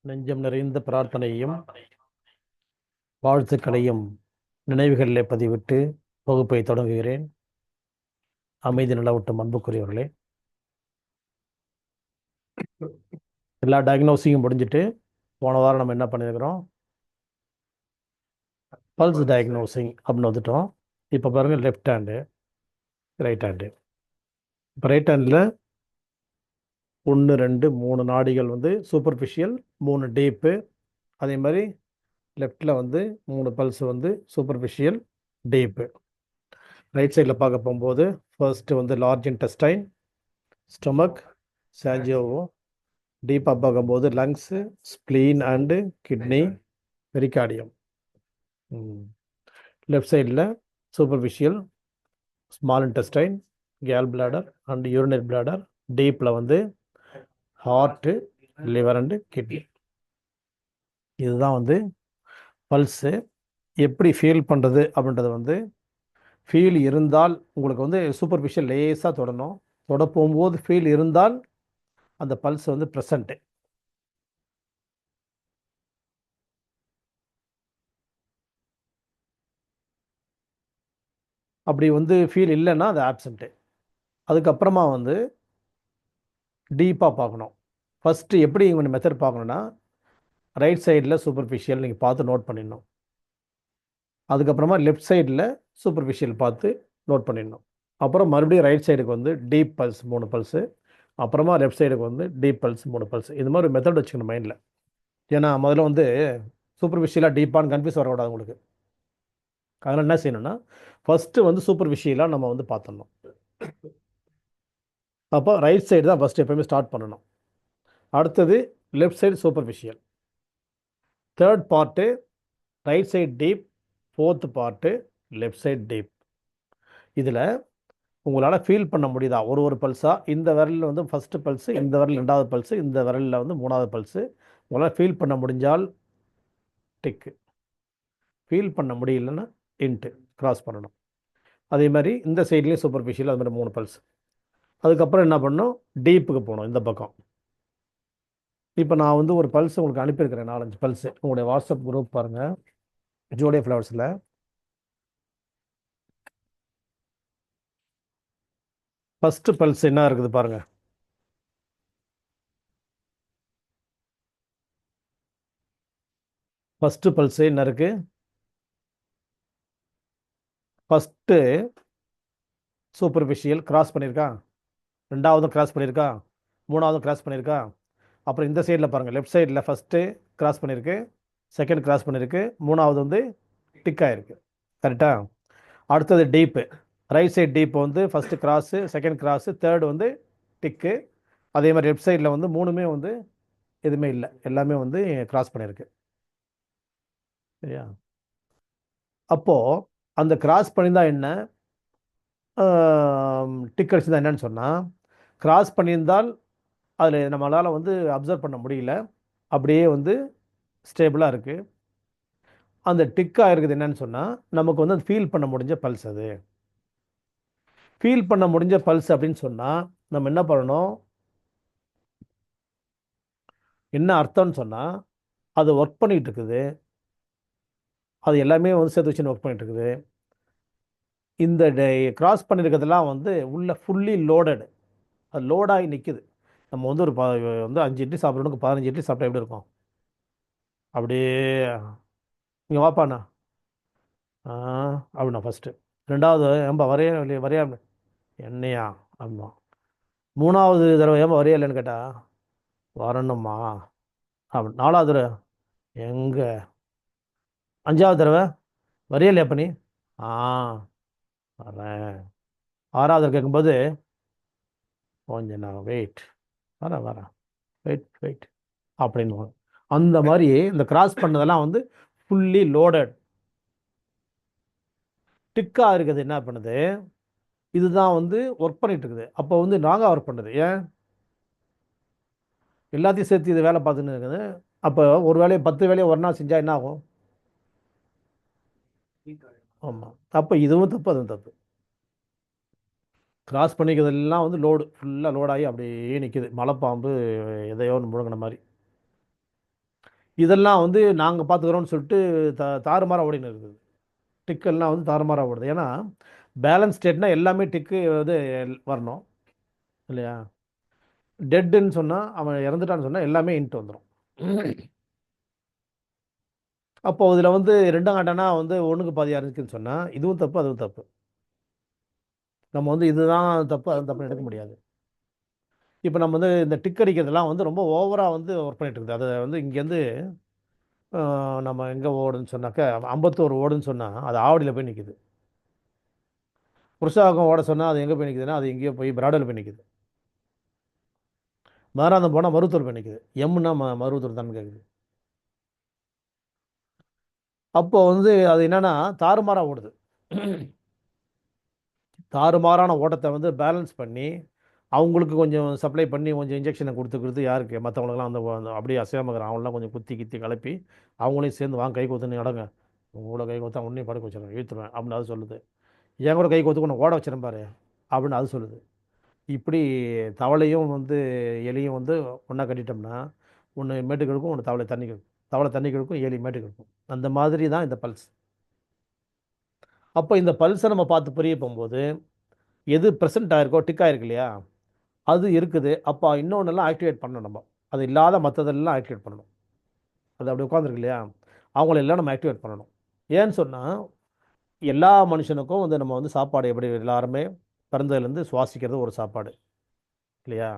நெஞ்சம் நிறைந்த பிரார்த்தனையும் வாழ்த்துக்களையும் நினைவுகளிலே பதிவிட்டு வகுப்பை தொடங்குகிறேன். அமைதி நிலவட்டும் அன்புக்குரியவர்களே, எல்லா டயக்னோசிங்கும் முடிஞ்சிட்டு போன வாரம் நம்ம என்ன பண்ணியிருக்கிறோம்? பல்ஸ் டயக்னோசிங் அப்படின்னு வந்துட்டோம். இப்போ பாருங்கள், லெஃப்ட் ஹேண்டு, ரைட் ஹேண்டு. இப்போ ரைட் ஹேண்டில் 1 2 3 நாடிகள் வந்து சூப்பர்ஃபிஷியல், 3 டீப்பு. அதே மாதிரி லெஃப்டில் வந்து 3 பல்ஸ் வந்து சூப்பர்ஃபிஷியல், டீப்பு. ரைட் சைடில் பார்க்க போகும்போது ஃபர்ஸ்ட்டு வந்து லார்ஜ் இன்டெஸ்டைன், ஸ்டொமக், சாஞ்சியோவோ. டீப்பாக பார்க்கும்போது lungs, spleen and kidney, pericardium. Left சைடில் superficial, small intestine, gall bladder and urinary bladder. டீப்பில் வந்து ஹார்ட்டு, லிவர் அண்டு கிட்னி. இதுதான் வந்து பல்ஸு. எப்படி ஃபீல் பண்ணுறது அப்படின்றது வந்து, ஃபீல் இருந்தால் உங்களுக்கு வந்து சூப்பர்ஃபிஷியல் லேசாக தொடணும். தொட போகும்போது ஃபீல் இருந்தால் அந்த பல்ஸ் வந்து ப்ரெசண்ட்டு. அப்படி வந்து ஃபீல் இல்லைன்னா அது ஆப்சண்ட்டு. அதுக்கப்புறமா வந்து டீப்பாக பார்க்கணும். ஃபஸ்ட்டு எப்படி இவங்க மெத்தட் பார்க்கணுன்னா, ரைட் சைடில் சூப்பர்ஃபிஷியல் நீங்கள் பார்த்து நோட் பண்ணிடணும். அதுக்கப்புறமா லெஃப்ட் சைடில் சூப்பர்ஃபிஷியல் பார்த்து நோட் பண்ணிடணும். அப்புறம் மறுபடியும் ரைட் சைடுக்கு வந்து டீப் பல்ஸ் 3 பல்ஸு, அப்புறமா லெஃப்ட் சைடுக்கு வந்து டீப் பல்ஸ் 3 பல்ஸ். இது மாதிரி ஒரு மெத்தட் வச்சுக்கணும் மைண்டில். ஏன்னா முதல்ல வந்து சூப்பர்ஃபிஷியலாக டீப்பான்னு கன்ஃபியூஸ் வரக்கூடாது உங்களுக்கு. அதனால் என்ன செய்யணும்னா, ஃபஸ்ட்டு வந்து சூப்பர்ஃபிஷியலாக நம்ம வந்து பார்த்துடணும். அப்போ ரைட் சைடு தான் ஃபஸ்ட்டு எப்போயுமே ஸ்டார்ட் பண்ணணும். அடுத்தது left side superficial, third part right side deep, fourth part left side deep. இதில் உங்களால் ஃபீல் பண்ண முடியுதா ஒரு பல்ஸாக? இந்த விரலில் வந்து ஃபஸ்ட்டு பல்ஸு, இந்த விரல் 2வது பல்ஸு, இந்த விரலில் வந்து 3வது பல்ஸு. உங்களால் ஃபீல் பண்ண முடிஞ்சால் டிக்கு, ஃபீல் பண்ண முடியலன்னா இன்ட்டு கிராஸ் பண்ணணும். அதே மாதிரி இந்த சைட்லேயும் சூப்பர்ஃபிஷியல் அது மாதிரி 3 பல்ஸ். அதுக்கப்புறம் என்ன பண்ணணும்? டீப்புக்கு போகணும் இந்த பக்கம். இப்போ நான் வந்து ஒரு பல்ஸ் உங்களுக்கு அனுப்பியிருக்கிறேன், 4-5 பல்ஸு. உங்களுடைய வாட்ஸ்அப் குரூப் பாருங்கள், ஜோடியா ஃப்ளவர்ஸில். ஃபஸ்ட்டு பல்ஸ் என்ன இருக்குது பாருங்கள். ஃபஸ்ட்டு பல்ஸு என்ன இருக்குது? ஃபஸ்ட்டு சூப்பர்ஃபிஷியல் கிராஸ் பண்ணியிருக்கா, 2வதும் கிராஸ் பண்ணியிருக்கா, 3வதும் கிராஸ் பண்ணியிருக்கா. அப்புறம் இந்த சைடில் பாருங்கள், லெஃப்ட் சைடில் ஃபஸ்ட்டு கிராஸ் பண்ணியிருக்கு, செகண்ட் கிராஸ் பண்ணியிருக்கு, 3வது வந்து டிக் ஆகிருக்கு. கரெக்டாக? அடுத்தது டீப்பு, ரைட் சைடு டீப்பு வந்து first cross, second cross, third வந்து டிக்கு. அதே மாதிரி லெஃப்ட் சைடில் வந்து 3மே வந்து எதுவுமே இல்லை, எல்லாமே வந்து கிராஸ் பண்ணியிருக்கு. சரியா? அப்போது அந்த கிராஸ் பண்ணியிருந்தால் என்ன, டிக் அடிச்சுதான் என்னன்னு சொன்னால், கிராஸ் பண்ணியிருந்தால் அதில் நம்மளால் வந்து அப்சர்வ் பண்ண முடியல, அப்படியே வந்து ஸ்டேபிளாக இருக்குது. அந்த டிக்காக இருக்குது என்னன்னு சொன்னால், நமக்கு வந்து அது ஃபீல் பண்ண முடிஞ்ச பல்ஸ். அது ஃபீல் பண்ண முடிஞ்ச பல்ஸ் அப்படின்னு சொன்னால் நம்ம என்ன பண்ணணும்? என்ன அர்த்தம்னு சொன்னால், அது ஒர்க் பண்ணிகிட்டு இருக்குது, அது எல்லாமே வந்து சேர்த்து வச்சுன்னு ஒர்க் பண்ணிகிட்டு இருக்குது. இந்த கிராஸ் பண்ணியிருக்கிறதுலாம் வந்து உள்ள ஃபுல்லி லோடடு, அது லோடாகி நிற்குது. நம்ம வந்து ஒரு வந்து 5 இட்லி சாப்பிட்றவனுக்கு 15 இட்லி சாப்பிட்டா எப்படி இருக்கும்? அப்படியே இங்கே வாப்பாண்ணா, ஆ அப்படின்னா ஃபஸ்ட்டு. 2வது ஏன்பா வரையா இல்லையா, வரையா என்னையா அப்படின்னா. 3வது தடவை ஏன்பா வரையா இல்லைன்னு கேட்டால், வரணுமா அப்படி. 4வது தடவை எங்கே, 5வது தடவை வரையா இல்லையா பண்ணி, ஆ வரேன். 6வது தடவை கேட்கும்போது, கொஞ்சம் நான் வெயிட், வரேன் வரேன், வெயிட் வெயிட் அப்படின்னு. அந்த மாதிரி இந்த கிராஸ் பண்ணதெல்லாம் வந்து ஃபுல்லி லோடட். டிக்காக இருக்குது என்ன பண்ணுது, இதுதான் வந்து ஒர்க் பண்ணிட்டு இருக்குது. அப்போ வந்து நாங்கள் ஒர்க் பண்ணுறது ஏன், எல்லாத்தையும் சேர்த்து இது வேலை பார்த்துன்னு இருக்குது. அப்போ ஒரு வேலையை 10 வேலையை ஒரு நாள் செஞ்சால் என்ன ஆகும்? ஆமாம். அப்போ இதுவும் தப்பு, அதுவும் தப்பு. கிராஸ் பண்ணிக்கிறதெல்லாம் வந்து லோடு ஃபுல்லாக லோடாகி அப்படியே நிற்கிது, மலைப்பாம்பு எதையோ ஒன்று முழுங்கின மாதிரி. இதெல்லாம் வந்து நாங்கள் பார்த்துக்குறோம்னு சொல்லிட்டு தாறுமாறாக ஓடின்னு இருக்குது. டிக்கெல்லாம் வந்து தாறுமாறாக ஓடுது. ஏன்னா பேலன்ஸ் ஸ்டேட்னா எல்லாமே டிக்கு வந்து வரணும் இல்லையா? டெட்டுன்னு சொன்னால் அவன் இறந்துட்டான்னு சொன்னால் எல்லாமே இன்ட்டு வந்துடும். அப்போ இதில் வந்து ரெண்டாம் கட்டனா வந்து ஒன்றுக்கு பாதி இருக்குன்னு சொன்னால் இதுவும் தப்பு அதுவும் தப்பு. நம்ம வந்து இதுதான் தப்பு அது தப்பு எடுக்க முடியாது. இப்போ நம்ம வந்து இந்த டிக் அடிக்கிறதுலாம் வந்து ரொம்ப ஓவராக வந்து ஒர்க் பண்ணிட்டு இருக்குது. அதை வந்து இங்கேருந்து நம்ம எங்கே ஓடுன்னு சொன்னாக்கா அம்பத்தூர் ஓடுன்னு சொன்னால் அது ஆவடியில் போய் நிற்குது. புருஷாகம் ஓட சொன்னால் அது எங்கே போய் நிற்குதுன்னா அது எங்கேயோ போய் பிராடவில் போய் நிற்குது. மாராந்தம் போனால் மருவத்தூர் போய் நிற்குது. எம்னா மருவத்தூர் தான் கேட்குது. அப்போ வந்து அது என்னன்னா தாறுமாறாக ஓடுது. தாறுமாறான ஓட்டத்தை வந்து பேலன்ஸ் பண்ணி அவங்களுக்கு கொஞ்சம் சப்ளை பண்ணி கொஞ்சம் இன்ஜெக்ஷனை கொடுத்துக்கிறது யாருக்கு மற்றவங்களுக்குலாம் அப்படியே அசையாமக்கிற அவங்களாம் கொஞ்சம் குத்தி கித்தி கலப்பி அவங்களையும் சேர்ந்து வாங்க கை கொத்துன்னு நடங்க. உங்களோட கை கொத்தா உன்னையும் படுக்க வச்சிடறேன் இழுத்துருவேன் அப்படின்னு அது சொல்லுது. என் கூட கை கொத்து ஒன்று ஓட வச்சிருப்பாரு பாரு அப்படின்னு அது சொல்லுது. இப்படி தவளையும் வந்து எலியும் வந்து ஒன்றா கட்டிட்டோம்னா ஒன்று மேட்டுக்கு இருக்கும் ஒன்று தவளை தண்ணி இருக்கும். தவளை தண்ணி இருக்கும் எலி மேட்டுக்கு இருக்கும். அந்த மாதிரி தான் இந்த பல்ஸ். அப்போ இந்த பல்ஸை நம்ம பார்த்து புரிய போகும்போது எது ப்ரெசென்ட் ஆயிருக்கோ டிக் ஆயிருக்கு இல்லையா அது இருக்குது. அப்போ இன்னொன்றெல்லாம் ஆக்டிவேட் பண்ணணும் நம்ம. அது இல்லாத மற்றதெல்லாம் ஆக்டிவேட் பண்ணணும். அது அப்படி உட்காந்துருக்கு இல்லையா அவங்களெல்லாம் நம்ம ஆக்டிவேட் பண்ணணும். ஏன்னு சொன்னால் எல்லா மனுஷனுக்கும் வந்து நம்ம வந்து சாப்பாடு எப்படி எல்லாருமே பிறந்ததுலேருந்து சுவாசிக்கிறது ஒரு சாப்பாடு இல்லையா?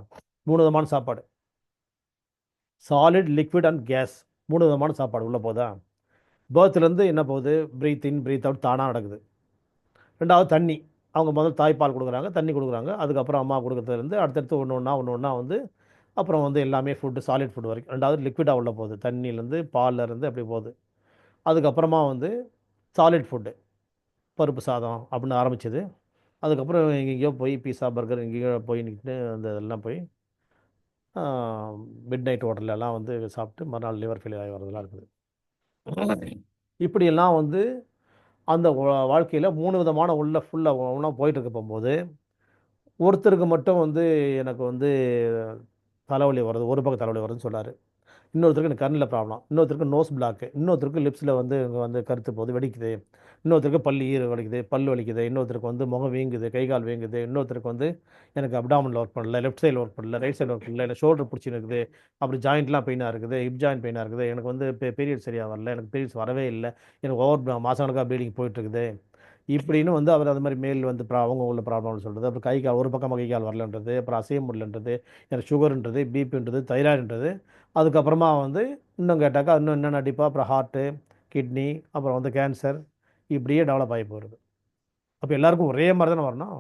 3 விதமான சாப்பாடு. Solid liquid and gas. 3 விதமான சாப்பாடு உள்ளே போதா? பேர்த்லேருந்து என்ன போகுது? பிரீத் இன் பிரீத் அவுட் தானாக நடக்குது. ரெண்டாவது தண்ணி. அவங்க முதல்ல தாய்ப்பால் கொடுக்குறாங்க தண்ணி கொடுக்குறாங்க. அதுக்கப்புறம் அம்மா கொடுக்குறதுலேருந்து அடுத்தடுத்து ஒன்று ஒன்றா ஒன்று ஒன்றா வந்து அப்புறம் வந்து எல்லாமே ஃபுட்டு சாலிட் ஃபுட் வரைக்கும். ரெண்டாவது லிக்விடாக உள்ள போகுது. தண்ணியிலேருந்து பால்லேருந்து அப்படி போகுது. அதுக்கப்புறமா வந்து சாலிட் ஃபுட்டு பருப்பு சாதம் அப்படின்னு ஆரம்பிச்சது. அதுக்கப்புறம் எங்கேயோ போய் பீஸா பர்கர் எங்கேயோ போய் நின்று அந்த இதெல்லாம் போய் மிட் நைட் ஹோட்டல்லலாம் வந்து சாப்பிட்டு மறுநாள் லிவர் ஃபெயிலியர் ஆகி வரதெல்லாம் இருக்குது. இப்படியெல்லாம் வந்து அந்த வாழ்க்கையில் 3 விதமான உள்ள ஃபுல்லாக ஒன்றா போயிட்டு இருக்க போகும்போது ஒருத்தருக்கு மட்டும் வந்து எனக்கு வந்து தலைவலி வருது ஒரு பக்கம் தலைவலி வருதுன்னு சொன்னார். இன்னொருத்தருக்கு எனக்கு கண்ணில் ப்ராப்ளம், இன்னொருத்தருக்கு நோஸ் பிளாக்கு, இன்னொருத்தருக்கு லிப்ஸில் வந்து இங்கே வந்து கருத்து போகுது வெடிக்குது, இன்னொருத்தருக்கு பல் ஈர வலிக்குது பல் வலிக்குது, இன்னொருத்தருக்கு வந்து முகம் வீங்குது கை கால் வீங்குது, இன்னொருத்தருக்கு வந்து எனக்கு அப்டாமனில் ஒர்க் பண்ணல லெஃப்ட் சைடில் ஒர்க் பண்ணல ரைட் சைடில் ஒர்க் பண்ணல எனக்கு ஷோல்டர் பிடிச்சின்னு இருக்குது, அப்படி ஜாயிண்ட்லாம் பெயினாக இருக்குது, ஹிப் ஜாயிண்ட் பெயினாக இருக்குது, எனக்கு வந்து பீரியட் சரியாக வரல, எனக்கு பீரியட்ஸ் வரவே இல்லை, எனக்கு ஓவர் மாதம் கணக்காக ப்ளீடிங் போயிட்டு இருக்குது. இப்படின்னு வந்து அவர் அது மாதிரி மேல் வந்து அவங்க உள்ள ப்ராப்ளம்னு சொல்கிறது. அப்புறம் கை கால் ஒரு பக்கம் கை கால் வரலன்றது, அப்புறம் அசைய முடியலன்றது, எனக்கு சுகருன்றது பிபின்றது தைராய்டுன்றது. அதுக்கப்புறமா வந்து இன்னும் கேட்டாக்கா இன்னும் என்னென்ன அடிப்பா அப்புறம் ஹார்ட்டு கிட்னி அப்புறம் வந்து கேன்சர் இப்படியே டெவலப் ஆகி போகிறது. அப்போ எல்லாருக்கும் ஒரே மாதிரி தானே வரணும்.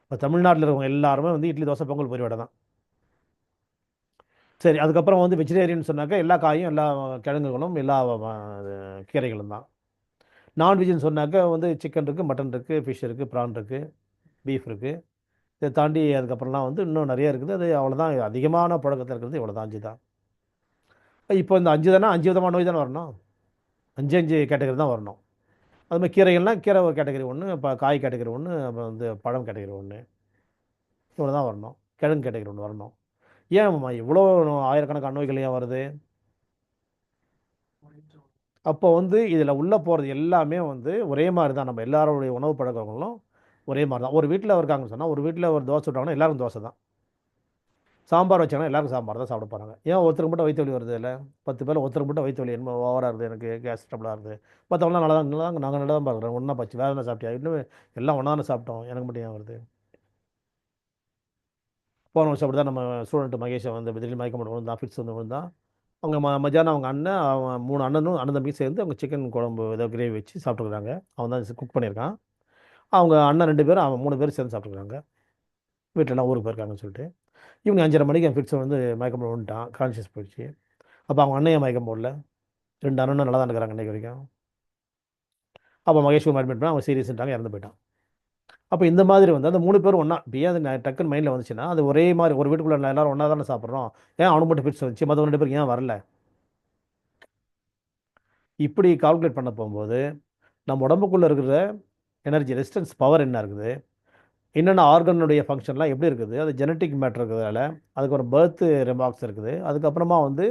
இப்போ தமிழ்நாட்டில் இருக்கவங்க எல்லாருமே வந்து இட்லி தோசை பொங்கல் பொரி வடை தான். சரி அதுக்கப்புறம் வந்து வெஜிடேரியன் சொன்னாக்கா எல்லா காயும் எல்லா கிழங்குகளும் எல்லா கீரைகளும் தான். நான்வெஜ்னு சொன்னாக்கா வந்து சிக்கன் இருக்குது மட்டன் இருக்குது ஃபிஷ் இருக்குது ப்ரான் இருக்குது பீஃப் இருக்குது. இதை தாண்டி அதுக்கப்புறம்லாம் வந்து இன்னும் நிறைய இருக்குது. அது அவ்வளோதான் அதிகமான புழக்கத்தில் இருக்கிறது இவ்வளோ தான் 5 தான். இப்போ இந்த 5 தானே 5 விதமான நோய் தானே வரணும். 5 5 கேட்டகரி தான் வரணும். அது மாதிரி கீரைகள்லாம் கீரை ஒரு கேட்டகரி ஒன்று, இப்போ காய் கேட்டகரி ஒன்று, அப்புறம் வந்து பழம் கேட்டகரி ஒன்று, இவ்வளோ தான் வரணும். கிழங்கு கேட்டகரி ஒன்று வரணும். ஏன் இவ்வளோ ஆயிரக்கணக்கான நோய்கள் ஏன் வருது? அப்போ வந்து இதில் உள்ளே போகிறது எல்லாமே வந்து ஒரே மாதிரி தான். நம்ம எல்லாருடைய உணவு பழக்கங்களும் ஒரே மாதிரி தான். ஒரு வீட்டில் இருக்காங்கன்னு சொன்னால் ஒரு வீட்டில் ஒரு தோசை விட்டாங்கன்னா எல்லாருக்கும் தோசை தான். சாம்பார் வச்சாங்கன்னா எல்லாருக்கும் சாம்பார் தான் சாப்பிட போகிறாங்க. ஏன் ஒருத்தருக்கு மட்டும் வயிற்று வலி வருது இல்லை? 10 பேர் ஒருத்தருக்கு மட்டும் வயிற்று வலி என்ன ஓவராக இருக்குது எனக்கு கேஸ் ட்ரபிளாக இருக்குது. மற்றவங்களாம் நல்லா நாங்கள் நல்லா தான் பார்க்குறோம் ஒன்றா பச்சு வேறு என்ன சாப்பிட்டியா இன்னும் எல்லாம் ஒன்றா தானே சாப்பிட்டோம் எனக்கு மட்டும் ஏன் வருது? போன வருஷம் அப்படி தான் நம்ம ஸ்டூடெண்ட் மகேஷை வந்து திடீர்னு மயக்கம் போட்டு விழுந்தான் ஃபிட்ஸ் வந்து விழுந்தான். அவங்க மத்தியானம் அவங்க அண்ணன் அவன் 3 அண்ணனும் அண்ணன் தம்பியும் சேர்ந்து அவங்க சிக்கன் குழம்பு ஏதோ கிரேவி வச்சு சாப்பிட்டுருக்காங்க. அவன் தான் குக் பண்ணியிருக்கான். அவங்க அண்ணன் 2 பேரும் அவன் 3 பேரும் சேர்ந்து சாப்பிட்டுருக்காங்க. வீட்டிலலாம் ஊருக்கு போயிருக்காங்கன்னு சொல்லிட்டு இவங்க 5:30 மணிக்கு என் ஃபிட்ஸ் வந்து மயக்கம் போட்டு விழுந்துட்டான் கான்ஷியஸ் போயிடுச்சு. அப்போ அவங்க அண்ணையை மயக்கம் போடல. 2 அண்ணனும் நல்லா தான் இருக்கிறாங்க இன்றைக்கு வரைக்கும். அப்போ மகேஷ்வரம் அட்மிட் பண்ணி அவன் சீரியஸ்ன்ட்டாங்க இறந்து போயிட்டான். அப்போ இந்த மாதிரி வந்து அந்த 3 பேரும் ஒன்றா இப்போ ஏன் அது டக்குன்னு மைண்டில் வந்துச்சுன்னா அது ஒரே மாதிரி ஒரு வீட்டுக்குள்ளே எல்லாரும் ஒன்றா தானே சாப்பிட்றோம். ஏன் அவனுக்கு மட்டும் ஃபிட்ஸ் வந்துச்சு மற்ற 2 பேருக்கு ஏன் வரல? இப்படி கால்குலேட் பண்ண போகும்போது நம்ம உடம்புக்குள்ளே இருக்கிற எனர்ஜி ரெசிஸ்டன்ஸ் பவர் என்ன இருக்குது, என்னென்ன ஆர்கனுடைய ஃபங்க்ஷன்லாம் எப்படி இருக்குது, அது ஜெனட்டிக் மேட்டர் இருக்கிறதால அதுக்கு ஒரு பர்த் ரெமார்க்ஸ் இருக்குது. அதுக்கப்புறமா வந்து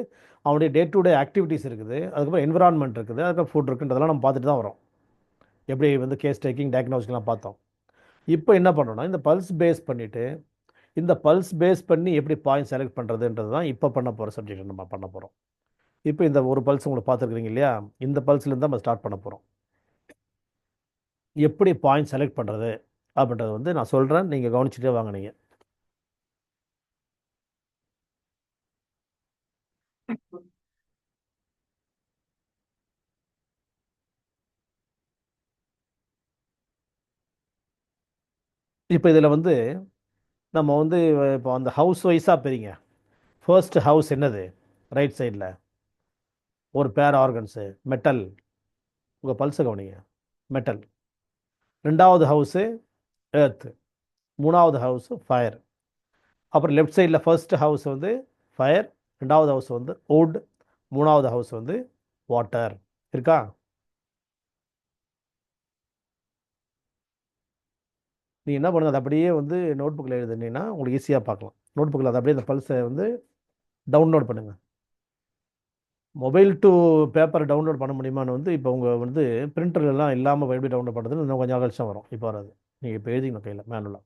அவனுடைய டே டு டே ஆக்டிவிட்டீஸ் இருக்குது, அதுக்கப்புறம் என்விரான்மெண்ட் இருக்குது, அதுக்கப்புறம் ஃபுட் இருக்குன்றதெல்லாம் நம்ம பார்த்துட்டு தான் வரோம். எப்படி வந்து கேஸ் டேக்கிங், டயக்னோஸ்டிக்லாம் பார்த்தோம். இப்போ என்ன பண்ணோம்னா, இந்த பல்ஸ் பேஸ் பண்ணிவிட்டு, இந்த பல்ஸ் பேஸ் பண்ணி எப்படி பாயிண்ட் செலக்ட் பண்ணுறதுன்றது தான் இப்போ பண்ண போகிற சப்ஜெக்ட் நம்ம பண்ண போகிறோம். இப்போ இந்த ஒரு பல்ஸ் உங்களுக்கு பார்த்துருக்குறீங்க இல்லையா, இந்த பல்ஸ்லேருந்து தான் நம்ம ஸ்டார்ட் பண்ண போகிறோம். எப்படி பாயிண்ட் செலக்ட் பண்ணுறது அப்படின்றத வந்து நான் சொல்கிறேன், நீங்கள் கவனிச்சுட்டே வாங்க நீங்கள். இப்போ இதில் வந்து நம்ம வந்து இப்போ அந்த ஹவுஸ் வைஸாக பிரிங்க. ஃபர்ஸ்ட் ஹவுஸ் என்னது? ரைட் சைடில் ஒரு பேர் ஆர்கன்ஸு மெட்டல். உங்கள் பல்ஸை கவனிங்க, மெட்டல். ரெண்டாவது ஹவுஸு எர்த். மூணாவது ஹவுஸு ஃபயர். அப்புறம் லெஃப்ட் சைடில் ஃபர்ஸ்ட் ஹவுஸ் வந்து ஃபயர், ரெண்டாவது ஹவுஸ் வந்து வுட், மூணாவது ஹவுஸ் வந்து வாட்டர். இருக்கா? நீ என்ன பண்ணுங்க, அதை அப்படியே வந்து நோட் புக்கில் எழுதுனீங்கன்னா உங்களுக்கு ஈஸியாக பார்க்கலாம். நோட் புக்கில் அதை அப்படியே அந்த பல்ஸை வந்து டவுன்லோட் பண்ணுங்கள். மொபைல் டு பேப்பர் டவுன்லோட் பண்ண முடியுமான்னு வந்து இப்போ உங்கள் வந்து பிரிண்டர்லாம் இல்லாமல் எப்படி டவுன்லோட் பண்ணுறதுன்னு இன்னும் கொஞ்சம் கழிச்சம் வரும். இப்போ வராது. நீங்கள் இப்போ எழுதிக்கணும் கையில் மேனுவலாக.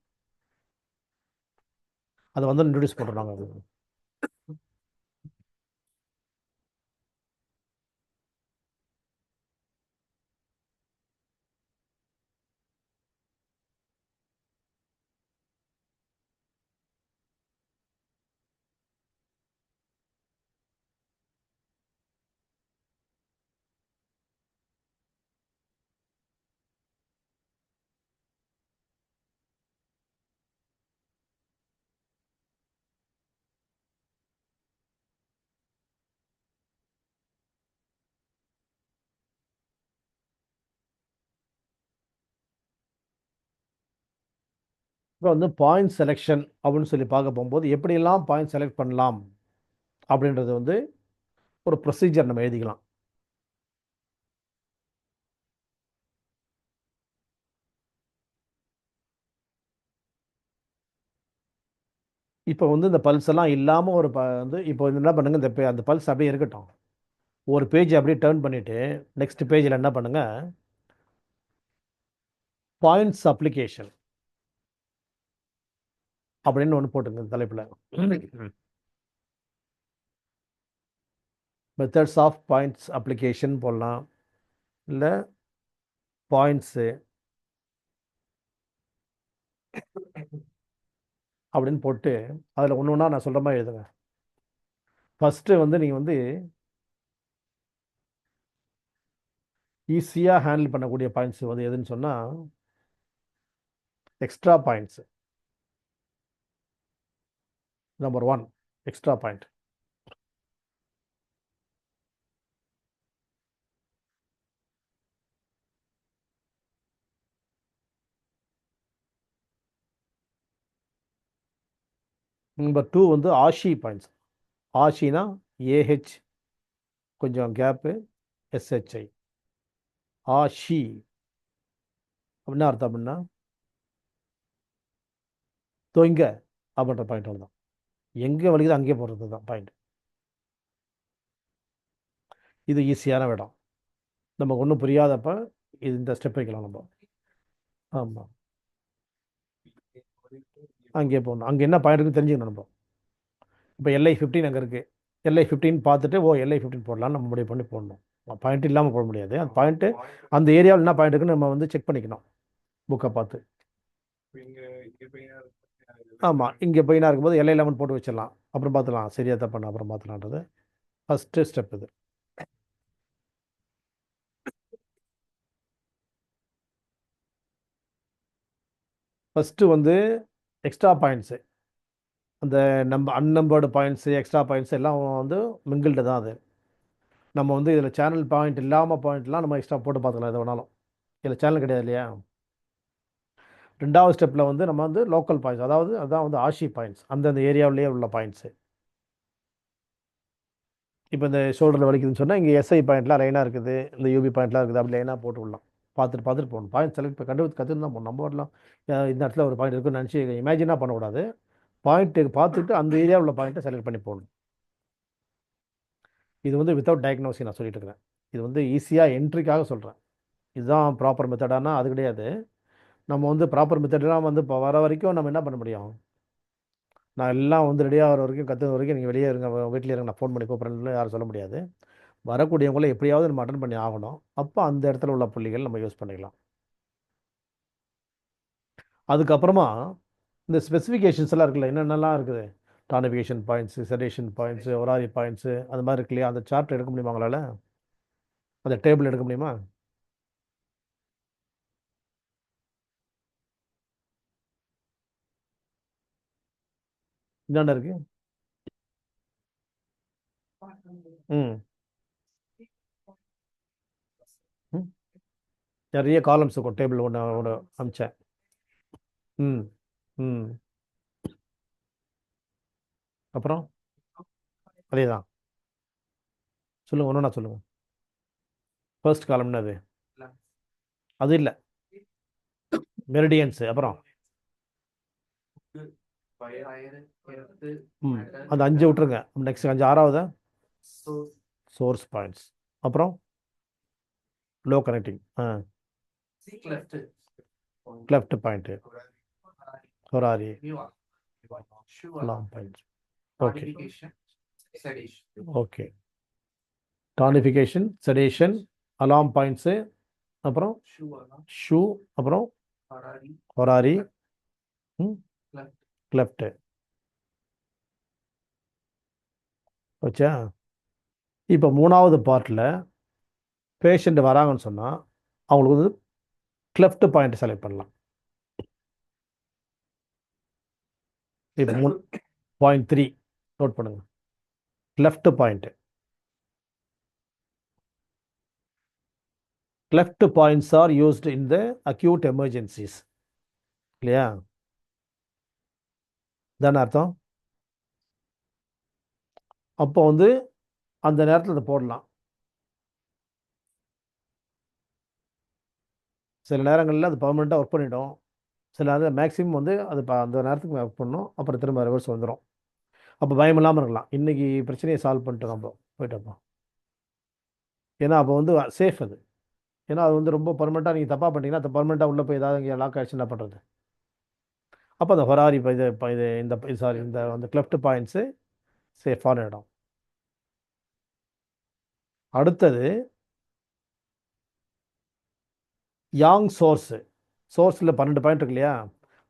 அதை வந்து இன்ட்ரடியூஸ் பண்ணுறாங்க. அது இப்போ வந்து பாயிண்ட் செலெக்ஷன் அப்படின்னு சொல்லி பார்க்க போகும்போது எப்படியெல்லாம் பாயிண்ட் செலக்ட் பண்ணலாம் அப்படின்றது வந்து ஒரு ப்ரொசீஜர் நம்ம எழுதிக்கலாம். இப்போ வந்து இந்த பல்ஸ் எல்லாம் இல்லாமல் ஒரு வந்து இப்போ என்ன பண்ணுங்க, இந்த அந்த பல்ஸ் அப்படியே இருக்கட்டும். ஒரு பேஜ் அப்படியே டேர்ன் பண்ணிவிட்டு நெக்ஸ்ட் பேஜில் என்ன பண்ணுங்க, பாயிண்ட்ஸ் அப்ளிகேஷன் அப்படின்னு ஒன்று போட்டுங்க தலைப்பில். மெத்தட்ஸ் ஆஃப் பாயிண்ட்ஸ் அப்ளிகேஷன் போடலாம், இல்லை பாயிண்ட்ஸு அப்படின்னு போட்டு அதில் ஒன்று ஒன்றா நான் சொல்கிற மாதிரி எழுதுங்க. ஃபஸ்ட்டு வந்து நீங்கள் வந்து ஈஸியாக ஹேண்டில் பண்ணக்கூடிய பாயிண்ட்ஸ் வந்து எதுன்னு சொன்னால் extra points. Number 1 extra point. Number 2 வந்து ஆஷி பாயிண்ட்ஸ். ஆஷினா ஏஹெச் கொஞ்சம் கேப்பு, எஸ்ஹெச்ஐ. ஆஷி அப்படின்னா அர்த்தம் அப்படின்னா தொங்க அப்படின்ற பாயிண்ட் தான். எங்கே வலிக்குதோ அங்கேயே போடுறது தான் பாயிண்ட். இது ஈஸியான இடம். நமக்கு ஒன்றும் புரியாதப்ப இது இந்த ஸ்டெப் வைக்கலாம் நம்ம. ஆமாம், அங்கேயே போடணும். அங்கே என்ன பாயிண்ட் இருக்குன்னு தெரிஞ்சுக்கணும் நம்ம. இப்போ LI-15 அங்கே இருக்குது. LI-15 பார்த்துட்டு LI-15 போடலான்னு நம்ம முடிவு பண்ணி போடணும். பாயிண்ட் இல்லாமல் போட முடியாது. அந்த பாயிண்ட்டு அந்த ஏரியாவில் என்ன பாயிண்ட் இருக்குன்னு நம்ம வந்து செக் பண்ணிக்கணும் புக்கை பார்த்து. ஆமாம், இங்கே பெயினாக இருக்கும்போது LI-11 போட்டு வச்சிடலாம். அப்புறம் பார்த்துக்கலாம், சரியாக தப்பான அப்புறம் பார்த்துலான்றது ஃபஸ்ட்டு ஸ்டெப் இது. ஃபஸ்ட்டு வந்து எக்ஸ்ட்ரா பாயிண்ட்ஸு, அந்த நம்ம அன்னம்பர்டு பாயிண்ட்ஸு எக்ஸ்ட்ரா பாயிண்ட்ஸ் எல்லாம் வந்து மிங்கிள்டு தான் அது. நம்ம வந்து இதில் சேனல் பாயிண்ட் இல்லாமல் பாயிண்ட்லாம் நம்ம எக்ஸ்ட்ரா போட்டு பார்த்துக்கலாம் எது வேணாலும். இதில் சேனல் கிடையாது இல்லையா. ரெண்டாவது ஸ்டெப்பில் வந்து நம்ம வந்து லோக்கல் பாயிண்ட்ஸ், அதாவது அதான் வந்து ஆஷி பாயிண்ட்ஸ், அந்தந்த ஏரியாவிலேயே உள்ள பாயிண்ட்ஸு. இப்போ இந்த ஷோல்டரில் வலிக்குதுன்னு சொன்னால் இங்கே SI பாயிண்ட்லாம் லைனாக இருக்குது, இந்த UB பாயிண்ட்லாம் இருக்குது, அப்படி லைனாக போட்டு விடலாம். பார்த்துட்டு பார்த்துட்டு போகணும். பாயிண்ட் செலக்ட் கற்றுன்னு தான் போகணும். நம்ம வரலாம் இந்த இடத்துல ஒரு பாயிண்ட் இருக்குன்னு நினச்சி இமேஜினாக பண்ணக்கூடாது. பாயிண்ட்டு பார்த்துட்டு அந்த ஏரியாவில் உள்ள பாயிண்ட்டை செலக்ட் பண்ணி போகணும். இது வந்து வித்தவுட் டயக்னோசி நான் சொல்லிட்டு இருக்கிறேன். இது வந்து ஈஸியாக என்ட்ரிக்காக சொல்கிறேன். இதுதான் ப்ராப்பர் மெத்தடானா அது கிடையாது. நம்ம வந்து ப்ராப்பர் மெத்தட்லாம் வந்து இப்போ வர வரைக்கும் நம்ம என்ன பண்ண முடியும்? நான் எல்லாம் வந்து ரெடியாக வர வரைக்கும் கற்றுக்க வரைக்கும் நீங்கள் வெளியே இருங்க, வீட்டில் இருங்க, நான் ஃபோன் பண்ணி கூப்பிட்றேன்னு யாரும் சொல்ல முடியாது. வரக்கூடியவங்கள எப்படியாவது நம்ம அட்டன் பண்ணி ஆகணும். அப்போ அந்த இடத்துல உள்ள புள்ளிகள் நம்ம யூஸ் பண்ணிக்கலாம். அதுக்கப்புறமா இந்த ஸ்பெசிஃபிகேஷன்ஸ் எல்லாம் இருக்குல்ல, என்னென்னலாம் இருக்குது, tonification points, sedation points, horary points, அது மாதிரி இருக்கு இல்லையா? அந்த சார்ட் எடுக்க முடியுமா உங்களால்? அந்த டேபிள் எடுக்க முடியுமா? இந்தாண்ட இருக்கு. ம் ம். நிறைய காலம்ஸ் இருக்கும், டேபிள் ஒன்று ஒன்று அமிச்சேன். ம் ம். அப்புறம் அதே தான் சொல்லுங்கள், ஒன்று நான் சொல்லுங்கள். ஃபர்ஸ்ட் காலம்னு அது அது இல்லை, மெரிடியன்ஸு. அப்புறம் ம் அந்த 5 விட்டுருங்க. நெக்ஸ்ட் 5 ஆறாவது சோர்ஸ் பாயிண்ட்ஸ். அப்புறம் luo connecting cleft point, horary, alarm points. Okay okay. Tonification, sedation, alarm points, அப்புறம் ஷூ, அப்புறம் ஹொராரி, கிளெஃப்ட். வச்சா இப்போ மூணாவது பார்ட்டில் பேஷண்ட் வராங்கன்னு சொன்னால் அவங்களுக்கு வந்து கிளெஃப்ட் பாயிண்ட் செலக்ட் பண்ணலாம். இப்போ 3.3 நோட் பண்ணுங்க. Cleft point. Cleft points R used இன் த அக்யூட் எமர்ஜென்சிஸ் இல்லையா? தானே அர்த்தம்? அப்போ வந்து அந்த நேரத்தில் அதை போடலாம். சில நேரங்களில் அது பர்மனெண்ட்டாக ஒர்க் பண்ணிடும். சில நேரம் மேக்ஸிமம் வந்து அது அந்த நேரத்துக்கு ஒர்க் பண்ணணும், அப்புறம் திரும்ப ரிவர்ஸ் வந்துடும். அப்போ பயம் இல்லாமல் இருக்கலாம், இன்னைக்கு பிரச்சனையை சால்வ் பண்ணிட்டு நம்ம போயிட்டப்போ. ஏன்னா அப்போ வந்து சேஃப் அது. ஏன்னா அது வந்து ரொம்ப பர்மனெண்ட்டாக நீங்கள் தப்பாக பண்ணிட்டீங்கன்னா அது பர்மனெண்ட்டாக உள்ளே போய் ஏதாவது இங்கே லாக் ஆகிடுச்சு என்ன பண்ணுறது? அப்போ அந்த ஹொராரி இது இந்த சாரி இந்த அந்த கிளெஃப்ட் பாயிண்ட்ஸு சேஃபான இடம். அடுத்தது யாங் சோர்ஸு. சோர்ஸில் 12 பாயிண்ட் இருக்கு இல்லையா?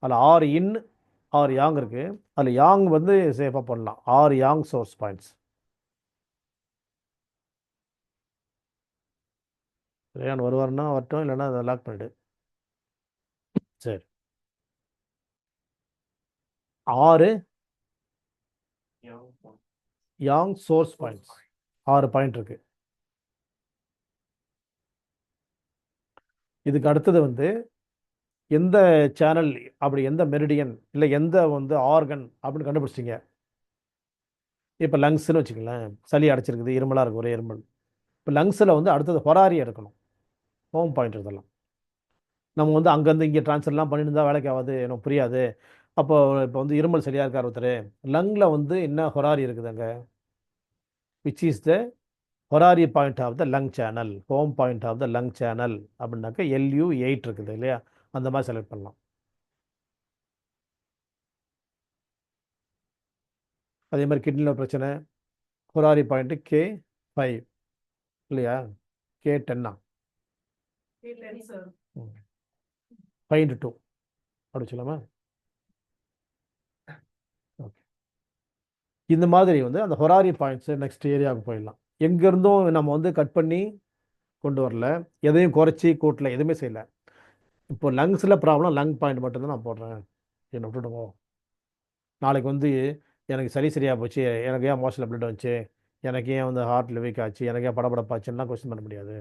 அதில் 6 இன் 6 யாங் இருக்குது. அதில் யாங் வந்து சேஃபாக பண்ணலாம், 6 யாங் சோர்ஸ் பாயிண்ட்ஸ். ரேயான் வருவார்னா வரட்டும், இல்லைன்னா அதை லாக் பண்ணிவிடு. சரி, 6 யாங் சோர்ஸ் பாயிண்ட்ஸ், 6 பாயிண்ட் இருக்குது. இதுக்கு அடுத்தது வந்து எந்த சேனல், அப்படி எந்த மெரிடியன் இல்லை எந்த வந்து ஆர்கன் அப்படின்னு கண்டுபிடிச்சிங்க. இப்போ லங்ஸ்ன்னு வச்சுக்கங்களேன், சளி அடைச்சிருக்குது, இருமலாக இருக்குது, ஒரே இருமல். இப்போ லங்ஸில் வந்து அடுத்தது ஹொராரி எடுக்கணும், ஹோம் பாயிண்ட் இதெல்லாம். நம்ம வந்து அங்கேருந்து இங்கே ட்ரான்ஸ்ஃபர்லாம் பண்ணிட்டு இருந்தால் வேலைக்கு ஆகாது, எனக்கு புரியாது. அப்போ இப்போ வந்து இருமல் சரியாக இருக்கார் ஒருத்தர், லங்கில் வந்து என்ன ஹொராரி இருக்குது அங்கே, which is the horary point of the lung channel, home point of the lung channel அப்படின்னாக்கா LU8 இருக்குது இல்லையா? அந்த மாதிரி செலக்ட் பண்ணலாம். அதே மாதிரி கிட்னியில் பிரச்சனை, ஹொராரி பாயிண்ட்டு K5 இல்லையா? K10 5:2 அப்படி சொல்லாமா? ஓகே. இந்த மாதிரி வந்து அந்த ஹொராரி பாயிண்ட்ஸு நெக்ஸ்ட் ஏரியாவுக்கு போயிடலாம். எங்கேருந்தும் நம்ம வந்து கட் பண்ணி கொண்டு வரல, எதையும் குறைச்சி கூட்டல, எதுவுமே செய்யலை. இப்போ லங்ஸில் ப்ராப்ளம், லங் பாயிண்ட் மட்டும்தான் நான் போடுறேன், என்னை விட்டுடுவோம். நாளைக்கு வந்து எனக்கு சரியாக போச்சு, எனக்கு ஏன் மோஷனில் பிளட் வந்துச்சு, எனக்கு ஏன் வந்து ஹார்ட்டில் வீக் ஆச்சு, எனக்கு ஏன் படபடப்பாச்சுன்னா கொஸ்டின் பண்ண முடியாது.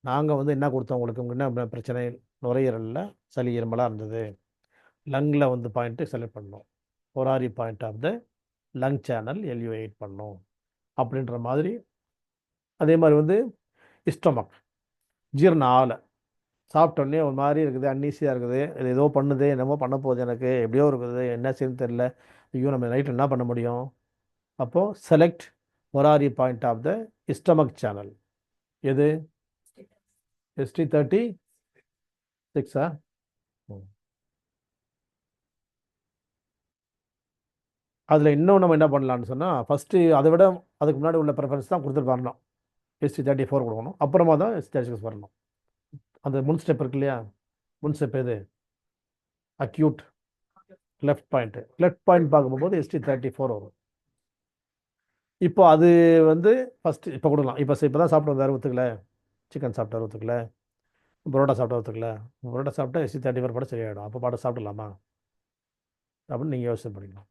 நாங்கள் வந்து என்ன கொடுத்தோம் உங்களுக்கு, உங்களுக்கு என்ன பிரச்சனை, நுரையீரலில் சளி இருமலாக இருந்தது, லங்கில் வந்து பாயிண்ட்டு செலக்ட் பண்ணோம், horary point of the lung channel LU8 பண்ணோம் அப்படின்ற மாதிரி. அதே மாதிரி வந்து ஸ்டொமக், ஜீரணம் ஆகலை, சாப்பிட்டோன்னே ஒரு மாதிரி இருக்குது, அன்னீசியாக இருக்குது, இது ஏதோ பண்ணுது, என்னமோ பண்ண போகுது, எனக்கு எப்படியோ இருக்குது, என்ன செய்யணும்னு தெரில, ஐயோ நம்ம நைட்டு என்ன பண்ண முடியும்? அப்போது select horary point of the stomach channel எது? ST36. அதில் இன்னும் நம்ம என்ன பண்ணலாம்னு சொன்னால், ஃபஸ்ட்டு அதை விட அதுக்கு முன்னாடி உள்ள ப்ரிஃபரன்ஸ் தான் கொடுத்துட்டு வரணும். ST34 கொடுக்கணும், அப்புறமா தான் ST36 வரணும். அந்த முன் ஸ்டெப் இருக்கு இல்லையா, முன் ஸ்டெப் எது? Acute left point. Left point பார்க்கும்போது ST34 வரும். இப்போ அது வந்து ஃபஸ்ட்டு இப்போ கொடுக்கலாம். இப்போ தான் சாப்பிட்டு வந்தார், ஒத்துக்கல. சிக்கன் சாப்பிட்டார், ஒத்துக்கல. பரோட்டா சாப்பிட்டா, ஒத்துக்கல. பரோட்டா சாப்பிட்டா ST34 பாட்டு சரியாயிடும். அப்போ பாட்டு சாப்பிடலாமா அப்படின்னு நீங்கள் யோசனை பண்ணிக்கலாம்.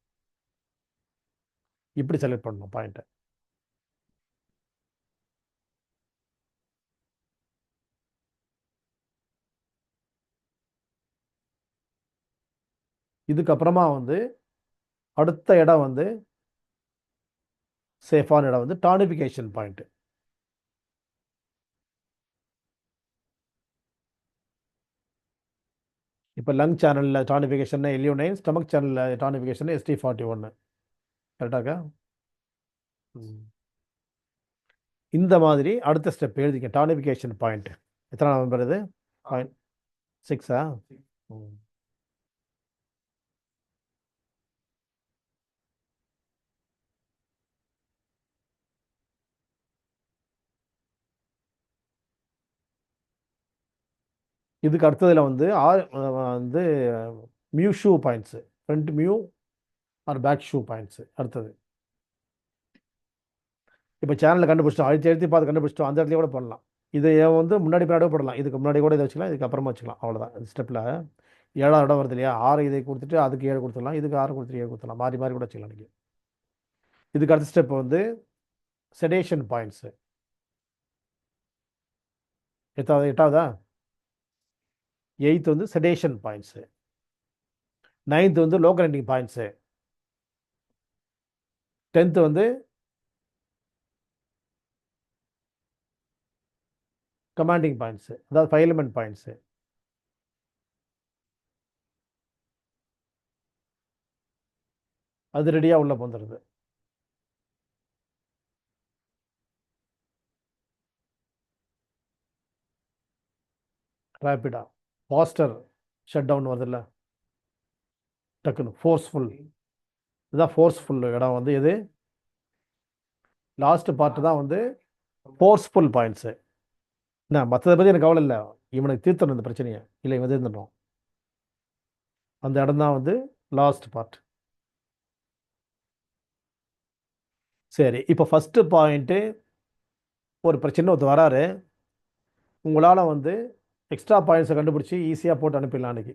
இப்படி செலக்ட் பண்ணணும் பாயிண்ட்டை. இதுக்கப்புறமா வந்து அடுத்த இடம் வந்து சேஃபான இடம் வந்து டானிஃபிகேஷன் பாயிண்ட். இப்போ லங் சேனலில் டானிஃபிகேஷன் LU9, ஸ்டமக் சேனலில் டானிஃபிகேஷன் ST41. கரெக்டாக்கா? இந்த மாதிரி அடுத்த ஸ்டெப் எழுதிக்க. டானிஃபிகேஷன் பாயிண்ட் எத்தனை நம்பர் இது? பாயிண்ட் 6ஆ? இதுக்கு அடுத்ததில் வந்து வந்து mu shu points, front mu or back shu points அடுத்தது. இப்போ சேனலில் கண்டுபிடிச்சிட்டோம், அழுத்தி அழுத்தி பார்த்து கண்டுபிடிச்சிட்டோம், அந்த இடத்துல கூட பண்ணலாம். இதை வந்து முன்னாடி பின்னாடியே போடலாம். இதுக்கு முன்னாடி கூட இதை வச்சுக்கலாம், இதுக்கு அப்புறமா வச்சுக்கலாம். அவ்வளோதான். இந்த ஸ்டெப்பில் 7ஆவது இடம் வருது இல்லையா, 6 இதை கொடுத்துட்டு அதுக்கு 7 கொடுத்துடலாம், இதுக்கு 6 கொடுத்துட்டு 7 கொடுத்துடலாம், மாறி மாறி கூட வச்சுக்கலாம் நீங்கள். இதுக்கு அடுத்த ஸ்டெப் வந்து செடேஷன் பாயிண்ட்ஸு. எட்டாவதா? 8th வந்து செடேஷன் பாயிண்ட்ஸு. 9th வந்து லோக்கல் எண்டிங் பாயிண்ட்ஸு. 10th வந்து கமாண்டிங் பாயிண்ட்ஸு, அதாவது ஃபைலமெண்ட் பாயிண்ட்ஸு. அது ரெடியாக உள்ள வந்துடுது. ரேப்பிடா பாஸ்டர் ஷட் டவுன் வருதுல்ல, டக்குன்னு ஃபோர்ஸ்ஃபுல். இதுதான் ஃபோர்ஸ்ஃபுல் இடம் வந்து எது? லாஸ்ட் பார்ட்டு தான் வந்து ஃபோர்ஸ்ஃபுல் பாயிண்ட்ஸு. என்ன மற்றதை பற்றி எனக்கு கவலை இல்லை, இவனுக்கு தீர்த்தணும் இந்த பிரச்சனையை, இல்லை இவன் தீர்ந்துட்டோம். அந்த இடம் தான் வந்து லாஸ்ட் பார்ட். சரி, இப்போ ஃபஸ்ட்டு பாயிண்ட்டு ஒரு பிரச்சனை ஒருத்தர் வராரு, உங்களால் வந்து எக்ஸ்ட்ரா பாயிண்ட்ஸை கண்டுபிடிச்சி ஈஸியாக போட்டு அனுப்பிடலாம். அன்றைக்கி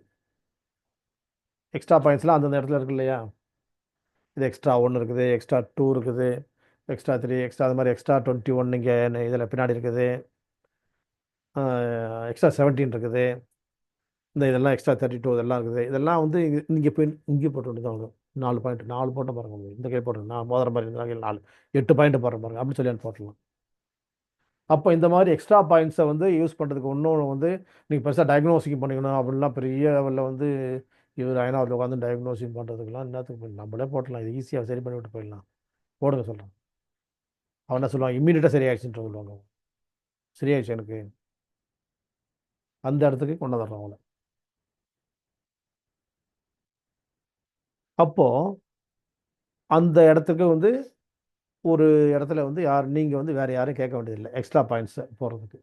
எக்ஸ்ட்ரா பாயிண்ட்ஸ்லாம் அந்தந்த இடத்துல இருக்கு இல்லையா, இது எக்ஸ்ட்ரா 1 இருக்குது, எக்ஸ்ட்ரா 2 இருக்குது, எக்ஸ்ட்ரா 3, எக்ஸ்ட்ரா அது மாதிரி எக்ஸ்ட்ரா 21 இங்கே இதில் பின்னாடி இருக்குது, எக்ஸ்ட்ரா 17 இருக்குது, இதெல்லாம் எக்ஸ்ட்ரா 32 இதெல்லாம் இருக்குது. இதெல்லாம் வந்து இங்கே போய் இங்கே போட்டு வேண்டியது தான் வரும். 4 பாயிண்ட் 4 போட்ட பாருங்க, இந்த கை போட்டு நான் மோதிர மாதிரி இருந்தாங்க 4 8 பாயிண்ட் போடுற பாருங்க, அப்படின்னு சொல்லி போட்டலாம். அப்போ இந்த மாதிரி எக்ஸ்ட்ரா பாயிண்ட்ஸை வந்து யூஸ் பண்ணுறதுக்கு இன்னொன்று வந்து நீங்கள் பெருசாக டயக்னோசிங் பண்ணிக்கணும் அப்படின்லாம் பெரிய லெவலில் வந்து இவர் ஐநாவில் உட்காந்து டயக்னோசிங் பண்ணுறதுக்குலாம் என்னத்துக்கு நம்மளே போட்டலாம், இது ஈஸியாக சரி பண்ணி விட்டு போயிடலாம். போடுங்க சொல்கிறேன். அவன் என்ன சொல்லுவான், இம்மீடியட்டாக சரியாயிடுச்சுன்னு சொல்லுவாங்க. சரியாயிடுச்சு எனக்கு, அந்த இடத்துக்கு கொண்டு வந்துடுறோம் அவங்கள. அப்போது அந்த இடத்துக்கு வந்து ஒரு இடத்துல வந்து நீங்கள் வந்து வேறு யாரும் கேட்க வேண்டியதில்லை எக்ஸ்ட்ரா பாயிண்ட்ஸை போடுறதுக்கு.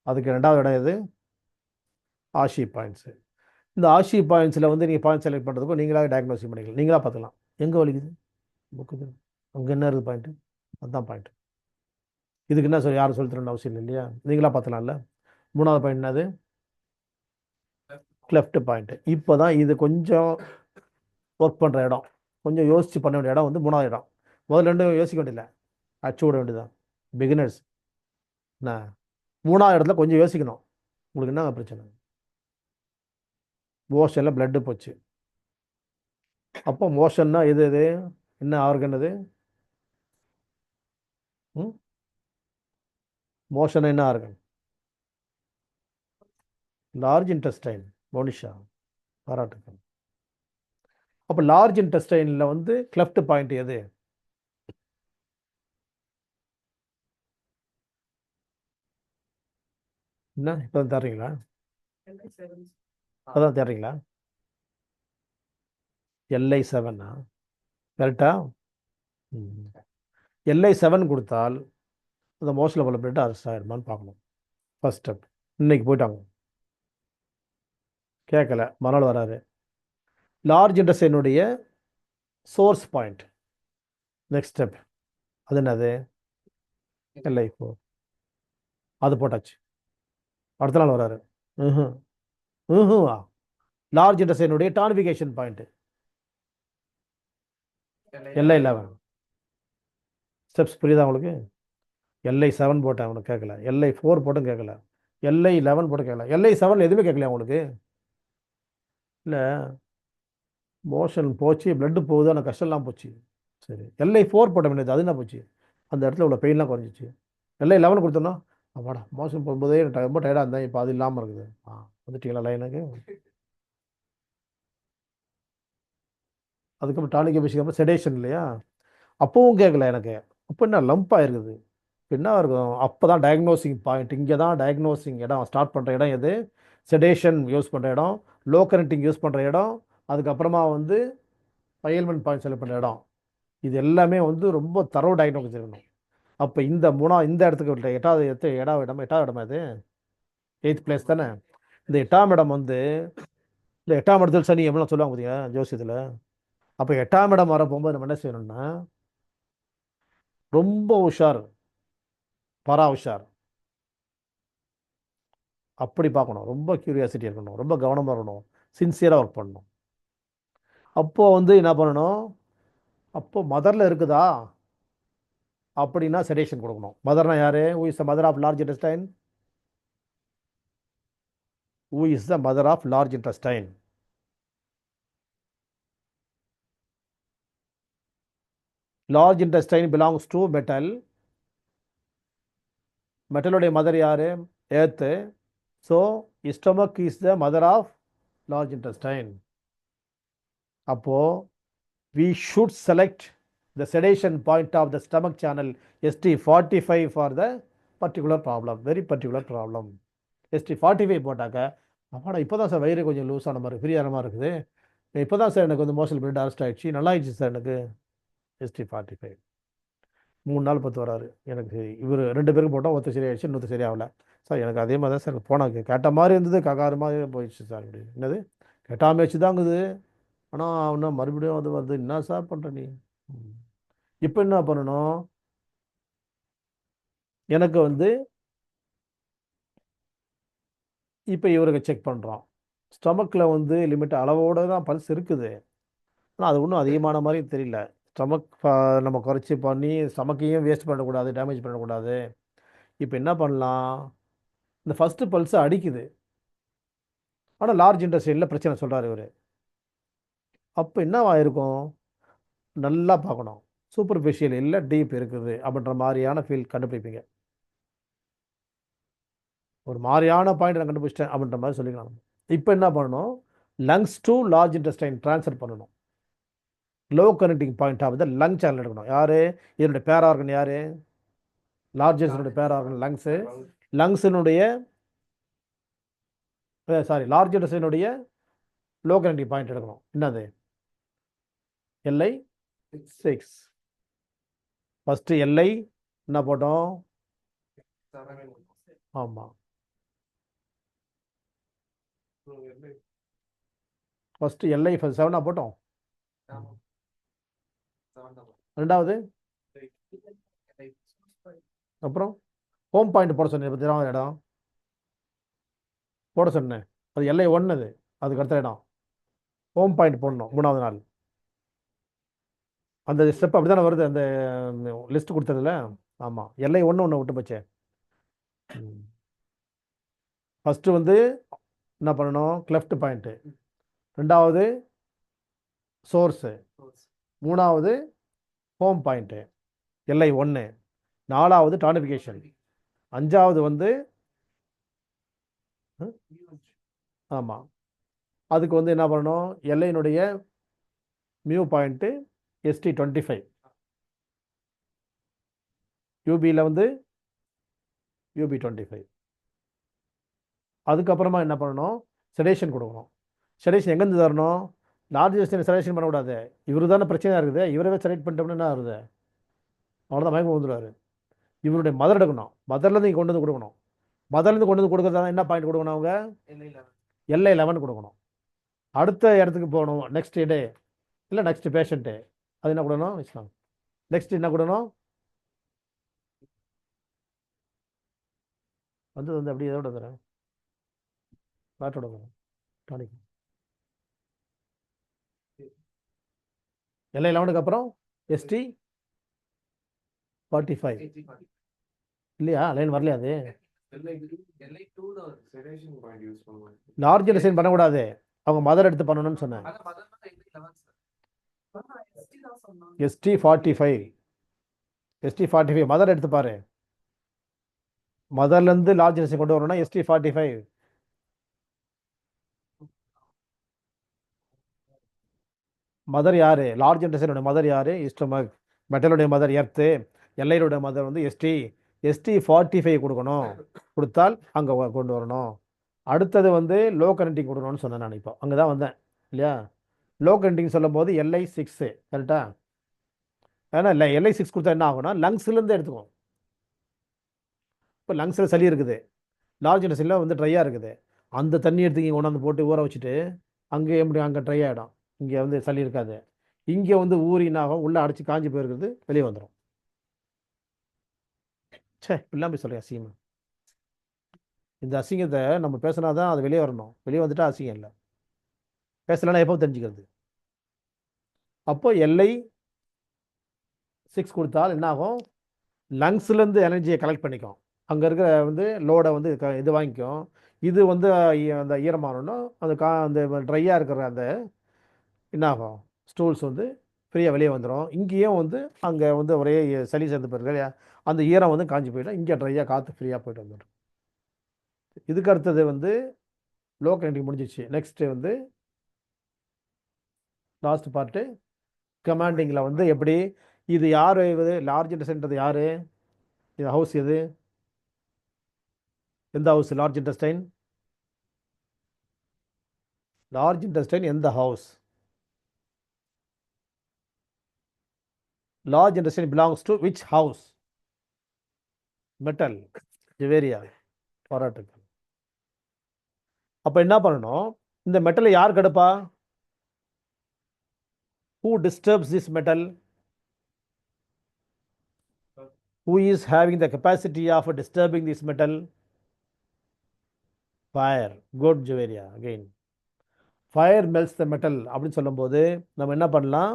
அதுக்கு 2வது இடம் எது? ஆஷி பாயிண்ட்ஸு. இந்த ஆஷி பாயிண்ட்ஸில் வந்து நீங்கள் பாயிண்ட் செலக்ட் பண்ணுறதுக்கும் நீங்களாக டயக்னோசிஸ் பண்ணிக்கலாம், நீங்களாக பார்த்துக்கலாம். எங்கே வலிக்குது புக்குது, அங்கே என்ன இருக்குது பாயிண்ட்டு, அதுதான் பாயிண்ட். இதுக்கு என்ன சொல்லி யாரும் சொல்லி தரணும் அவசியம் இல்லை இல்லையா, நீங்களாக பார்த்துலாம்ல. 3வது பாயிண்ட் என்னது? Left point. இப்போ தான் இது கொஞ்சம் ஒர்க் பண்ணுற இடம், கொஞ்சம் யோசித்து பண்ண வேண்டிய இடம் வந்து 3வது இடம். முதல்ல 2 யோசிக்க வேண்டியதில்லை, அச்சு விட வேண்டியதான். பிகினர்ஸ் என்ன 3வது இடத்துல கொஞ்சம் யோசிக்கணும். உங்களுக்கு என்ன பிரச்சனை? மோஷனில் பிளட்டு போச்சு. அப்போ மோஷன்னா எது எது என்ன ஆர்கன் அது? மோஷன் என்ன ஆர்கன்? Large intestine. மோனிஷா பாராட்டுக்கள். அப்போ லார்ஜ் இன்டெஸ்டைனில் வந்து கிளெஃப்ட் பாயிண்ட் எது? என்ன இப்போ தான் தர்றீங்களா? இப்போ தான் தர்றீங்களா? LI7 கரெக்டா? LI7 கொடுத்தால் அந்த மோஸ்ட் லெவல் பிளட் அரெஸ்ட் ஆகிடுமான்னு பார்க்கணும். First step. இன்னைக்கு போயிட்டாங்க, கேட்கல, மறுநாள் வராரு. லார்ஜ் இன்டெஸ்டைனுடைய சோர்ஸ் பாயிண்ட், நெக்ஸ்ட் ஸ்டெப். அது என்னது? LI4. அது போட்டாச்சு. அடுத்த நாள் வராரு. லார்ஜ் இன்டெஸ்டைனுடைய டானிஃபிகேஷன் பாயிண்ட் LI11. ஸ்டெப்ஸ் புரியுதா உங்களுக்கு? LI7 போட்டேன், அவனுக்கு கேட்கல. LI4 போட்டும் கேட்கல. LI11 போட்டு கேட்கல. LI7 எதுவுமே கேட்கல உங்களுக்கு? இல்லை, மோஷன் போச்சு, பிளட்டு போகுது, ஆனால் கஷ்டம்லாம் போச்சு. சரி, LI4 போட்ட வேண்டியது, அது என்ன போச்சு? அந்த இடத்துல உள்ள பெயின்லாம் குறைஞ்சிச்சு. LI11 கொடுத்தோன்னா, அப்பாடா மோஷன் போகும்போதே எனக்கு ரொம்ப டயர்டாக இருந்தேன், இப்போ அது இல்லாமல் இருக்குது. வந்துட்டீங்களா லைனுக்கு? அதுக்கப்புறம் டானிக் அபிஷேகம் செடேஷன் இல்லையா? அப்பவும் கேட்கல எனக்கு. அப்போ என்ன லம்பாக இருக்குது, என்ன இருக்கும்? அப்போ தான் டயக்னோசிங் பாயிண்ட், இங்கே தான் டயக்னோசிங் இடம் ஸ்டார்ட் பண்ணுற இடம் எது? செடேஷன் யூஸ் பண்ணுற இடம், லோ கரண்டிங் யூஸ் பண்ணுற இடம், அதுக்கப்புறமா வந்து ஃபைல்மெண்ட் பாயிண்ட் செலக்ட் பண்ணுற இடம். இது எல்லாமே வந்து ரொம்ப தரவு டயக்னோசிஸ் இருக்கணும். அப்போ இந்த இடத்துக்கு எட்டாவது இடம் அது 8th பிளேஸ் தானே. இந்த 8ஆம் இடம் வந்து, இந்த 8ஆம் இடத்துல சனி எப்படிலாம் சொல்லுவாங்க பார்த்தீங்க ஜோசியத்தில். அப்போ 8ஆம் இடம் வர போகும்போது நம்ம என்ன செய்யணும்னா, ரொம்ப உஷார், பரா உஷார், அப்படி பார்க்கணும். ரொம்ப கியூரியாசிட்டி இருக்கணும், ரொம்ப கவனமாக இருக்கணும், சின்சியராக ஒர்க் பண்ணணும். அப்போ வந்து என்ன பண்ணணும், அப்போ மதரில் இருக்குதா அப்படின்னா செடேஷன் கொடுக்கணும். மதர்னா யாரு? Who is the mother of large intestine? Who is the mother of large intestine? Large intestine belongs to metal. மெட்டலுடைய மதர் யாரு? Earth. So stomach is the mother of large intestine. அப்போ we should select the sedation point of the stomach channel ST45 for the particular problem, very particular problem. ST45 போட்டாக்க, அப்பாடா இப்போ தான் sir வயிறு கொஞ்சம் லூஸான மாதிரி ஃப்ரீயான மாதிரி இருக்குது, இப்போ தான் சார் எனக்கு வந்து மோஷன் பிளட் அரெஸ்ட் ஆகிடுச்சு, நல்லா ஆயிடுச்சு சார் எனக்கு. ST45 3 நாள் 10 வராரு. எனக்கு இவர் 2 பேருக்கு போட்டோம், ஒருத்தர் சரியாயிடுச்சு, இன்னொருத்தர் சரியாகல. சார் எனக்கு அதே மாதிரி தான் சார் போனாங்க, கேட்ட மாதிரி இருந்தது, ககாரு மாதிரி போயிடுச்சு சார். அப்படி என்னது? கேட்டாமல் வச்சு தாங்குது, ஆனால் இன்னும் மறுபடியும் அது வருது, என்ன சார் பண்ணுற நீ? இப்போ என்ன பண்ணணும்? எனக்கு வந்து இப்போ இவருக்கு செக் பண்ணுறோம், ஸ்டொமக்கில் வந்து லிமிட் அளவோடு தான் பல்ஸ் இருக்குது, ஆனால் அது ஒன்றும் அதிகமான மாதிரி தெரியல. ஸ்டொமக் நம்ம குறைச்சி பண்ணி ஸ்டொமக்கையும் வேஸ்ட் பண்ணக்கூடாது, டேமேஜ் பண்ணக்கூடாது. இப்போ என்ன பண்ணலாம்? இந்த ஃபஸ்ட்டு பல்ஸை அடிக்குது, ஆனால் லார்ஜ் இன்டெஸ்டைனில் பிரச்சனை சொல்கிறார் இவர். அப்போ என்னவா இருக்கும்? நல்லா பார்க்கணும், சூப்பர்ஃபிஷியல் இல்லை டீப் இருக்குது அப்படின்ற மாதிரியான ஃபீல் கண்டுபிடிப்பீங்க. ஒரு மாதிரியான பாயிண்ட் நான் கண்டுபிடிச்சிட்டேன் அப்படின்ற மாதிரி சொல்லிக்கலாம். இப்போ என்ன பண்ணணும்? Lungs to large intestine transfer பண்ணணும். Luo connecting point of the lung channel எடுக்கணும். யாரு? இதனுடைய பேர் ஆர்கன் யாரு? லார்ஜஸ்னுடைய பேர் ஆர்கன் லங்ஸு. லங்ஸினுடைய லார்ஜ் இன்டெஸ்டைனுடைய லோ கனெக்டிங் பாயிண்ட் எடுக்கணும். என்னது? LI6. ஃபஸ்ட்டு LI என்ன போட்டோம்? ஆமாம், ஃபஸ்ட்டு LI7 போட்டோம். ரெண்டாவது அப்புறம் ஹோம் பாயிண்ட் போட சொன்னேன், 20ஆவது இடம் போட சொன்னேன், அது LI1. அதுக்கு அடுத்த இடம் ஹோம் பாயிண்ட் போடணும் 3ஆவது நாள். அந்த ஸ்டெப் அப்படி தானே வருது அந்த லிஸ்ட் கொடுத்ததுல. ஆமாம், LI1 ஒன்று விட்டு போச்சே. ஃபஸ்ட்டு வந்து என்ன பண்ணணும்? Cleft point. ரெண்டாவது சோர்ஸு. 3ஆவது ஹோம் பாயிண்ட்டு LI1. 4ஆவது டானிஃபிகேஷன். 5ஆவது வந்து ஆமாம், அதுக்கு வந்து என்ன பண்ணணும்? LIனுடைய மியூ பாயிண்ட்டு ST25. UBயில் வந்து UB25. அதுக்கப்புறமா என்ன பண்ணணும், செடேஷன் கொடுக்கணும். செடேஷன் எங்கேருந்து தரணும், லார்ஜ் இன்டெஸ்டைன் செடேஷன் பண்ணக்கூடாது. இவரு தானே பிரச்சனையாக இருக்குது, இவரவே செலக்ட் பண்ணிட்டோம்னா என்ன ஆகுது, அவ்வளோதான் மயக்கம் வந்துடுவார். இவருடைய மதர் எடுக்கணும், மதர்லேருந்து இங்கே கொண்டு வந்து கொடுக்கணும். மதர்லேருந்து கொண்டு வந்து கொடுக்குறதா என்ன பாயிண்ட் கொடுக்கணும், அவங்க LI11 கொடுக்கணும். அடுத்த இடத்துக்கு போகணும், நெக்ஸ்ட் டே இல்லை நெக்ஸ்ட் பேஷண்ட்டு, அது என்ன கொடுக்கணும், நெக்ஸ்ட் என்ன கொடுக்கணும், வந்து அப்படி எதோட தரேன், டாக்டரோட தரேன் டானிக். LI11க்கு அப்புறம் ST45 இல்லையா, லைன் வரலையா அது. லார்ஜ் இன்டெஸ்டைன் பண்ணக்கூடாது, அவங்க மதர் எடுத்து பண்ணணும்னு சொன்னேன். ST45 மதர் எடுத்து பாரு, மதர்லேருந்து லார்ஜ் இன்டெஸ்டைன் கொண்டு வரணும்னா ST45. மதர் யாரு, லார்ஜ் இன்டெஸ்டைனோட மதர் யாரு, ஸ்டொமக். மெட்டலுடைய மதர் எர்த்து, LIயோட மதர் வந்து ST45 கொடுக்கணும். கொடுத்தால் அங்கே கொண்டு வரணும். அடுத்தது வந்து லோ கரண்டிங் கொடுக்கணும்னு சொன்னேன் நான், இப்போ அங்கே தான் வந்தேன் இல்லையா. லோ கரண்டிங் சொல்லும் போது LI6 கரெக்டா. ஏன்னா இல்லை LI6 கொடுத்தா என்ன ஆகும்னா லங்ஸ்லேருந்து எடுத்துக்கும். இப்போ லங்ஸில் சளி இருக்குது, லார்ஜ் இன்டெஸ்டைனில் வந்து ட்ரையாக இருக்குது, அந்த தண்ணி எடுத்து இங்கே கொண்டாந்து போட்டு ஊற வச்சுட்டு அங்கே எப்படி அங்கே ட்ரை ஆகிடும், இங்கே வந்து சளி இருக்காது. இங்கே வந்து ஊறினாகும், உள்ளே அடைச்சி காஞ்சி போயிருக்கிறது வெளியே வந்துடும். சே இப்படிலாம் போய் சொல்கிறேன் அசிங்கம். இந்த அசிங்கத்தை நம்ம பேசினா தான் அது வெளியே வரணும், வெளியே வந்துட்டா அசிங்கம் இல்லை. பேசலைன்னா எப்போ தெரிஞ்சுக்கிறது. அப்போ LI6 கொடுத்தால் என்ன ஆகும், லங்ஸ்லேருந்து எனர்ஜியை கலெக்ட் பண்ணிக்கும், அங்கே இருக்கிற வந்து லோடை வந்து இது வாங்கிக்கும். இது வந்து அந்த ஈரமானோன்னா அந்த ட்ரையாக இருக்கிற அந்த என்ன ஆகும், ஸ்டூல்ஸ் வந்து ஃப்ரீயாக வெளியே வந்துடும். இங்கேயும் வந்து அங்கே வந்து ஒரே சளி சேர்ந்து போயிருக்கு இல்லையா, அந்த ஈரம் வந்து காஞ்சி போயிடும், இங்கே ட்ரையாக காற்று ஃப்ரீயாக போயிட்டு வந்துடும். இதுக்கு அடுத்தது வந்து லோ கரண்டிங் முடிஞ்சிச்சு. நெக்ஸ்ட்டு வந்து லாஸ்ட் பார்ட்டு கமாண்டிங்கில் வந்து எப்படி, இது யார், இது லார்ஜ் இன்டெஸ்டைன்றது யார், இது ஹவுஸ் எது, எந்த house, large intestine. Large intestine எந்த house, large intestine belongs to which house, metal, ஜிவேரியா. பாராட்டுக்கள். அப்போ என்ன பண்ணணும், இந்த மெட்டலை யார் கெடுப்பா, who disturbs this metal, who is having the capacity of disturbing this metal, fire. Good Javaria. Again fire melts the metal அப்படின்னு சொல்லும்போது நம்ம என்ன பண்ணலாம்,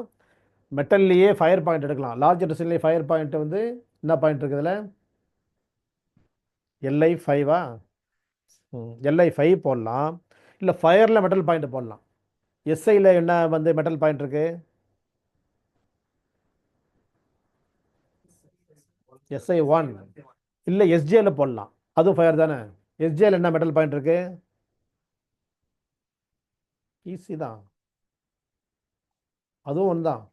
மெட்டல்லையே ஃபயர் பாயிண்ட் எடுக்கலாம். லார்ஜ் இன்டெஸ்டைன்லேயே ஃபயர் பாயிண்ட் வந்து என்ன பாயிண்ட் இருக்குதுல, LI5 LI5 போடலாம், இல்லை ஃபயரில் மெட்டல் பாயிண்ட் போடலாம். SIயில் என்ன வந்து மெட்டல் பாயிண்ட் இருக்கு, SI1 இல்லை SJயில் போடலாம், அதுவும் ஃபயர் தானே. SJயில் என்ன மெட்டல் பாயிண்ட் இருக்கு, ஈஸி தான், அதுவும் ஒன்று தான்.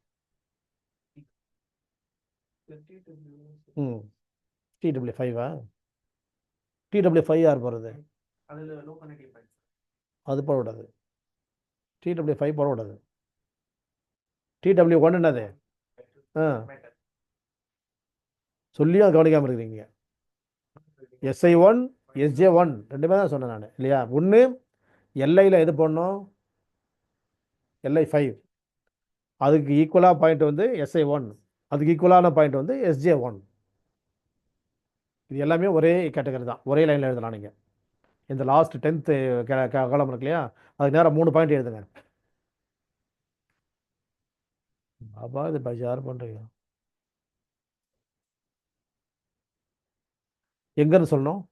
TW5 TW5 யார் போகிறது, அது போடக்கூடாது, TW5 போடக்கூடாது. TW1 என்னது, சொல்லியும் அது கவனிக்காமல் இருக்கிறீங்க. SI1 SJ1 ரெண்டுமே தான் சொன்னேன் நான் இல்லையா. ஒன்று LIயில் எது போடணும், LI5, அதுக்கு ஈக்குவலாக பாயிண்ட் வந்து SI1, அதுக்கு ஈக்குவலான பாயிண்ட் வந்து SJ1. இது எல்லாமே ஒரே கேட்டகரி தான், ஒரே லைனில் எழுதலாம். நீங்கள் இந்த லாஸ்ட் 10th காலம் இருக்கு இல்லையா, அதுக்கு நேரம் 3 பாயிண்ட் எழுதுங்க. பாபா இது பஜார் பண்ணுறீங்க, எங்கன்னு சொல்லணும்,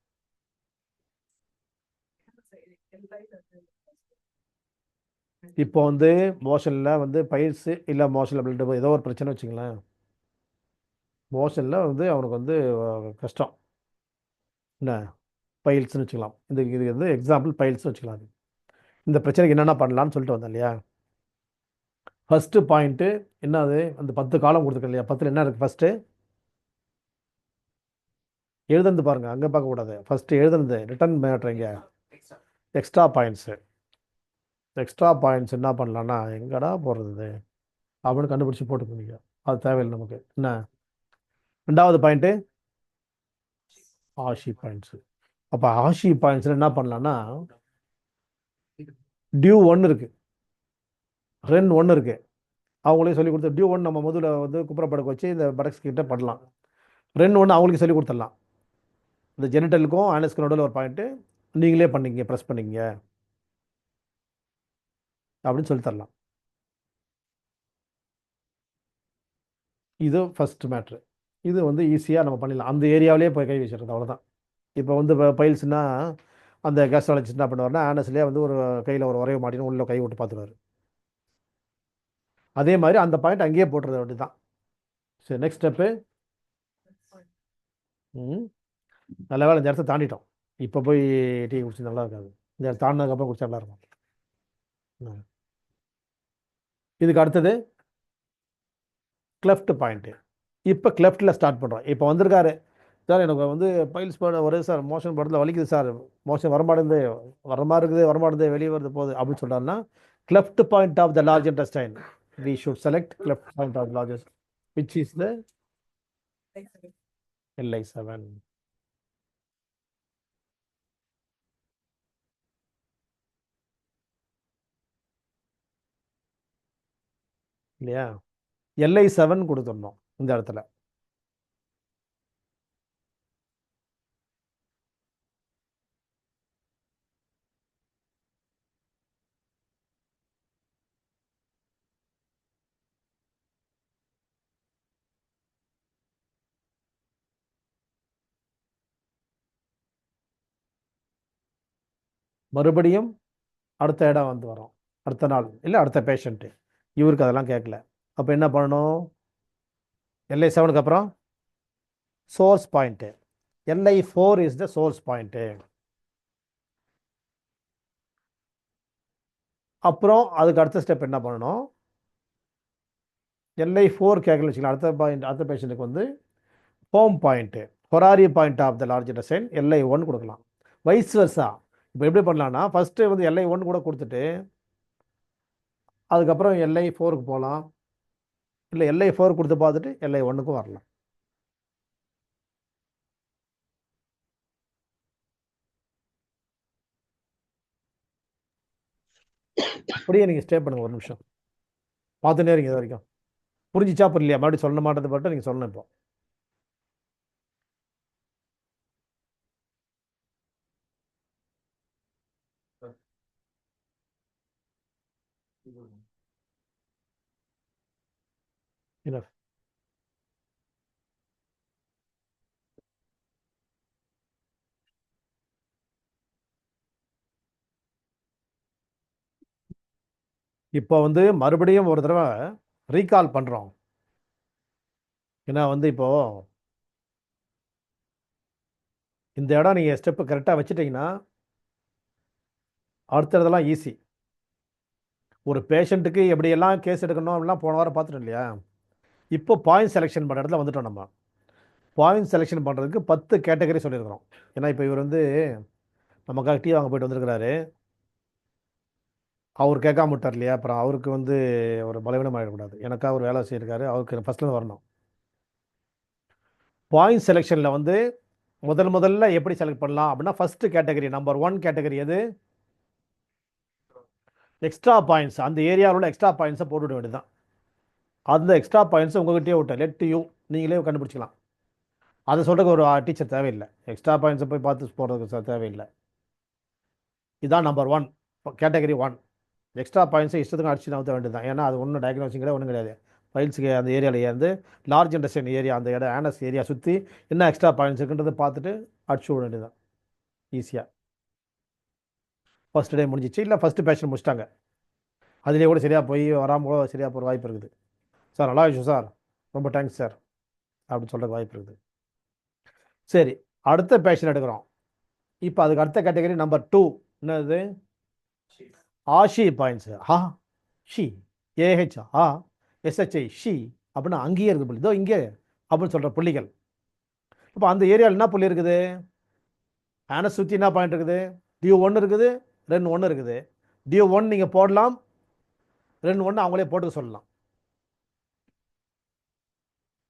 இப்போ வந்து மோஷனில் வந்து பைல்ஸு இல்லை மோஷனில் பிளட் ஏதோ ஒரு பிரச்சனை வச்சுங்களேன், மோஷனில் வந்து அவனுக்கு வந்து கஷ்டம் என்ன, பைல்ஸ்னு வச்சுக்கலாம். இது வந்து எக்ஸாம்பிள் பைல்ஸ்னு வச்சுக்கலாம். இந்த பிரச்சனைக்கு என்னென்ன பண்ணலான்னு சொல்லிட்டு வந்தேன் இல்லையா. ஃபஸ்ட்டு பாயிண்ட்டு என்னது, அந்த 10 காலம் கொடுத்துருக்கேன் இல்லையா, 10ல் என்ன இருக்குது, ஃபஸ்ட்டு எழுதுனது பாருங்கள், அங்கே பார்க்கக்கூடாது, ஃபஸ்ட்டு எழுதுனது ரிட்டன் மேட்ரு இங்கே எக்ஸ்ட்ரா பாயிண்ட்ஸ் என்ன பண்ணலான்னா எங்கடா போடுறது அப்படின்னு கண்டுபிடிச்சி போட்டுக்கோங்க. அது தேவையில்லை நமக்கு. என்ன ரெண்டாவது பாயிண்ட்டு? ஆஷி பாயிண்ட்ஸு. அப்போ ஆஷி பாயிண்ட்ஸில் என்ன பண்ணலான்னா டியூ 1 இருக்குது, ரென் 1 இருக்குது. அவங்களே சொல்லி கொடுத்து டியூ 1 நம்ம முதல்ல வந்து குப்புறப்படுக்க வச்சு இந்த படக்ஸ் கிட்ட பண்ணலாம். ரென் 1 அவங்களுக்கு சொல்லி கொடுத்துடலாம். இந்த ஜெனிட்டலுக்கும் ஆனஸ்க்கு நடுவில் ஒரு பாயிண்ட்டு நீங்களே பண்ணிங்க, ப்ரெஸ் பண்ணிங்க அப்படின்னு சொல்லி தரலாம். இது ஃபர்ஸ்ட் மேட்ரு. இது வந்து ஈஸியாக நம்ம பண்ணிடலாம். அந்த ஏரியாவிலே போய் கை வச்சுருது, அவ்வளோதான். இப்போ வந்து பைல்ஸ்னா அந்த கேஸ்ட்ராலஜிஸ்ட் என்ன பண்ணுவார்னா ஆனஸ்லேயே வந்து ஒரு கையில் ஒரு உரைய மாட்டின்னு உள்ள கை விட்டு பார்த்துருவார். அதே மாதிரி அந்த பாயிண்ட் அங்கேயே போட்டுறது அப்படி தான். சரி, நெக்ஸ்ட் ஸ்டெப்பு. நல்ல வேலை இந்த இடத்த தாண்டிட்டோம். இப்போ போய் டீ குடிச்சு நல்லா இருக்காது. இந்த இடத்த தாண்டினதுக்கப்புறம் குடிச்சா நல்லா இருக்கும். இதுக்கு அடுத்தது கிளெஃப்ட் பாயிண்ட்டு. இப்போ கிளெஃப்டில் ஸ்டார்ட் பண்ணுறோம். இப்போ வந்திருக்காரு சார், எனக்கு வந்து பைல்ஸ் போட ஒரே சார் மோஷன் படத்தில் வலிக்குது சார், மோஷன் வரமாட்டேங்குது, வர மாதிரி இருக்குது, வரமாட்டேங்குது, வெளியே வருது போகுது அப்படின்னு சொல்கிறாருன்னா cleft point of the large intestine we should select cleft point of largest, which is the LI7. இல்லையா? LI7 கொடுத்துடணும் இந்த இடத்துல. மறுபடியும் அடுத்த இடம் வந்து வரும், அடுத்த நாள் இல்லை அடுத்த பேஷண்ட்டு. இவருக்கு அதெல்லாம் கேட்கல. அப்போ என்ன பண்ணணும்? LI7க்கு அப்புறம் source point. LI4 is the source point. அப்புறம் அதுக்கு அடுத்த ஸ்டெப் என்ன பண்ணணும்? LI4 கேட்கல வச்சுக்கலாம். அடுத்த பாயிண்ட், அடுத்த பேஷண்ட்டுக்கு வந்து home point, horary point of the large intestine LI1 கொடுக்கலாம். Vice versa. இப்போ எப்படி பண்ணலான்னா ஃபஸ்ட்டு வந்து LI1 கூட கொடுத்துட்டு அதுக்கப்புறம் LI4க்கு போகலாம், இல்லை LI4 கொடுத்து பார்த்துட்டு LI1க்கும் வரலாம். அப்படியே நீங்கள் ஸ்டே பண்ணுங்கள், ஒரு நிமிஷம் பார்த்துட்டே இருங்க. இது வரைக்கும் புரிஞ்சிச்சா புரியலையா? மறுபடியும் சொல்ல மாட்டேது பட்டு நீங்கள் சொல்லணும். இப்போ enough. இப்போ வந்து மறுபடியும் ஒரு தடவை ரீகால் பண்ணுறோம். ஏன்னா வந்து இப்போ இந்த இடம் நீங்கள் ஸ்டெப்பு கரெக்டாக வச்சுட்டிங்கன்னா அடுத்ததெல்லாம் ஈஸி. ஒரு பேஷண்ட்டுக்கு எப்படியெல்லாம் கேஸ் எடுக்கணும் அப்படிலாம் போன வாரம் பார்த்துட்டோம் இல்லையா? இப்போ பாயிண்ட் செலெக்ஷன் பண்ணுற இடத்துல வந்துட்டோம். நம்ம பாயிண்ட் செலெக்ஷன் பண்ணுறதுக்கு 10 கேட்டகரி சொல்லியிருக்கிறோம். ஏன்னா இப்போ இவர் வந்து நமக்காக டீ வாங்க போயிட்டு வந்திருக்கிறாரு, அவர் கேட்காம விட்டார் இல்லையா? அப்புறம் அவருக்கு வந்து ஒரு பலவீனம் ஆகிடக்கூடாது. எனக்காக அவர் வேலை செய்யிருக்காரு, அவருக்கு ஃபஸ்ட்லேருந்து வரணும். பாயிண்ட் செலெக்ஷனில் வந்து முதல்ல எப்படி செலக்ட் பண்ணலாம் அப்படின்னா ஃபஸ்ட்டு கேட்டகரி, நம்பர் 1 கேட்டகரி எது? Extra points. அந்த ஏரியாவில் உள்ள எக்ஸ்ட்ரா பாயிண்ட்ஸை போட்டுவிட வேண்டியதுதான். அந்த எக்ஸ்ட்ரா பாயிண்ட்ஸை உங்கள்கிட்டயே விட்டேன், லெட் யூ, நீங்களே கண்டுபிடிச்சிக்கலாம். அதை சொல்கிறதுக்கு ஒரு டீச்சர் தேவையில்லை. எக்ஸ்ட்ரா பாயிண்ட்ஸை போய் பார்த்து போடுறதுக்கு தேவையில்லை. இதுதான் நம்பர் 1 கேட்டகரி 1. எக்ஸ்ட்ரா பாயிண்ட்ஸை இஷ்டத்துக்கு அடிச்சு நவுத்த வேண்டியது தான். ஏன்னா அது ஒன்றும் டயக்னோசிங் கிடையாது, ஒன்றும் கிடையாது. ஃபைல்ஸுக்கு அந்த ஏரியாவில் இருந்து லார்ஜ் இன்டெஸ்டைன் ஏரியா, அந்த இடம் ஆனஸ் ஏரியா சுற்றி என்ன எக்ஸ்ட்ரா பாயிண்ட்ஸ் இருக்குன்றதை பார்த்துட்டு அடிச்சு விட வேண்டியது தான் ஈஸியாக. ஃபஸ்ட் டே முடிஞ்சிச்சு, இல்லை ஃபஸ்ட்டு பேஷண்ட் முடிச்சிட்டாங்க, அதிலே கூட சரியாக போய் வராமல் கூட சரியாக போகிற வாய்ப்பு இருக்குது. சார் நல்லா ஆயிடுச்சு சார், ரொம்ப தேங்க்ஸ் சார் அப்படின்னு சொல்கிற வாய்ப்பு இருக்குது. சரி, அடுத்த பேஷண்ட் எடுக்கிறோம். இப்போ அதுக்கு அடுத்த கேட்டகரி நம்பர் 2 என்னது? ஆஷி பாயிண்ட்ஸு. ஹா she, AH ah, SHI she அப்படின்னா அங்கேயே இருக்குது புள்ளி, இதோ இங்கே அப்படின்னு சொல்கிற புள்ளிகள். இப்போ அந்த ஏரியாவில் என்ன புள்ளி இருக்குது? ஆனஸ் சுற்றி என்ன பாயிண்ட் இருக்குது? டியூ 1 இருக்குது, ரெண்டு ஒன்று இருக்குது. டியூ ஒன் நீங்கள் போடலாம், ரெண்டு ஒன்று அவங்களே போட்டு சொல்லலாம்.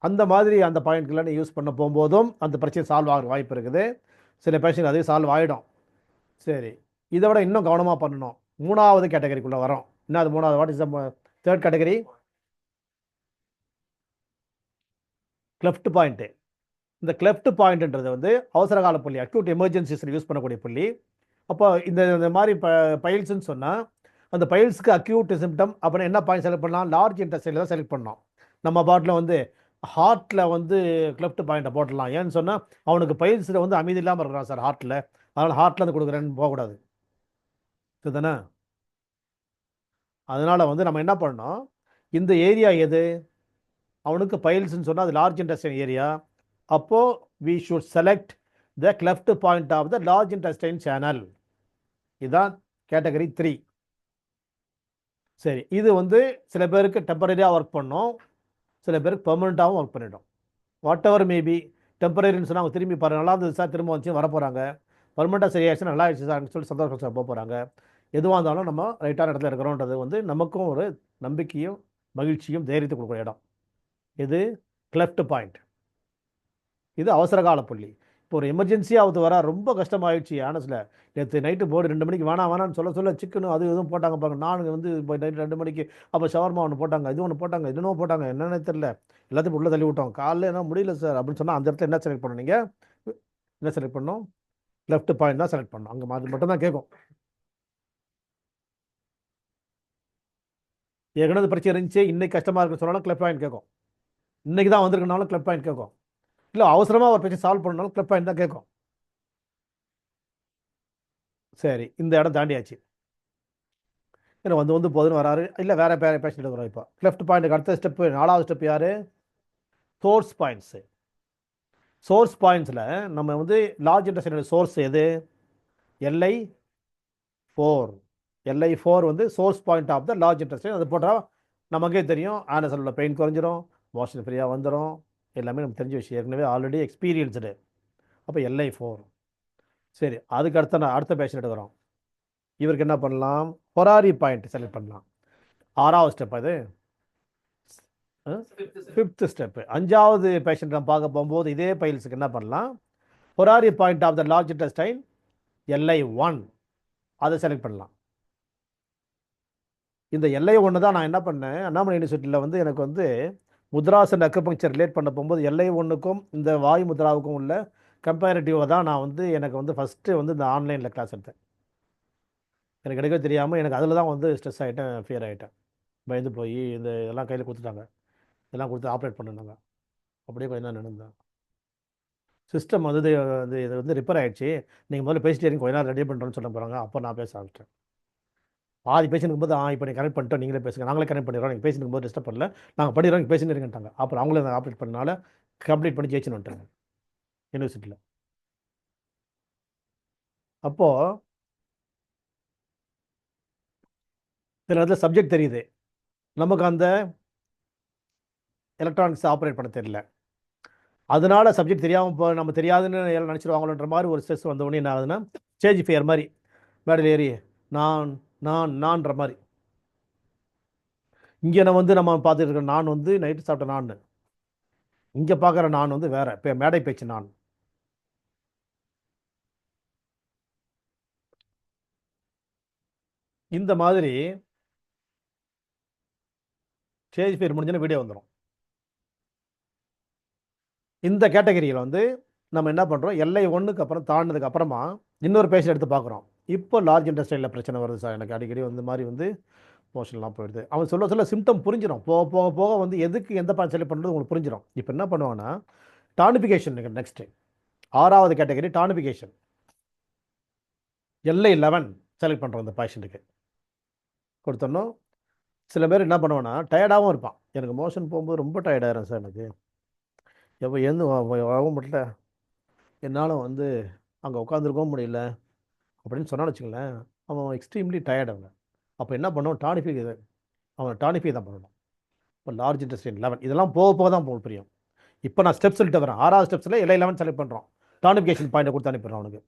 அந்த மாதிரி அந்த பாயிண்ட்களை யூஸ் பண்ண போகும்போதும் அந்த பிரச்சனை சால்வ் ஆகிற வாய்ப்பு இருக்குது. சில பேஷண்ட் அதே சால்வ் ஆகிடும். சரி, இதை விட இன்னும் கவனமாக பண்ணணும். மூணாவது கேட்டகரிக்குள்ளே வரோம். என்ன அது மூணாவது? What is the third category? Cleft point. இந்த கிளெஃப்ட் பாயிண்ட்ன்றது வந்து அவசர கால புள்ளி, அக்யூட் எமர்ஜென்சிஸில் யூஸ் பண்ணக்கூடிய புள்ளி. அப்போ இந்த மாதிரி பைல்ஸ்ன்னு சொன்னால் அந்த பைல்ஸுக்கு அக்யூட் சிம்டம் அப்படின்னு என்ன பாயிண்ட் செலக்ட் பண்ணலாம்? லார்ஜ் இன்டெஸ்டைனில் தான் செலக்ட் பண்ணோம். நம்ம பாட்டில் வந்து ஹார்ட்டில் வந்து கிளெஃப்ட் பாயிண்ட்டை போட்டலாம். ஏன்னு சொன்னால் அவனுக்கு பைல்ஸில் வந்து அமைதி இல்லாமல் இருக்கிறான் சார் ஹார்ட்டில், அதனால் ஹார்ட்டில் வந்து கொடுக்குறேன்னு போகக்கூடாது. சரிதானே? அதனால் வந்து நம்ம என்ன பண்ணோம், இந்த ஏரியா எது அவனுக்கு பைல்ஸ்ன்னு சொன்னால் அது லார்ஜ் இன்டெஸ்டைன் ஏரியா. அப்போது we should select the cleft point of the large intestine channel. இதுதான் கேட்டகரி 3. சரி, இது வந்து சில பேருக்கு டெம்பரரியாக ஒர்க் பண்ணும், சில பேருக்கு பெர்மனண்ட்டாகவும் ஒர்க் பண்ணிடும். Whatever maybe. டெம்பரரின்னு சொன்னால் அவங்க திரும்பி பாரு நல்லா இருந்தது சார், திரும்ப வந்து வர போகிறாங்க. பர்மனெண்ட்டாக சரியாயிடுச்சு, நல்லா ஆயிடுச்சு சார்னு சொல்லி சந்தோஷம் போக போகிறாங்க. எதுவாக இருந்தாலும் நம்ம ரைட்டான இடத்துல இருக்கிறோன்றது வந்து நமக்கும் ஒரு நம்பிக்கையும் மகிழ்ச்சியும் தைரியத்தை கொடுக்குற இடம். இது கிளெஃப்ட் பாயிண்ட். இது அவசர கால புள்ளி. இப்போ ஒரு எமர்ஜென்சியாக அது வர ரொம்ப கஷ்டமாயிடுச்சு. ஆனஸ்டில் நேற்று நைட்டு போர்டு 2 மணிக்கு வேணான்னு சொல்ல சிக்கனும் அது எதுவும் போட்டாங்க பாருங்க. நான் வந்து இப்போ நைட்டு 2 மணிக்கு அப்போ ஷவர்மா ஒன்று போட்டாங்க, இது ஒன்று போட்டாங்க, இன்னொன்று போட்டாங்க, என்னென்னு தெரில. எல்லாத்தையும் உள்ளே தள்ளி விட்டோம். காலையில் என்ன முடியல சார் அப்படின்னு சொன்னால் அந்த இடத்துல என்ன செலக்ட் பண்ணணும்? நீங்கள் என்ன செலக்ட் பண்ணணும்? லெஃப்ட் பாயிண்ட் தான் செலக்ட் பண்ணணும். அங்கே அது மட்டும் தான் கேட்கும். ஏற்கனவே பிரச்சனை இருந்துச்சு, இன்னைக்கு கஷ்டமாக இருக்குன்னு சொன்னாலும் கிளப் பாயிண்ட் கேட்கும். இன்னைக்கு தான் வந்திருக்கனாலும் கிளப் பாயிண்ட் கேட்கும். இல்லை அவசரமாக ஒரு பிரச்சனை சால்வ் பண்ணாலும் கிளப் பாயிண்ட் தான் கேட்கும். சரி, இந்த இடம் தாண்டியாச்சு. ஏன்னா வந்து போதுன்னு வராரு, இல்லை வேற பேஷண்ட் இருக்கிறோம். இப்போ லெஃப்ட் பாயிண்ட்டுக்கு அடுத்த ஸ்டெப்பு, 4வது ஸ்டெப் யார்? Source points. சோர்ஸ் பாயிண்ட்ஸில் நம்ம வந்து லார்ஜ் இன்டெஸ்டைனோட சோர்ஸ் எது? LI4. LI4 வந்து source point of the large intestine. அது போட்டால் நமக்கே தெரியும், ஆனஸில் உள்ள பெயின் குறைஞ்சிரும், மோஷன் ஃப்ரீயாக வந்துடும். எல்லாமே நமக்கு தெரிஞ்ச விஷயம், ஏற்கனவே ஆல்ரெடி எக்ஸ்பீரியன்ஸ்டு. அப்போ LI4. சரி, அதுக்கு அடுத்த பேஷண்ட் எடுக்கிறோம். இவருக்கு என்ன பண்ணலாம்? ஹொராரி பாயிண்ட் செலக்ட் பண்ணலாம். 6வது ஸ்டெப். அது 5th ஸ்டெப்பு. 5வது பேஷண்ட் நம்ம பார்க்க போகும்போது இதே பைல்ஸுக்கு என்ன பண்ணலாம்? Horary point of the large intestine LI1 அதை செலக்ட் பண்ணலாம். இந்த LI1 தான் நான் என்ன பண்ணேன், அண்ணாமலை யூனிவர்சிட்டியில் வந்து எனக்கு வந்து முத்ராஸ் அண்ட் அக்குபங்க்சர் ரிலேட் பண்ண போகும்போது LI1க்கும் இந்த வாயு முத்ராவுக்கும் உள்ள கம்பேரிட்டிவாக தான் நான் வந்து எனக்கு வந்து ஃபஸ்ட்டு வந்து இந்த ஆன்லைனில் கிளாஸ் எடுத்தேன். எனக்கு எடுக்க தெரியாமல் எனக்கு அதில் தான் வந்து ஸ்ட்ரெஸ் ஆகிட்டேன், ஃபியர் ஆகிட்டேன், பயந்து போய் இந்த இதெல்லாம் கையில் கொடுத்துட்டாங்க, இதெல்லாம் கொடுத்து ஆப்ரேட் பண்ணுனாங்க. அப்படியே கொஞ்சம் தான் நினைந்தேன். சிஸ்டம் வந்து இது வந்து ரிப்பேர் ஆகிடுச்சு, நீங்கள் முதல்ல பேசிட்டே இருங்க, கொஞ்ச நேரம் ரெடி பண்ணுறோன்னு சொல்ல போகிறாங்க. அப்போ நான் பேச ஆரம்பிச்சிட்டேன். பாதி பேசிட்டு போது இப்போ நீங்கள் கனெக்ட் பண்ணிட்டோம், நீங்களே பேசுங்க, நாங்களே கனெக்ட் பண்ணிடுறோம், நீங்கள் பேசிட்டு போது டிஸ்டர்ப் பண்ணல, நாங்கள் பண்ணிடுறோம், நீங்கள் பேசிட்டு இருங்கட்டாங்க. அப்புறம் அவங்களே அதை ஆப்ரேட் பண்ணனால கம்ப்ளீட் பண்ணி ஜெயிச்சுன்னு வந்துட்டாங்க யூனிவர்சிட்டியில். அப்போது சில இடத்துல சப்ஜெக்ட் தெரியுது, நமக்கு அந்த எலக்ட்ரானிக்ஸ் ஆப்ரேட் பண்ண தெரியல, அதனால சப்ஜெக்ட் தெரியாமல் நம்ம தெரியாதுன்னு எல்லாம் நினச்சிடுவாங்களோன்ற மாதிரி ஒரு ஸ்ட்ரெஸ் வந்தவொடனே என்ன ஆகுதுன்னா, ஸ்டேஜ் ஃபியர் மாதிரி மேடையில் ஏறி நான்ற மாதிரி. இங்கே நான் வந்து நம்ம பார்த்துட்டு இருக்கேன், நான் வந்து நைட்டு சாப்பிட்ட நான், இங்கே பார்க்குற நான் வந்து வேற மேடை பேச்சு நான். இந்த மாதிரி ஸ்டேஜ் ஃபியர் முடிஞ்சுன்னா வீடியோ வந்துடும். இந்த கேட்டகரியில் வந்து நம்ம என்ன பண்ணுறோம், LI1க்கு அப்புறம் தாண்டினதுக்கு அப்புறமா இன்னொரு பேஷண்ட் எடுத்து பார்க்குறோம். இப்போ லார்ஜ் இன்டெஸ்டைனில் பிரச்சனை வருது சார், எனக்கு அடிக்கடி வந்து மாதிரி வந்து மோஷன்லாம் போயிடுது. அவன் சொல்ல சிம்டம் புரிஞ்சிடும், போக போக போக வந்து எதுக்கு எந்த பாயிண்ட் செலக்ட் பண்ணுறது உங்களுக்கு புரிஞ்சிடும். இப்போ என்ன பண்ணுவாங்கன்னா, டானிஃபிகேஷன் நெக்ஸ்ட்டு 6வது கேட்டகரி டானிஃபிகேஷன். LI11 செலக்ட் பண்ணுறோம் இந்த பேஷண்ட்டுக்கு. கொடுத்தோன்னா சில பேர் என்ன பண்ணுவான்னா டயர்டாகவும் இருப்பான், எனக்கு மோஷன் போகும்போது ரொம்ப டயர்டாயிரும் சார், எனக்கு எப்போ எழுந்து ஆக முடியல, என்னால் வந்து அங்கே உட்காந்துருக்கவும் முடியல அப்படின்னு சொன்னான்னு வச்சுங்களேன், அவன் எக்ஸ்ட்ரீம்லி டயர்ட். அவங்க அப்போ என்ன பண்ணுவோம், அவன் டானிஃபை தான் பண்ணணும். இப்போ லார்ஜ் இன்டெஸ்டைன் 11 இதெல்லாம் போக போக தான் போக புரியும். இப்போ நான் ஸ்டெப் சொல்லிட்டு வரேன். 6வது ஸ்டெப்ஸில் LI11 செலக்ட் பண்ணுறோம், டானிஃபிகேஷன் பாயிண்ட்டை கொடுத்து அனுப்பிடுறோம் அவனுக்கு.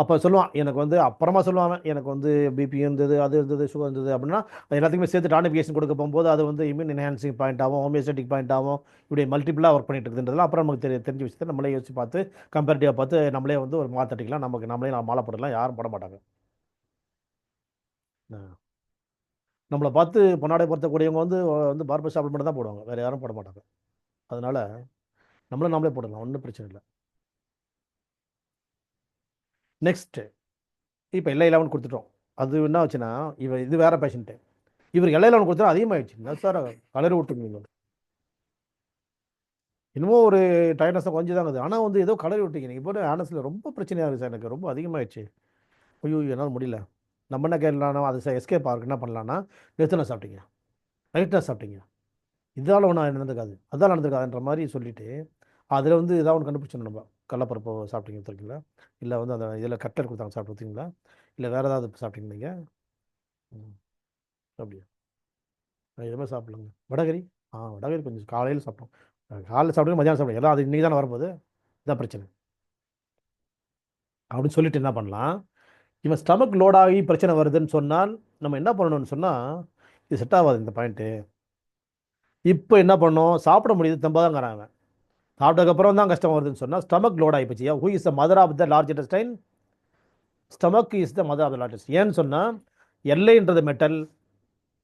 அப்போ சொல்லுவான் எனக்கு வந்து அப்புறமா சொல்லுவாங்க எனக்கு வந்து பிபி இருந்தது அது இருந்தது சுகர் இருந்தது அப்படின்னா அது எல்லாத்துக்குமே சேர்த்து டானிஃபிகேஷன் கொடுக்க போகும்போது அது வந்து இம்யூன் என்ஹான்சிங் பாயிண்ட் ஆகும் ஹோமியோஸ்டேட்டிக் பாயிண்ட் ஆகும் இப்படி மல்டிபிளாக ஒர்க் பண்ணிட்டு இருக்குன்றதுலாம் அப்புறம் நமக்கு தெரிஞ்ச விஷயத்தை நம்மளே யோசிச்சு பார்த்து கம்பேரிட்டிவாக பார்த்து நம்மளே வந்து ஒரு மாற்றிக்கலாம் நம்மளே மாலை போடலாம் யாரும் போட மாட்டாங்க. நம்மளை பார்த்து பொன்னாடை பொருத்தக்கூடியவங்க வந்து வந்து பார்பர் ஷாப்பில் மட்டும் தான் போடுவாங்க, வேறு யாரும் போட மாட்டாங்க. அதனால நம்மளே போடலாம், ஒன்றும் பிரச்சனை இல்லை. நெக்ஸ்ட்டு இப்போ LI11 கொடுத்துட்டோம். அது என்ன ஆச்சுன்னா இது வேற பேஷண்ட்டு இவர் LI11 கொடுத்தா அதிகமாகிடுச்சு. என்ன சார் கலரி விட்டுருக்கீங்க, இன்னமும் ஒரு டயர்னஸாக கொஞ்சம் தாங்க, ஆனால் வந்து ஏதோ கலரி விட்டீங்க நீங்கள் போட்டு ஆனஸில் ரொம்ப பிரச்சனையாக இருக்குது சார், எனக்கு ரொம்ப அதிகமாகிடுச்சு. ஐயோ என்னால் முடியல. நம்ம என்ன கேட்கலாம், அதை எஸ்கேப் ஆகிறதுக்கு என்ன பண்ணலான்னா, நேற்று நான் சாப்பிட்டீங்க, நைட் நான் சாப்பிட்டீங்க, இதால் ஒன்றும் நடந்துக்காது அதான் நடந்துக்காதுன்ற மாதிரி சொல்லிவிட்டு அதில் வந்து ஏதாவது ஒன்று கண்டுபிடிச்சோம். நம்ம கடலப்பருப்பு சாப்பிட்டீங்க தெரியுங்களா, இல்லை வந்து அந்த இதில் கட்டர் கொடுத்தாங்க சாப்பிட்டு பார்த்தீங்களா, இல்லை வேறு ஏதாவது சாப்பிட்டீங்க நீங்கள்? அப்படியா, நான் எதுவுமே சாப்பிடலங்க. வடகரி வடகரி கொஞ்சம் காலையில் சாப்பிட்டோம், காலையில் சாப்பிட்டு மதியானம் சாப்பிடுங்க, எல்லாம் அது இன்றைக்கி தானே வரும்போது இதான் பிரச்சனை அப்படின்னு சொல்லிட்டு என்ன பண்ணலாம். இவன் ஸ்டமக் லோடாகி பிரச்சனை வருதுன்னு சொன்னால் நம்ம என்ன பண்ணணும்னு சொன்னால், இது செட் ஆகாது இந்த பாயிண்ட்டு. இப்போ என்ன பண்ணோம், சாப்பிட முடியுது தெம்பாதாங்கிறாங்க, சாப்பிட்டதுக்கப்புறம் தான் கஷ்டம் வருதுன்னு சொன்னால் ஸ்டமக் லோட் ஆகிப்போச்சு. Who is the mother of the large intestine? Stomach is the mother of the large intestine. ஏன்னு சொன்னால் எல்லைன்றது மெட்டல்,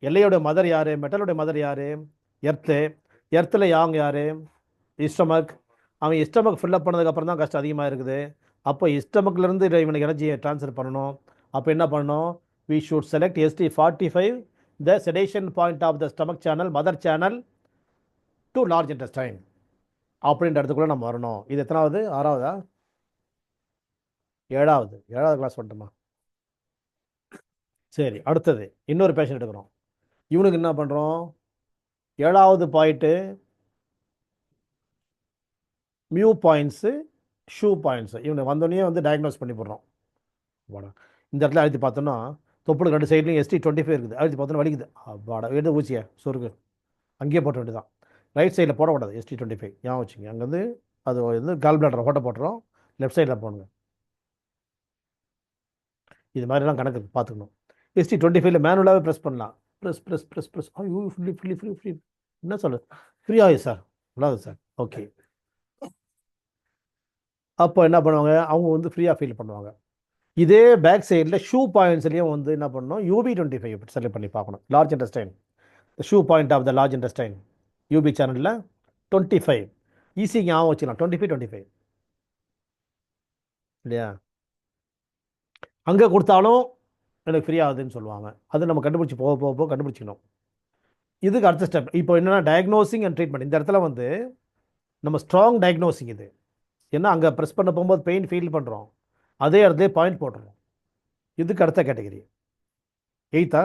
எல்லையோட மதர் யார், மெட்டலோட மதர் யார், எர்த்து, எர்த்தில் யாங் யார், இஸ்டமக். அவன் இஸ்டமக் ஃபில்லப் பண்ணதுக்கப்புறம் தான் கஷ்டம் அதிகமாக இருக்குது. அப்போ இஸ்டமக்லேருந்து இவனுக்கு எனர்ஜியை ட்ரான்ஸ்ஃபர் பண்ணணும். அப்போ என்ன பண்ணணும், we should select ST45, the sedation point of the stomach channel, mother channel to large intestine அப்படின்ற இடத்துக்குள்ளே நம்ம வரணும். இது எத்தனாவது, ஆறாவதா, ஏழாவது கிளாஸ் வந்துட்டோமா? சரி, அடுத்தது இன்னொரு பேஷண்ட் எடுக்கிறோம். இவனுக்கு என்ன பண்ணுறோம், ஏழாவது point mu points, shoe points, இவனை வந்தோடனே வந்து டயக்னோஸ் பண்ணி போடுறோம். வாடா இந்த இடத்துல அழுத்தி பார்த்தோன்னா தொப்புளுக்கு ரெண்டு சைட்லையும் ST25 இருக்குது, அழுத்தி பார்த்தோன்னா வலிக்குது. வாடா எடுத்து ஊசியா சொருக்கு அங்கேயே போட்ட வேண்டியதான். ரைட் சைடில் போடக்கூடாது ST25, ஞாபகம் வச்சுங்க. அங்கேருந்து அது வந்து கால் பிளாடர் ஃபோட்டோ போட்டுறோம், லெஃப்ட் சைடில் போகணுங்க. இது மாதிரிலாம் கணக்கு பார்த்துக்கணும். ST25 மேனுவலாகவே ப்ரெஸ் பண்ணலாம், ப்ரெஸ் ப்ரெஸ் ப்ரெஸ் ப்ரெஸ் ஐயோ ஃப்ரீ ஃப்ரீ ஃப்ரீ ஃப்ரீ என்ன சொல்லு, ஃப்ரீ ஆகுது சார், விடாது சார். ஓகே, அப்போ என்ன பண்ணுவாங்க, அவங்க வந்து ஃப்ரீயாக ஃபீல் பண்ணுவாங்க. இதே பேக் சைடில் ஷூ பாயிண்ட்ஸ்லேயும் வந்து என்ன பண்ணணும், UB25 செலக்ட் பண்ணி பார்க்கணும். Large intestine, shu point of the large intestine, UB சேனலில் 25 ஈஸி ஞாபகம் வச்சுக்கலாம், 25 இல்லையா. அங்கே கொடுத்தாலும் எனக்கு ஃப்ரீ ஆகுதுன்னு சொல்லுவாங்க. அது நம்ம கண்டுபிடிச்சி போக போக போக கண்டுபிடிச்சிக்கணும். இதுக்கு அடுத்த ஸ்டெப் இப்போ என்னென்னா டயக்னோசிங் அண்ட் ட்ரீட்மெண்ட். இந்த இடத்துல வந்து நம்ம ஸ்ட்ராங் டயக்னோசிங் இது. ஏன்னா அங்கே ப்ரெஸ் பண்ண போகும்போது பெயின் ஃபீல் பண்ணுறோம், அதே இடத்துல பாயிண்ட் போட்டுறோம். இதுக்கு அடுத்த கேட்டகரி எயித்தா,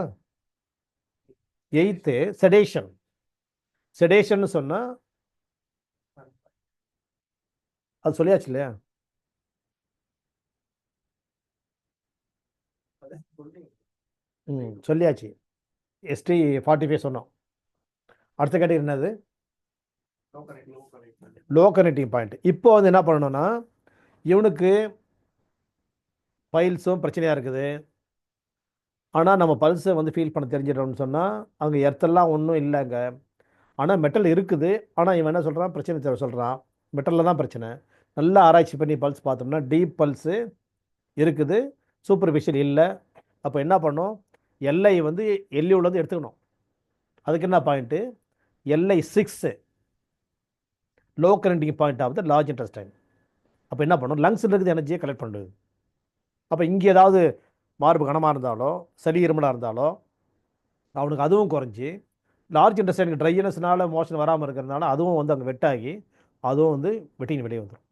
எயித்து செடேஷன். செடேஷன் சொன்னால் அது சொல்லியாச்சு இல்லையா, சொல்லியாச்சு. ST45 சொன்னோம். அடுத்த கேட்டகரி என்னது, லோ கனெக்டிங் பாயிண்ட். இப்போ வந்து என்ன பண்ணணும்னா இவனுக்கு பைல்ஸும் பிரச்சனையாக இருக்குது, ஆனால் நம்ம பல்ஸை வந்து ஃபீல் பண்ண தெரிஞ்சிடறோம்னு சொன்னால் அங்கே எர்த்தெல்லாம் ஒன்றும் இல்லைங்க, ஆனால் மெட்டல் இருக்குது. ஆனால் இவன் என்ன சொல்கிறான், பிரச்சனை சொல்கிறான் மெட்டலில் தான் பிரச்சனை. நல்லா ஆராய்ச்சி பண்ணி பல்ஸ் பார்த்தோம்னா டீப் பல்ஸு இருக்குது, சூப்பர்ஃபிஷியல் இல்லை. அப்போ என்ன பண்ணோம், LI வந்து LUலேருந்து எடுத்துக்கணும். அதுக்கு என்ன point, LI6 luo connecting point of the large intestine. அப்போ என்ன பண்ணும், லங்ஸில் இருக்குது எனர்ஜியை கலெக்ட் பண்ணுறது. அப்போ இங்கே ஏதாவது மார்பு கனமாக இருந்தாலோ சளி இருமலாக இருந்தாலோ அவனுக்கு அதுவும் குறைஞ்சி, லார்ஜ் இன்டெஸ்டைனுக்கு ட்ரைனஸ்னால மோஷன் வராமல் இருக்கிறதுனால அதுவும் வந்து அங்கே வெட்டாகி அதுவும் வந்து வெட்டின்னு வெளியே வந்துடும்.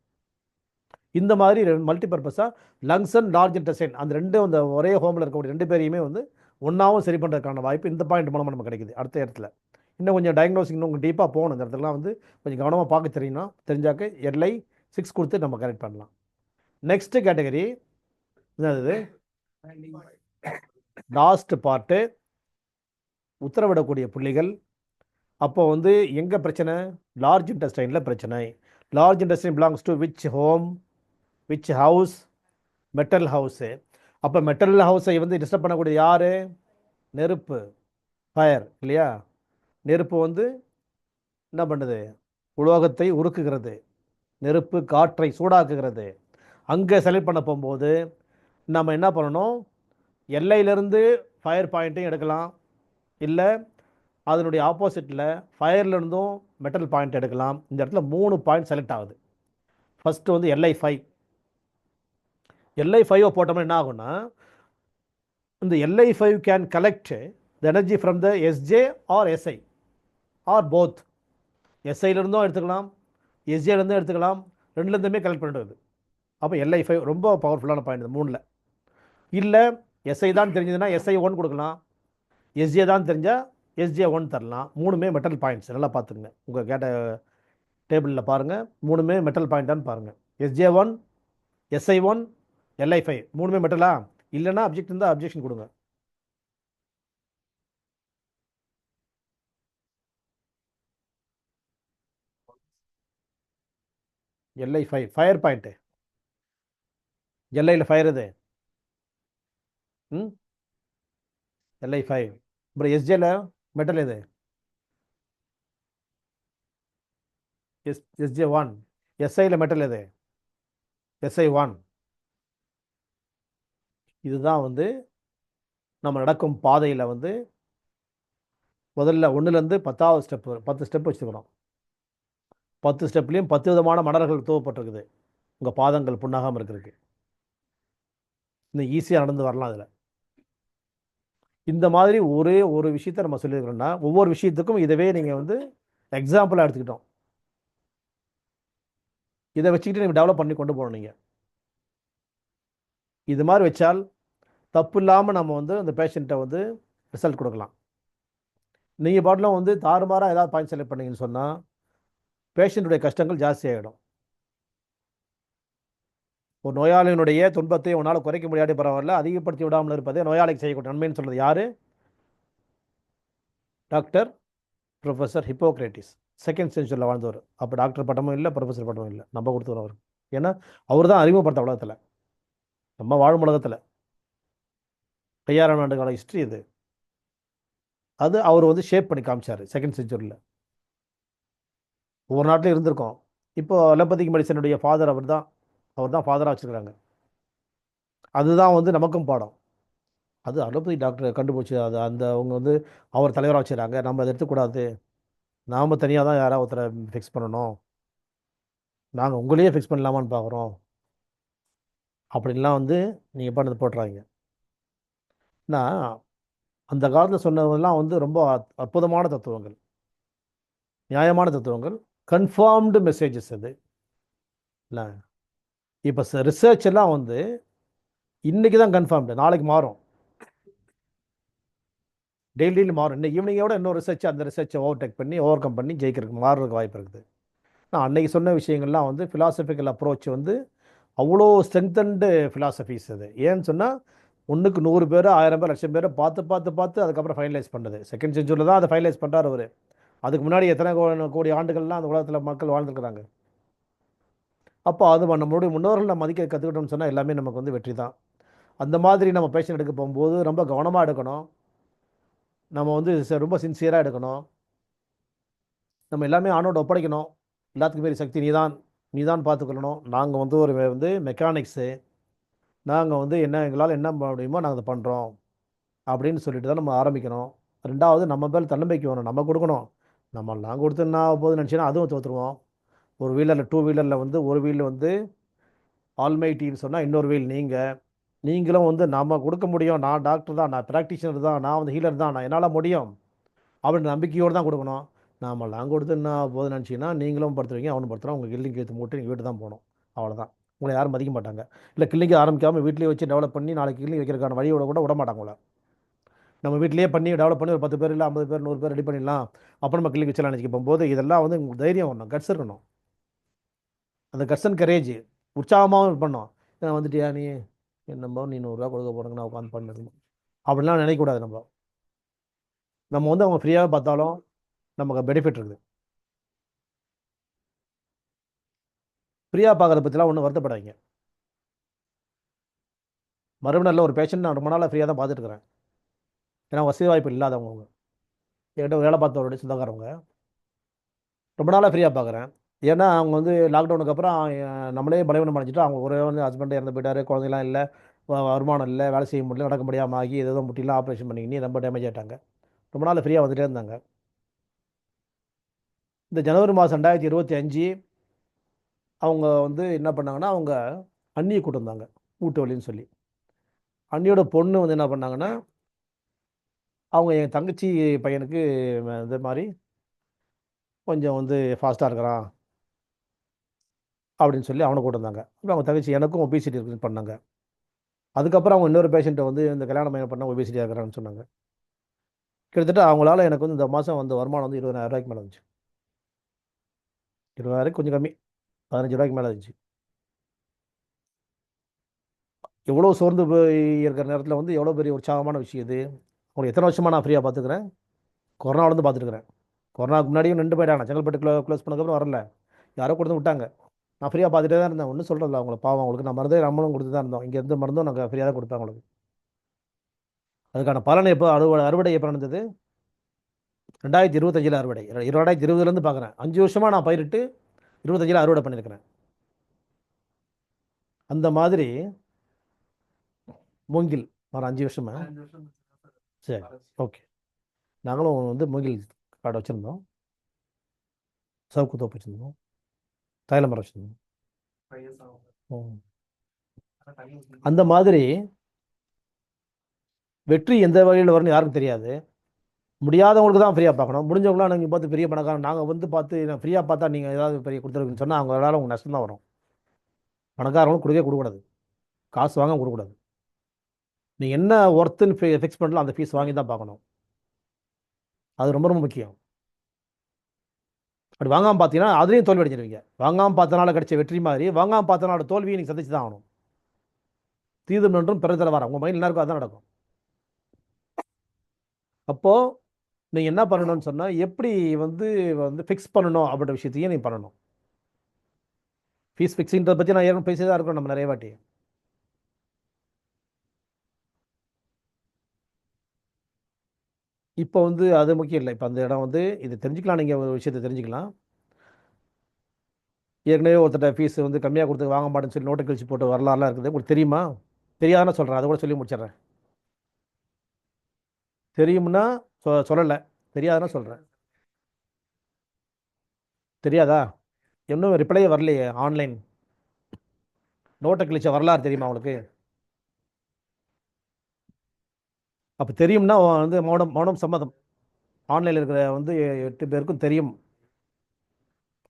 இந்த மாதிரி மல்டிபர்பஸாக லங்ஸ் அண்ட் லார்ஜ் இன்டெஸ்டைன் அந்த ரெண்டும் அந்த ஒரே ஹோமில் இருக்கக்கூடிய ரெண்டு பேரையுமே வந்து ஒன்றாவும் சரி பண்ணுறதுக்கான வாய்ப்பு இந்த பாயிண்ட் மூலமாக நமக்கு கிடைக்குது. அடுத்த இடத்துல இன்னும் கொஞ்சம் டயக்னோசிங் இன்னும் கொஞ்சம் டீப்பாக போகணும். இந்த இடத்துலலாம் வந்து கொஞ்சம் கவனமாக பார்க்க தெரியணும், தெரிஞ்சாக்க LI6 கொடுத்து நம்ம கரெக்ட் பண்ணலாம். நெக்ஸ்ட்டு கேட்டகரி என்னது, லாஸ்ட் பார்ட்டு உத்தரவிடக்கூடிய புள்ளிகள். அப்போ வந்து எங்கே பிரச்சனை, லார்ஜ் இன்டெஸ்டைனில் பிரச்சனை. Large intestine belongs to which home, which house, metal house. அப்போ மெட்டல் ஹவுஸை வந்து டிஸ்டர்ப் பண்ணக்கூடிய யார்? நெருப்பு, ஃபயர் இல்லையா? நெருப்பு வந்து என்ன பண்ணுது? உலோகத்தை உருக்குகிறது. நெருப்பு காற்றை சூடாக்குகிறது. அங்கே செலக்ட் பண்ண போகும்போது நம்ம என்ன பண்ணணும்? எல்லையிலேருந்து ஃபயர் பாயிண்ட்டையும் எடுக்கலாம், இல்லை அதனுடைய ஆப்போசிட்டில் ஃபயர்லேருந்தும் மெட்டல் பாயிண்ட் எடுக்கலாம். இந்த இடத்துல 3 பாயிண்ட் செலக்ட் ஆகுது. ஃபஸ்ட்டு வந்து LI5. LI5 போட்டோம்னா என்ன ஆகும்னா, இந்த LI5 can collect the energy from the SJ or SI or both. எஸ்ஐலேருந்தும் எடுத்துக்கலாம், எஸ்ஜேலேருந்தும் எடுத்துக்கலாம், ரெண்டுலேருந்துமே கலெக்ட் பண்ணிட்டு. அப்போ LI5 ரொம்ப பவர்ஃபுல்லான பாயிண்ட் இந்த 3ல். இல்லை எஸ்ஐ தான் தெரிஞ்சதுன்னா SI1 கொடுக்கலாம், SJ தான் தெரிஞ்சால் SJ1 தரலாம். 3மே மெட்டல் பாயிண்ட்ஸ். நல்லா பார்த்துங்க, உங்கள் கேட்ட டேபிளில் பாருங்கள், 3மே மெட்டல் பாயிண்டான்னு பாருங்கள். SJ1, SI1, LI5 3மே மெட்டலா? இல்லைன்னா அப்ஜெக்ட் இருந்தால் அப்ஜெக்ஷன் கொடுங்க. LI5 fire point. LIயில் ஃபயர் இது. ம் LI5. அப்புறம் SJல மெட்டல் இது. SJ1. SIயில் மெட்டல் இது. SI1. இதுதான் வந்து நம்ம நடக்கும் பாதையில் வந்து முதல்ல 1லேருந்து 10வது ஸ்டெப்பு, 10 ஸ்டெப் வச்சுக்கணும். 10 ஸ்டெப்லேயும் 10 விதமான மலர்கள் தூவப்பட்டிருக்குது உங்கள் பாதங்கள் புண்ணாகாமல் இருக்கிறதுக்கு. இன்னும் ஈஸியாக நடந்து வரலாம் அதில். இந்த மாதிரி ஒரே ஒரு விஷயத்தை நம்ம சொல்லியிருக்கிறோம்னா, ஒவ்வொரு விஷயத்துக்கும் இதவே நீங்கள் வந்து எக்ஸாம்பிளாக எடுத்துக்கிட்டோம். இதை வச்சுக்கிட்டு நீங்கள் டெவலப் பண்ணி கொண்டு போகணும். நீங்கள் இது மாதிரி வச்சால் தப்பு இல்லாமல் நம்ம வந்து அந்த பேஷண்ட்டை வந்து ரிசல்ட் கொடுக்கலாம். நீங்கள் பாட்டிலும் வந்து தாறுமாறாக ஏதாவது பாயிண்ட் செலக்ட் பண்ணீங்கன்னு சொன்னால் பேஷண்ட்டுடைய கஷ்டங்கள் ஜாஸ்தி ஆகிடும். ஒரு நோயாளியினுடைய துன்பத்தை உன்னால் குறைக்க முடியாத பரவாயில்ல, அதிகப்படுத்தி விடாமல் இருப்பதே நோயாளிக்கு செய்யக்கூடிய நன்மைன்னு சொல்றது யாரு? Doctor professor Hippocrates. செகண்ட் செஞ்சுரியில் வாழ்ந்தவர். அப்போ டாக்டர் பட்டமும் இல்லை, ப்ரொஃபஸர் பட்டமும் இல்லை, நம்ம கொடுத்தவர் அவர். ஏன்னா அவர் தான் அறிமுகப்படுத்த உலகத்தில், நம்ம வாழும் உலகத்தில். 5000 ஆண்டு கால ஹிஸ்ட்ரி இது. அது அவர் வந்து ஷேப் பண்ணி காமிச்சார் செகண்ட் செஞ்சுரியில். ஒவ்வொரு நாட்டிலும் இருந்திருக்கோம். இப்போ அலோபதிக் மெடிசனுடைய ஃபாதர் அவர் தான். அவர் தான் ஃபாதராக வச்சுருக்கிறாங்க. அதுதான் வந்து நமக்கும் பாடம். அது அலோபதி டாக்டர் கண்டுபிடிச்சி அது அந்த அவங்க வந்து அவர் தலைவராக வச்சுருக்காங்க. நம்ம அதை எடுத்துக்கூடாது. நாம் தனியாக தான் யாராவது ஒருத்தரை ஃபிக்ஸ் பண்ணணும், நாங்கள் உங்களையே ஃபிக்ஸ் பண்ணலாமான்னு பார்க்குறோம் அப்படின்லாம் வந்து நீங்கள் பண்ணது போட்டுறாங்க. நான் அந்த காலத்தில் சொன்னதெல்லாம் வந்து ரொம்ப அற்புதமான தத்துவங்கள், நியாயமான தத்துவங்கள், கன்ஃபார்ம்டு மெசேஜஸ் அது இல்லை. இப்போ ரிசர்ச் எல்லாம் வந்து இன்றைக்கி தான் கன்ஃபார்ம்டு, நாளைக்கு மாறும், டெய்லியில் மாறும். இன்னைக்கு ஈவினிங்கோட இன்னொரு ரிசர்ச் அந்த ரிசர்ச்சை ஓவர்டேக் பண்ணி ஓவர் கம் பண்ணி ஜெயிக்கிறதுக்கு மாறுறதுக்கு வாய்ப்பு இருக்குது. நான் அன்னைக்கு சொன்ன விஷயங்கள்லாம் வந்து ஃபிலாசபிக்கல் அப்ரோச் வந்து அவ்வளோ ஸ்ட்ரென்தன்டு ஃபிலாசபிஸ் அது. ஏன்னு சொன்னால் ஒன்றுக்கு 100 பேர் 1000 பேர் 1,00,000 பேரை பார்த்து பார்த்து பார்த்து அதுக்கப்புறம் ஃபைனலைஸ் பண்ணது. செகண்ட் செஞ்சுரியில் தான் அதை ஃபைனலைஸ் பண்ணுறாரு அவர். அதுக்கு முன்னாடி எத்தனை கோடி ஆண்டுகள்லாம் அந்த உலகத்தில் மக்கள் வாழ்ந்துருக்குறாங்க. அப்போ அது நம்மளுடைய முன்னோர்கள் நம்ம மதிக்க கற்றுக்கிட்டோம்னு சொன்னால் எல்லாமே நமக்கு வந்து வெற்றி தான். அந்த மாதிரி நம்ம பேஷண்ட் எடுக்க போகும்போது ரொம்ப கவனமாக எடுக்கணும். நம்ம வந்து ரொம்ப சின்சியராக எடுக்கணும். நம்ம எல்லாமே ஆணோட ஒப்படைக்கணும். எல்லாத்துக்கும் பெரிய சக்தி நீ தான் பார்த்துக்கொள்ளணும். நாங்கள் வந்து ஒரு வந்து மெக்கானிக்ஸு, நாங்கள் வந்து எங்களால் என்ன பண்ண முடியுமோ நாங்கள் அதை பண்ணுறோம் அப்படின்னு சொல்லிட்டு தான் நம்ம ஆரம்பிக்கணும். 2வது நம்ம பேர் தன்னம்பிக்கை வேணும், நம்ம கொடுக்கணும். நாங்கள் கொடுத்துன்னா போது நினச்சின்னா அதுவும் தோற்றுருவோம். ஒரு வீலரில் 2 வீலரில் வந்து ஒரு வீல் வந்து ஆல்மைட்டின்னு சொன்னால் இன்னொரு வீல் நீங்களும் வந்து நம்ம கொடுக்க முடியும், நான் டாக்டர் தான், நான் ப்ராக்டிஷனர் தான், நான் வந்து ஹீலர் தான், நான் என்னால் முடியும் அப்படின்னு நம்பிக்கையோடு தான் கொடுக்கணும். நாமெல்லாம் கொடுத்து என்ன போதும் நினச்சிங்கன்னா நீங்களும் படுத்துருவீங்க, அவனும் படுத்துறான், உங்கள் கில்லிங் எடுத்து மூட்டு நீங்கள் வீட்டு தான் போகணும். அவ்வளோதான். உங்களை யாரும் மதிக்க மாட்டாங்க. இல்லை கில்லிங்க ஆரம்பிக்காமல் வீட்லேயே வச்சு டெவலப் பண்ணி நாளைக்கு கில்லிங் வைக்கிறதுக்கான வழியோட கூட விட மாட்டாங்க உங்களை. நம்ம வீட்லேயே பண்ணி டெவலப் பண்ணி ஒரு 10 பேர் இல்லை 50 பேர் 100 பேர் ரெடி பண்ணிடலாம், அப்புறம் நம்ம கில்லிங் வச்சலாம் நினச்சிக்க போகும்போது இதெல்லாம் வந்து உங்களுக்கு தைரியம் வரணும், கட்ஸ் இருக்கணும். அந்த கட்ஸ் அண்ட் கரேஜ் உற்சாகமாகவும் பண்ணோம். ஏன்னா வந்துட்டியா நீ என்னமோ நீ 100 ரூபா கொடுக்க போகிறேங்க நான் உட்காந்து பண்ணணும் அப்படின்லாம் நினைக்கக்கூடாது. நம்ம வந்து அவங்க ஃப்ரீயாக பார்த்தாலும் நமக்கு பெனிஃபிட் இருக்குது. ஃப்ரீயாக பார்க்குறத பற்றிலாம் ஒன்றும் வருத்தப்படாதீங்க. மறுபடியும் ஒரு பேஷண்ட் நான் ரொம்ப நாளாக ஃப்ரீயாக தான் பார்த்துட்டு இருக்கிறேன். ஏன்னா வசதி வாய்ப்பு இல்லாதவங்க அவங்க. என்கிட்ட வேலை பார்த்தவருடைய சொந்தக்காரவங்க. ரொம்ப நாளாக ஃப்ரீயாக பார்க்குறேன். ஏன்னா அவங்க வந்து லாக்டவுனுக்கு அப்புறம் நம்மளே பலவீனம் அடைஞ்சிட்டு அவங்க ஒரே வந்து ஹஸ்பண்ட் இறந்து போயிட்டாரு, குழந்தைலாம் இல்லை, வருமானம் இல்லை, வேலை செய்ய முடியல, நடக்க முடியாமல் ஆகி ஏதோ முட்டிலாம் ஆப்ரேஷன் பண்ணிக்கின்னு ரொம்ப டேமேஜ் ஆகிட்டாங்க. ரொம்ப நாள் ஃப்ரீயாக வந்துட்டே இருந்தாங்க. இந்த ஜனவரி மாதம் 2025 அவங்க வந்து என்ன பண்ணாங்கன்னா, அவங்க அண்ணியை கூட்டு வந்தாங்க வீட்டு வலின்னு சொல்லி. அண்ணியோட பொண்ணு வந்து என்ன பண்ணாங்கன்னா, அவங்க என் தங்கச்சி பையனுக்கு இது மாதிரி கொஞ்சம் வந்து ஃபாஸ்ட்டாக இருக்கிறான் அப்படின்னு சொல்லி அவனை கூட்டு வந்தாங்க. அப்புறம் அவங்க தங்கச்சி எனக்கும் ஒபிசிட்டி இருக்குன்னு பண்ணாங்க. அதுக்கப்புறம் அவங்க இன்னொரு பேஷண்ட்டை வந்து இந்த கல்யாணம் பண்ண ஒபிசிட்டியாக இருக்கிறான்னு சொன்னாங்க. கிட்டத்தட்ட அவங்களால எனக்கு வந்து இந்த மாதம் வந்து வருமானம் வந்து 20,000 மேலே இருந்துச்சு. 20,000 கொஞ்சம் கம்மி, 15 மேலே இருந்துச்சு. எவ்வளோ சோர்ந்து போய் இருக்கிற நேரத்தில் வந்து எவ்வளோ பெரிய உற்சாகமான விஷயம் இது. உங்களுக்கு எத்தனை வருஷமாக நான் ஃப்ரீயாக பார்த்துக்கிறேன். கொரோனாவிலேருந்து பார்த்துருக்குறேன். கொரோனாவுக்கு முன்னாடியும் நின்று போயிட்டாங்க. செங்கல்பட்டு க்ளோஸ் பண்ணதுக்கப்புறம் வரல. யாரோ கொடுத்து விட்டாங்க. நான் ஃப்ரீயாக பார்த்துட்டே தான் இருந்தேன். ஒன்றும் சொல்கிறதில்ல அவங்கள, பாவம் அவங்களுக்கு நான் மருந்தே நம்மளும் கொடுத்து தான் இருந்தோம். இங்கே எந்த மருந்தும் நாங்கள் ஃப்ரீயாக தான் கொடுப்பேன் அவங்களுக்கு. அதுக்கான பலன் எப்போ அறுவடை எப்போ நடந்தது? 2025 அறுவடை. 2020லேருந்து பார்க்குறேன். 5 வருஷமாக நான் பயிரிட்டு 25 அறுவடை பண்ணியிருக்கிறேன். அந்த மாதிரி மூங்கில் ஒரு 5 வருஷமா. சரி, ஓகே. நாங்களும் வந்து மூங்கில் காடை வச்சுருந்தோம், சவுக்கு தோப்பு வச்சுருந்தோம், தைல மரம் வச்சுருந்தோம். அந்த மாதிரி வெற்றி எந்த வகையில் வரும்னு யாருக்கும் தெரியாது. முடியாதவங்களுக்கு தான் ஃப்ரீயாக பார்க்கணும். முடிஞ்சவங்களாம் நீங்கள் பார்த்து பெரிய பணக்காரன் நாங்கள் வந்து பார்த்து நான் ஃப்ரீயாக பார்த்தா நீங்கள் ஏதாவது பெரிய கொடுத்துருக்குன்னு சொன்னால் அவங்களால உங்களுக்கு நஷ்டம் தான் வரும். பணக்காரங்களும் கொடுக்கக்கூடாது, காசு வாங்க கொடுக்கக்கூடாது. நீங்கள் என்ன ஒர்த்துன்னு ஃபிக்ஸ் பண்ணலாம் அந்த ஃபீஸ் வாங்கி தான் பார்க்கணும். அது ரொம்ப ரொம்ப முக்கியம். அப்படி வாங்காமல் பார்த்தீங்கன்னா அதுலேயும் தோல்வி அடைஞ்சிருவீங்க. வாங்காமல் பார்த்தனால கிடைச்ச வெற்றி மாதிரி வாங்காமல் பார்த்தனால தோல்வியை நீங்கள் சந்திச்சு தான் ஆகணும். தீதும் நன்றும் பிறகு வர உங்கள் மைண்ட் எல்லாருக்கும் அதான் நடக்கும். அப்போது நீங்கள் என்ன பண்ணணும்னு சொன்னால் எப்படி வந்து வந்து ஃபிக்ஸ் பண்ணணும் அப்படின்ற விஷயத்தையும் நீங்கள் பண்ணணும். ஃபீஸ் ஃபிக்ஸிங்கிறத பற்றி நான் ஏற்கனவே பேசி தான் இருக்கோம் நம்ம நிறைய வாட்டி. இப்போ வந்து அது முக்கியம் இல்லை. இப்போ அந்த இடம் வந்து இது தெரிஞ்சுக்கலாம், நீங்கள் ஒரு விஷயத்தை தெரிஞ்சுக்கலாம். ஏற்கனவே ஒருத்தட்ட ஃபீஸ் வந்து கம்மியாக கொடுத்து வாங்க மாட்டேன்னு சொல்லி நோட்டை கழிச்சு போட்டு வரலாறுலாம் இருக்குது. உங்களுக்கு தெரியுமா? தெரியாதுன்னு சொல்கிறேன், அதை கூட சொல்லி முடிச்சிடுறேன். தெரியும்னா சொல்லலை, தெரியாதுன்னா சொல்கிறேன். தெரியாதா? இன்னும் ரிப்ளையே வரலையே ஆன்லைன். நோட்டை கழிச்ச வரலாறு தெரியுமா உங்களுக்கு? அப்போ தெரியும்னா வந்து மௌனம் மௌனம் சம்மதம். ஆன்லைனில் இருக்கிற வந்து 8 பேருக்கும் தெரியும்,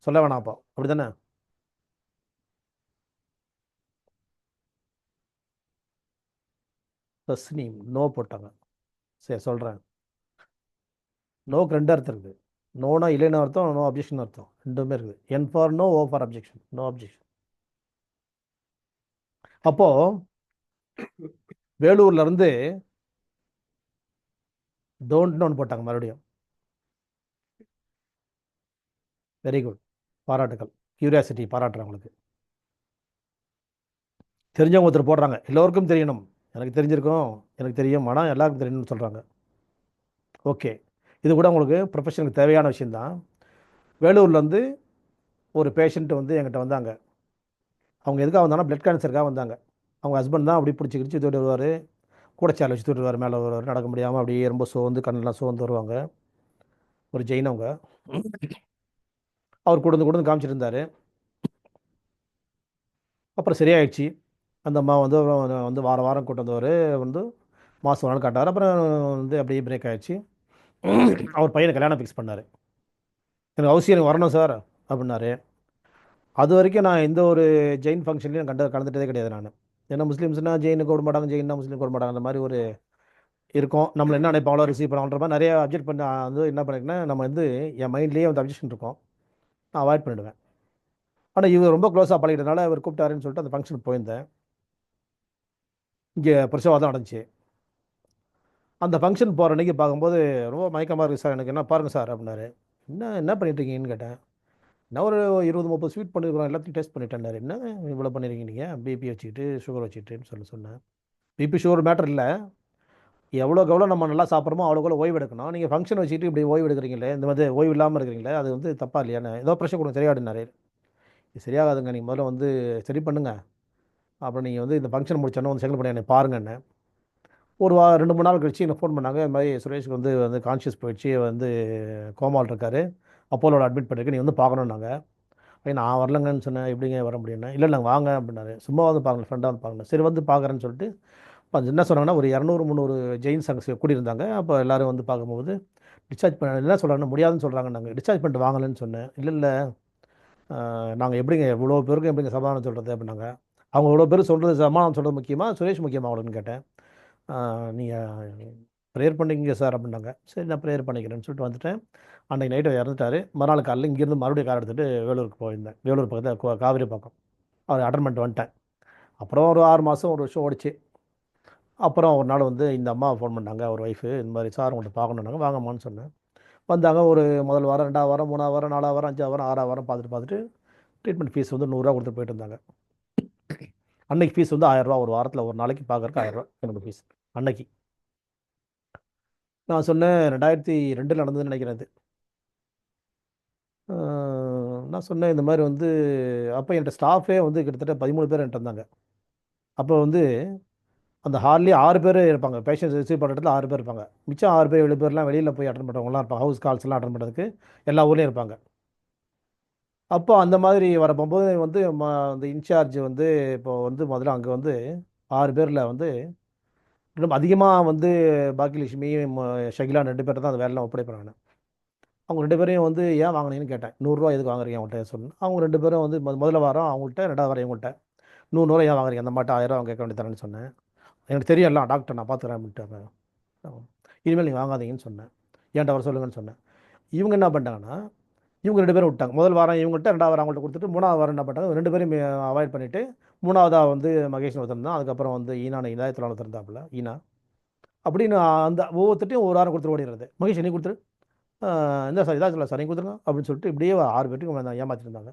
சொல்ல வேணாம். அப்போ அப்படி தானே? தஸ்னீம் நோ போட்டாங்க. சரி சொல்கிறேன். நோக்கு 2 அர்த்தம் இருக்குது. நோனா இல்லைன்னு அர்த்தம், நோ அப்ஜெக்ஷன் அர்த்தம், ரெண்டுமே இருக்குது. N for no, O for objection, no objection. அப்போது வேலூர்லேருந்து டோன்ட்னு ஒன்று போட்டாங்க மறுபடியும். வெரி குட், பாராட்டுகள். கியூரியாசிட்டி பாராட்டுறேன் உங்களுக்கு. தெரிஞ்சவங்க ஒருத்தர் போடுறாங்க, எல்லோருக்கும் தெரியணும். எனக்கு தெரிஞ்சிருக்கும், எனக்கு தெரியும், ஆனால் எல்லாருக்கும் தெரியணும்னு சொல்கிறாங்க. ஓகே, இது கூட உங்களுக்கு ப்ரொஃபஷனுக்கு தேவையான விஷயந்தான். வேலூர்லேருந்து ஒரு பேஷண்ட் வந்து என்கிட்ட வந்தாங்க. அவங்க எதுக்காக வந்தாங்கன்னா பிளட் கேன்சருக்காக வந்தாங்க. அவங்க ஹஸ்பண்ட் தான் அப்படி பிடிச்சி கிடிச்சி தூக்கிட்டு வருவார், கூடச்சாலை வச்சு தூக்கிட்டு வருவார், மேலே வருவார், நடக்க முடியாமல் அப்படியே ரொம்ப சோர்ந்து கண்ணெல்லாம் சோர்ந்து வருவாங்க. ஒரு ஜெயின் அவங்க. அவர் கொடுந்து காமிச்சிட்டு இருந்தார். அப்புறம் சரியாயிடுச்சு. அந்த அம்மா வந்து வந்து வாரம் வாரம் கூட்டு வந்தவர் வந்து மாதம் ஒரு நாள் காட்டார். அப்புறம் வந்து அப்படியே பிரேக் ஆகிடுச்சு. அவர் பையனை கல்யாணம் ஃபிக்ஸ் பண்ணார். எனக்கு அவசியம், எனக்கு வரணும் சார் அப்படின்னாரு. அது வரைக்கும் நான் எந்த ஒரு ஜெயின் ஃபங்க்ஷன்லையும் கலந்துட்டதே கிடையாது நான். ஏன்னா முஸ்லீம்ஸ்னால் ஜெயினுக்கு விட மாட்டாங்க, ஜெயின்னா முஸ்லீம் விட மாட்டாங்க, அந்த மாதிரி ஒரு இருக்கும். நம்மளை என்ன நினைப்பாங்களோ ரிசீவ் பண்ணுவாங்கன்ற மாதிரி நிறைய அப்ஜெக்ட் பண்ண வந்து என்ன பண்ணிருக்கேன்னா நம்ம வந்து என் மைண்ட்லேயே வந்து அப்ஜெக்ஷன் இருக்கும், நான் அவாய்ட் பண்ணிவிடுவேன். ஆனால் இவர் ரொம்ப க்ளோஸாக பழகிட்டனால இவர் கூப்பிட்டாருன்னு சொல்லிட்டு அந்த ஃபங்க்ஷனுக்கு போயிருந்தேன். இங்கே பிரசவாதம் நடந்துச்சு. அந்த ஃபங்க்ஷன் போகிற அன்றைக்கி பார்க்கும்போது ரொம்ப மயக்கமாக இருக்குது சார், எனக்கு என்ன பாருங்கள் சார் அப்படின்னாரு. என்ன என்ன பண்ணிட்டுருக்கீங்கன்னு கேட்டேன். நான் ஒரு 20-30 ஸ்வீட் பண்ணியிருக்கிறோம், எல்லாத்தையும் டேஸ்ட் பண்ணிட்டேன்னாரு. என்ன இவ்வளோ பண்ணியிருக்கீங்க நீங்கள், பிபி வச்சுக்கிட்டு சுகர் வச்சுக்கிட்டுன்னு சொன்னேன். பிபி சுகர் மேட்டர் இல்லை. எவ்வளோக்கு எவ்வளோ நம்ம நல்லா சாப்பிட்றோமோ அவ்வளோக்கு எவ்வளோ ஓய்வு எடுக்கணும். நீங்கள் ஃபங்க்ஷன் வச்சுட்டு இப்படி ஓய்வு எடுக்கிறீங்களே, இந்த மாதிரி ஓய்வு இல்லாமல் இருக்கிறீங்களே, அது வந்து தப்பா இல்லையான்னு. ஏதோ ப்ரெஷர் கொடுங்க சரியாயிடுனாரு. இது சரியாகாதுங்க, நீங்கள் முதல்ல வந்து சரி பண்ணுங்க. அப்புறம் நீங்கள் வந்து இந்த ஃபங்க்ஷன் முடிச்சோன்னே வந்து செகண்ட் பண்ணி என்னை பாருங்கன்னு. ஒரு 2 3 நாள் கழிச்சு எனக்கு ஃபோன் பண்ணாங்க. இந்த மாதிரி சுரேஷ்க்கு வந்து வந்து கான்ஷியஸ் போயிடுச்சு, வந்து கோமாவில் இருக்காரு, அப்போலோட அட்மிட் பண்ணிருக்கு, நீ வந்து பார்க்கணுன்னாங்க. நான் வரலங்கன்னு சொன்னேன். எப்படிங்க வர முடியும்னா, இல்லை இல்லை வாங்க அப்படின்னாரு. சும்மா வந்து பாருங்க, ஃப்ரெண்டாக வந்து பாருங்க. சரி வந்து பார்க்குறேன்னு சொல்லிட்டு அது என்ன சொன்னாங்கன்னா, ஒரு 200 300 ஜெயின்ஸ் அங்கே கூடியிருந்தாங்க. அப்போ எல்லாரும் வந்து பார்க்கும்போது டிஸ்சார்ஜ் பண்ண என்ன சொல்கிறாங்கன்னா, முடியாதுன்னு சொல்கிறாங்க. நாங்கள் டிஸ்சார்ஜ் பண்ணிட்டு வாங்கலன்னு சொன்னேன். இல்லை இல்லை நாங்கள் எப்படிங்க இவ்வளோ பேருக்கும் எப்படிங்க சமாதானம் சொல்கிறது அப்படின்னாங்க. அவங்க இவ்வளோ பேர் சொல்கிறது சமாதானம் சொல்கிறது முக்கியமா, சுரேஷ் முக்கியமா அவளுன்னு கேட்டேன். நீங்கள் ப்ரேயர் பண்ணிக்கங்க சார் அப்படின்னாங்க. சரி நான் ப்ரேயர் பண்ணிக்கிறேன்னு சொல்லிட்டு வந்துட்டேன். அன்றைக்கி நைட்டு இறந்துட்டார். மறுநாள் காலையில் இங்கேருந்து மறுபடியும் கார் எடுத்துகிட்டு வேலூருக்கு போயிருந்தேன். வேலூர் பக்கத்தில் காவிரி பக்கம் அவர் அட்டன் பண்ணிட்டு வந்துட்டேன். அப்புறம் ஒரு 6 மாதம் 1 வருஷம் ஓடிச்சு. அப்புறம் ஒரு நாள் வந்து இந்த அம்மா ஃபோன் பண்ணாங்க, அவர் ஒய்ஃபு. இந்த மாதிரி சார் உங்கள்கிட்ட பார்க்கணுன்னாங்க. வாங்கம்மான்னு சொன்னேன். வந்தாங்க. ஒரு முதல் வாரம், 2வது வாரம், 3வது வாரம், 4வது வாரம், 5வது வாரம், 6வது வாரம் பார்த்துட்டு ட்ரீட்மெண்ட் ஃபீஸ் வந்து ரூ. 100 கொடுத்துட்டு போயிட்டு இருந்தாங்க. அன்னைக்கு ஃபீஸ் வந்து ரூ. 1000 ஒரு வாரத்தில் ஒரு நாளைக்கு பார்க்கறக்கு ரூ. 1000 என்னோட ஃபீஸ் அன்னைக்கு. நான் சொன்னேன் 2002 நடந்ததுன்னு நினைக்கிறேன் இது. நான் சொன்னேன் இந்த மாதிரி வந்து அப்போ என்கிட்ட ஸ்டாஃபே வந்து கிட்டத்தட்ட 13 பேர் என்கிட்ட இருந்தாங்க. அப்போ வந்து அந்த ஹால்லேயே 6 பேர் இருப்பாங்க. பேஷண்ட்ஸ் ரிசீவ் பண்ணுற இடத்துல 6 பேர் இருப்பாங்க. மிச்சம் 6 பேர் 7 பேர்லாம் வெளியில் போய் அட்டன் பண்ணுறவங்களாம் இருப்பாங்க. ஹவுஸ் கால்ஸ்லாம் அட்டன் பண்ணுறதுக்கு எல்லா ஊர்லேயும் இருப்பாங்க. அப்போ அந்த மாதிரி வரப்போகும்போது வந்து அந்த இன்சார்ஜ் வந்து இப்போ வந்து முதல்ல அங்கே வந்து 6 பேரில் வந்து இன்னும் அதிகமாக வந்து பாக்கியலட்சுமி, ஷகிலா 2 பேர் தான் அந்த வேலைலாம் ஒப்படைப்பேன் நான். அவங்க 2 பேரையும் வந்து ஏன் வாங்கினீங்கன்னு கேட்டேன். நூறுரூவா எதுக்கு வாங்குறீங்க அவங்கள்ட்ட சொன்னேன். அவங்க 2 பேரும் வந்து முதல்ல வாரம் அவங்கள்ட்ட, 2வது வாரம் இவங்கள்ட்ட. ரூ. 100 ஏன் வாங்குறீங்க? அந்த மாட்ட ரூ. 1000 கேட்க வேண்டியதானேன்னு சொன்னேன். எனக்கு தெரியும் எல்லாம் டாக்டர் நான் பார்த்துக்கிறேன் அப்படின்ட்டாங்க. இனிமேல் நீங்கள் வாங்காதீங்கன்னு சொன்னேன். ஏன்ட்ட வர சொல்லுங்கன்னு சொன்னேன். இவங்க என்ன பண்ணிட்டாங்கன்னா, இவங்க 2 பேரும் விட்டாங்க. முதல் வாரம் இவங்கள்ட்ட, 2வது வாரம் அவங்கள்ட்ட கொடுத்துட்டு 3வது வாரம் என்ன பண்ணிட்டாங்க, 2 பேரையும் அவாய்ட் பண்ணிவிட்டு 3வதா வந்து மகேஷ்னு ஒருத்தர் இருந்தான். அதுக்கப்புறம் வந்து ஈனான இதாயத்தில் ஒருத்தர் இருந்தாப்புல ஈனா. அப்படின்னு அந்த ஒவ்வொருத்தையும் ஒரு வாரம் கொடுத்துட்டு ஓடிடுறது. மகேஷ் நீ கொடுத்துரு, இந்த சார் இதாக சார் நீங்கள் கொடுத்துருங்க அப்படின்னு சொல்லிட்டு இப்படியே 6 பேர்ட்டுக்கும் ஏமாற்றிருந்தாங்க.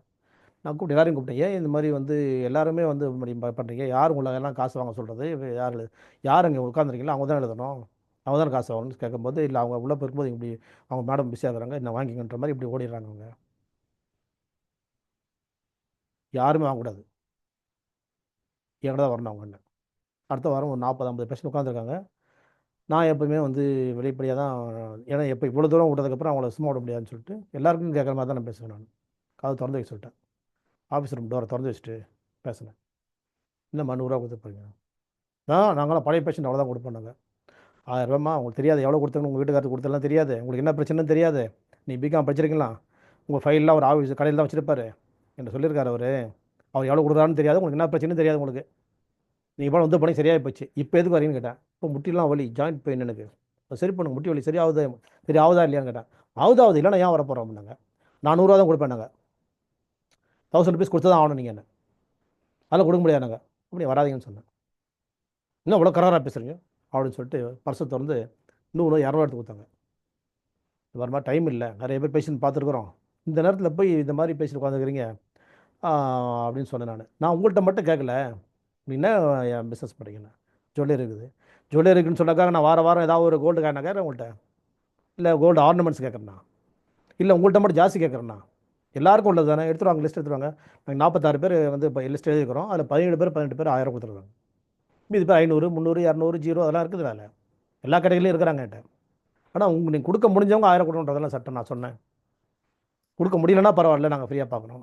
நான் கூப்பிட்டு எல்லாரையும் கூப்பிட்டேன். ஏன் இந்த மாதிரி வந்து எல்லாருமே வந்து இப்படி பண்ணுறீங்க? யார் உங்களை எல்லாம் காசு வாங்க சொல்கிறது? யார் யார் அங்கே உட்காந்துருக்கீங்களோ அவங்க தான் எழுதணும், அவங்க தான் காசு வாங்கணும்னு கேட்கும்போது, இல்லை அவங்க உள்ளே போயிருக்கும்போது இப்படி அவங்க மேடம் பிஸியாக இருக்கிறாங்க, என்ன வாங்கிங்கன்ற மாதிரி இப்படி ஓடிடுறாங்க அவங்க. யாருமே வாங்கக்கூடாது, என்கிட்ட தான் வரணும் அவங்க. அடுத்த வாரம் ஒரு 40 50 பேஷண்ட் உட்காந்துருக்காங்க. நான் எப்பவுமே வந்து வெளிப்படையாக தான், ஏன்னா எப்போ இவ்வளோ தூரம் விட்டதுக்கப்புறம் அவங்கள சும்மா விட முடியாதுன்னு சொல்லிட்டு எல்லாருக்கும் கேட்குற மாதிரி தான் நான் பேசுவேன். நான் கதவை திறந்து வைக்க சொல்லிட்டேன். ஆஃபீஸ் ரூம் டோரை திறந்து வச்சுட்டு பேசினேன். இன்னும் 100 ரூபா கொடுத்து போறீங்க? நாங்களாம் பழைய பேஷண்ட் அவ்வளோ தான் கொடுப்போம் நாங்கள். 1000 ரூபாம்மா உங்களுக்கு தெரியாது, எவ்வளோ கொடுத்தோன்னு உங்கள் வீட்டுக்காரருக்கு கொடுத்தலாம் தெரியாது, உங்களுக்கு என்ன பிரச்சனைன்னு தெரியாது. நீ பிகாம் படிச்சிருக்கலாம், உங்கள் ஃபைல்லாம் ஒரு ஆஃபீஸ் கடையில் தான் வச்சுருப்பாரு என்று சொல்லியிருக்காரு அவர். அவர் எவ்வளோ கொடுக்குறாருன்னு தெரியாது, உங்களுக்கு என்ன பிரச்சனைன்னு தெரியாது உங்களுக்கு. நீங்கள் போல வந்து பண்ணி சரியாகி போச்சு, இப்போ எதுக்கு வரீங்கன்னு கேட்டேன். இப்போ முட்டிலாம் வலி, ஜாயிண்ட் பெயின் எனக்கு, சரி பண்ணுங்க, முட்டி வலி சரியாகுது, சரி ஆகுதா இல்லையான்னு கேட்டேன். ஆகுது இல்லைன்னா ஏன் வர போகிறோம் அப்படின்னாங்க. 400 தான் கொடுப்பேன் நாங்கள், 1000 rupees கொடுத்து தான் ஆகணும் நீங்கள் என்ன, அதெல்லாம் கொடுக்க முடியாது நாங்கள், அப்படி வராதிங்கன்னு சொன்னேன். இன்னும் இவ்வளோ கராராக பேசுகிறீங்க அப்படின்னு சொல்லிட்டு பர்ஸை திறந்து 100 200 எடுத்து கொடுத்தாங்க. வர மாதிரி டைம் இல்லை, நிறைய பேர் பேஷண்ட் பார்த்துருக்குறோம், இந்த நேரத்தில் போய் இந்த மாதிரி பேசிட்டு உட்காந்துக்கிறீங்க அப்படின்னு சொன்னேன். நான் உங்கள்கிட்ட மட்டும் கேட்கல, அப்படின்னா என் பிஸ்னஸ் பண்ணுறீங்கண்ணா, ஜுவல்லரி இருக்குது, ஜுவல்லரி இருக்குன்னு சொன்னாக்காக நான் வார வாரம் ஏதாவது ஒரு கோல்டு காயின் கேட்குறேன் உங்கள்கிட்ட, இல்லை கோல்டு ஆர்னமெண்ட்ஸ் கேட்குறேண்ணா, இல்லை உங்கள்கிட்ட மட்டும் ஜாஸ்தி கேட்குறேண்ணா, எல்லாருக்கும் உள்ளது தானே, எடுத்துருவாங்க லிஸ்ட் எடுத்துருவாங்க. நாங்கள் 46 பேர் வந்து இப்போ லிஸ்ட் எழுதிக்கிறோம், அதில் 17 பேர் 18 பேர் 1000 கொடுத்துருக்காங்க. மீதி பேர் 500 300 200 0 அதெல்லாம் இருக்குது வேலை, எல்லா கடைகளையும் இருக்கிறாங்க என்கிட்ட. ஆனால் நீங்கள் கொடுக்க முடிஞ்சவங்க 1000 கொடுக்கணுன்றதெல்லாம் சட்டம். நான் சொன்னேன் கொடுக்க முடியலன்னா பரவாயில்ல, நாங்கள் ஃப்ரீயாக பார்க்கணும்,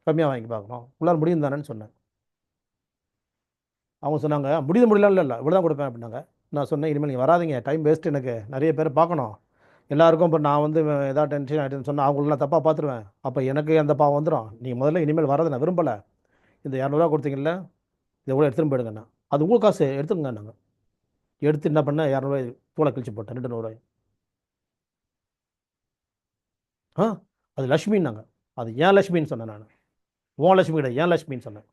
கம்மியாக வாங்கி பார்க்கணும், உள்ளார் முடியும் தானேன்னு சொன்னேன். அவங்க சொன்னாங்க முடியல இல்லை இவ்வளோ தான் கொடுப்பேன் அப்படின்னாங்க. நான் சொன்னேன் இனிமேல் நீங்கள் வராதிங்க, டைம் வேஸ்ட், எனக்கு நிறைய பேர் பார்க்கணும், எல்லாருக்கும் இப்போ நான் வந்து ஏதாவது டென்ஷன் ஆகிட்டுன்னு சொன்னால் அவங்களெலாம் தப்பாக பார்த்துருவேன், அப்போ எனக்கு அந்த பாவம் வந்துடும். நீங்கள் முதல்ல இனிமேல் வரதை நான் விரும்பலை, இந்த 200 கொடுத்தீங்கல்ல இதை கூட எடுத்துகிட்டு போயிடுங்கண்ணா, அது உங்கள் காசு எடுத்துக்கங்க. நாங்கள் எடுத்து என்ன பண்ணேன், 200 தூளை கழிச்சு போட்டேன், 200. ஆ அது லக்ஷ்மின்னாங்க. அது ஏன் லக்ஷ்மின்னு சொன்னேன் நான், உன் லக்ஷ்மி கிடையாது ஏன் லக்ஷ்மின்னு சொன்னேன்.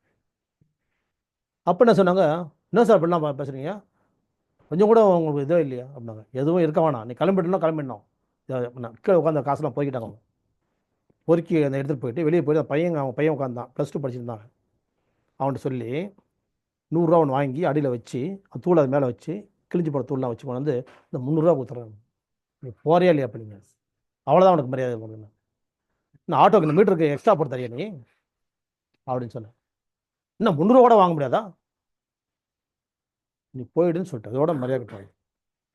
அப்போ என்ன சொன்னாங்க, என்ன சார் அப்படிலாம் பேசுகிறீங்க, கொஞ்சம் கூட உங்களுக்கு இதோ இல்லையா அப்படின்னாங்க. எதுவும் இருக்க வேணாம், நீ கிளம்பிட்டுனா கிளம்பிடணும். கீழே உட்காந்து காசுலாம் போய்கிட்டாங்க அவங்க. பொறுக்கி அந்த எடுத்துகிட்டு போயிட்டு வெளியே போயிட்டு பையன், அவன் பையன் உட்காந்தான், +2 படிச்சிருந்தான். அவன்கிட்ட சொல்லி 100 ரூபா ஒன்று வாங்கி அடியில் வச்சு தூள் அது மேலே வச்சு கிழிஞ்சு போட தூள்லாம் வச்சு கொண்டு வந்து இந்த 300 ரூபா கொடுத்துட்றாங்க. நீ போறியா இல்லையா அப்போ நீங்கள்? அவ்வளோதான் உனக்கு மரியாதை கொடுங்க. நான் ஆட்டோக்கு இந்த மீட்டருக்கு எக்ஸ்ட்ரா போட்டு தரியா நீ அப்படின்னு சொன்னேன். இன்னும் 300 கூட வாங்க முடியாதா? நீ போயிடுன்னு சொல்லிட்டு அதோட மரியாதை கொடுத்தாங்க.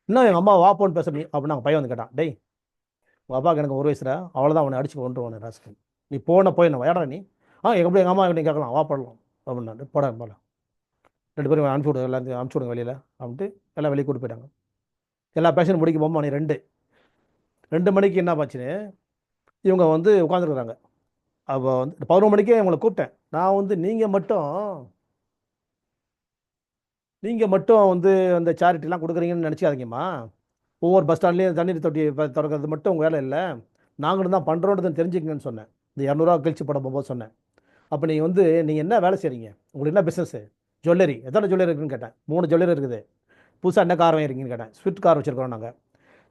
இன்னும் எங்கள் அம்மா வாப்போன்னு பேச நீ அப்படின்னு நாங்கள் பையன் வந்து கேட்டான். டேய் உங்கள் அப்பாவுக்கு எனக்கு ஒரு வயசுல அவ்வளோதான் அவனை அடிச்சு கொண்டு போன ராஸ்கல். நீ போய் என்ன ஏடா நீ எப்படி எங்கள் அம்மா நீ கேட்கலாம் வா போடலாம் அப்படின்னா போட 2 பேரும் அனுப்பிச்சி விடுங்க, எல்லாத்தையும் அனுப்பிச்சி விடுங்க வெளியில் அப்படின்ட்டு எல்லாம் வெளியே கூட்டு போயிட்டாங்க. எல்லா பேஷண்ட் முடிக்க போகும்போது மணி 2 மணிக்கு என்ன பாச்சுன்னு இவங்க வந்து உட்காந்துருக்குறாங்க. அப்போ வந்து 11 மணிக்கே இவங்களை கூப்பிட்டேன். நான் வந்து நீங்கள் மட்டும் வந்து அந்த சேரிட்டிலாம் கொடுக்குறீங்கன்னு நினச்சிக்காதீங்கம்மா. ஒவ்வொரு பஸ் ஸ்டாண்ட்லேயும் தண்ணீர் தொட்டி திறக்கிறது மட்டும் உங்கள் வேலை இல்லை, நாங்களும் தான் பண்ணுறோன்றதை தெரிஞ்சுக்கங்கன்னு சொன்னேன். இந்த 200 ரூபா கழிச்சு போட போகும்போது சொன்னேன். அப்போ நீங்கள் என்ன வேலை செய்கிறீங்க, உங்களுக்கு என்ன பிஸ்னஸ்? ஜுவல்லரி. எத்தனை ஜுவல்லரி இருக்குன்னு கேட்டேன். 3 ஜுவல்லரி இருக்குது. புதுசாக என்ன கார் வாங்கிருக்கீங்கன்னு கேட்டேன். ஸ்விஃப்ட் கார் வச்சுருக்கிறோம் நாங்கள்.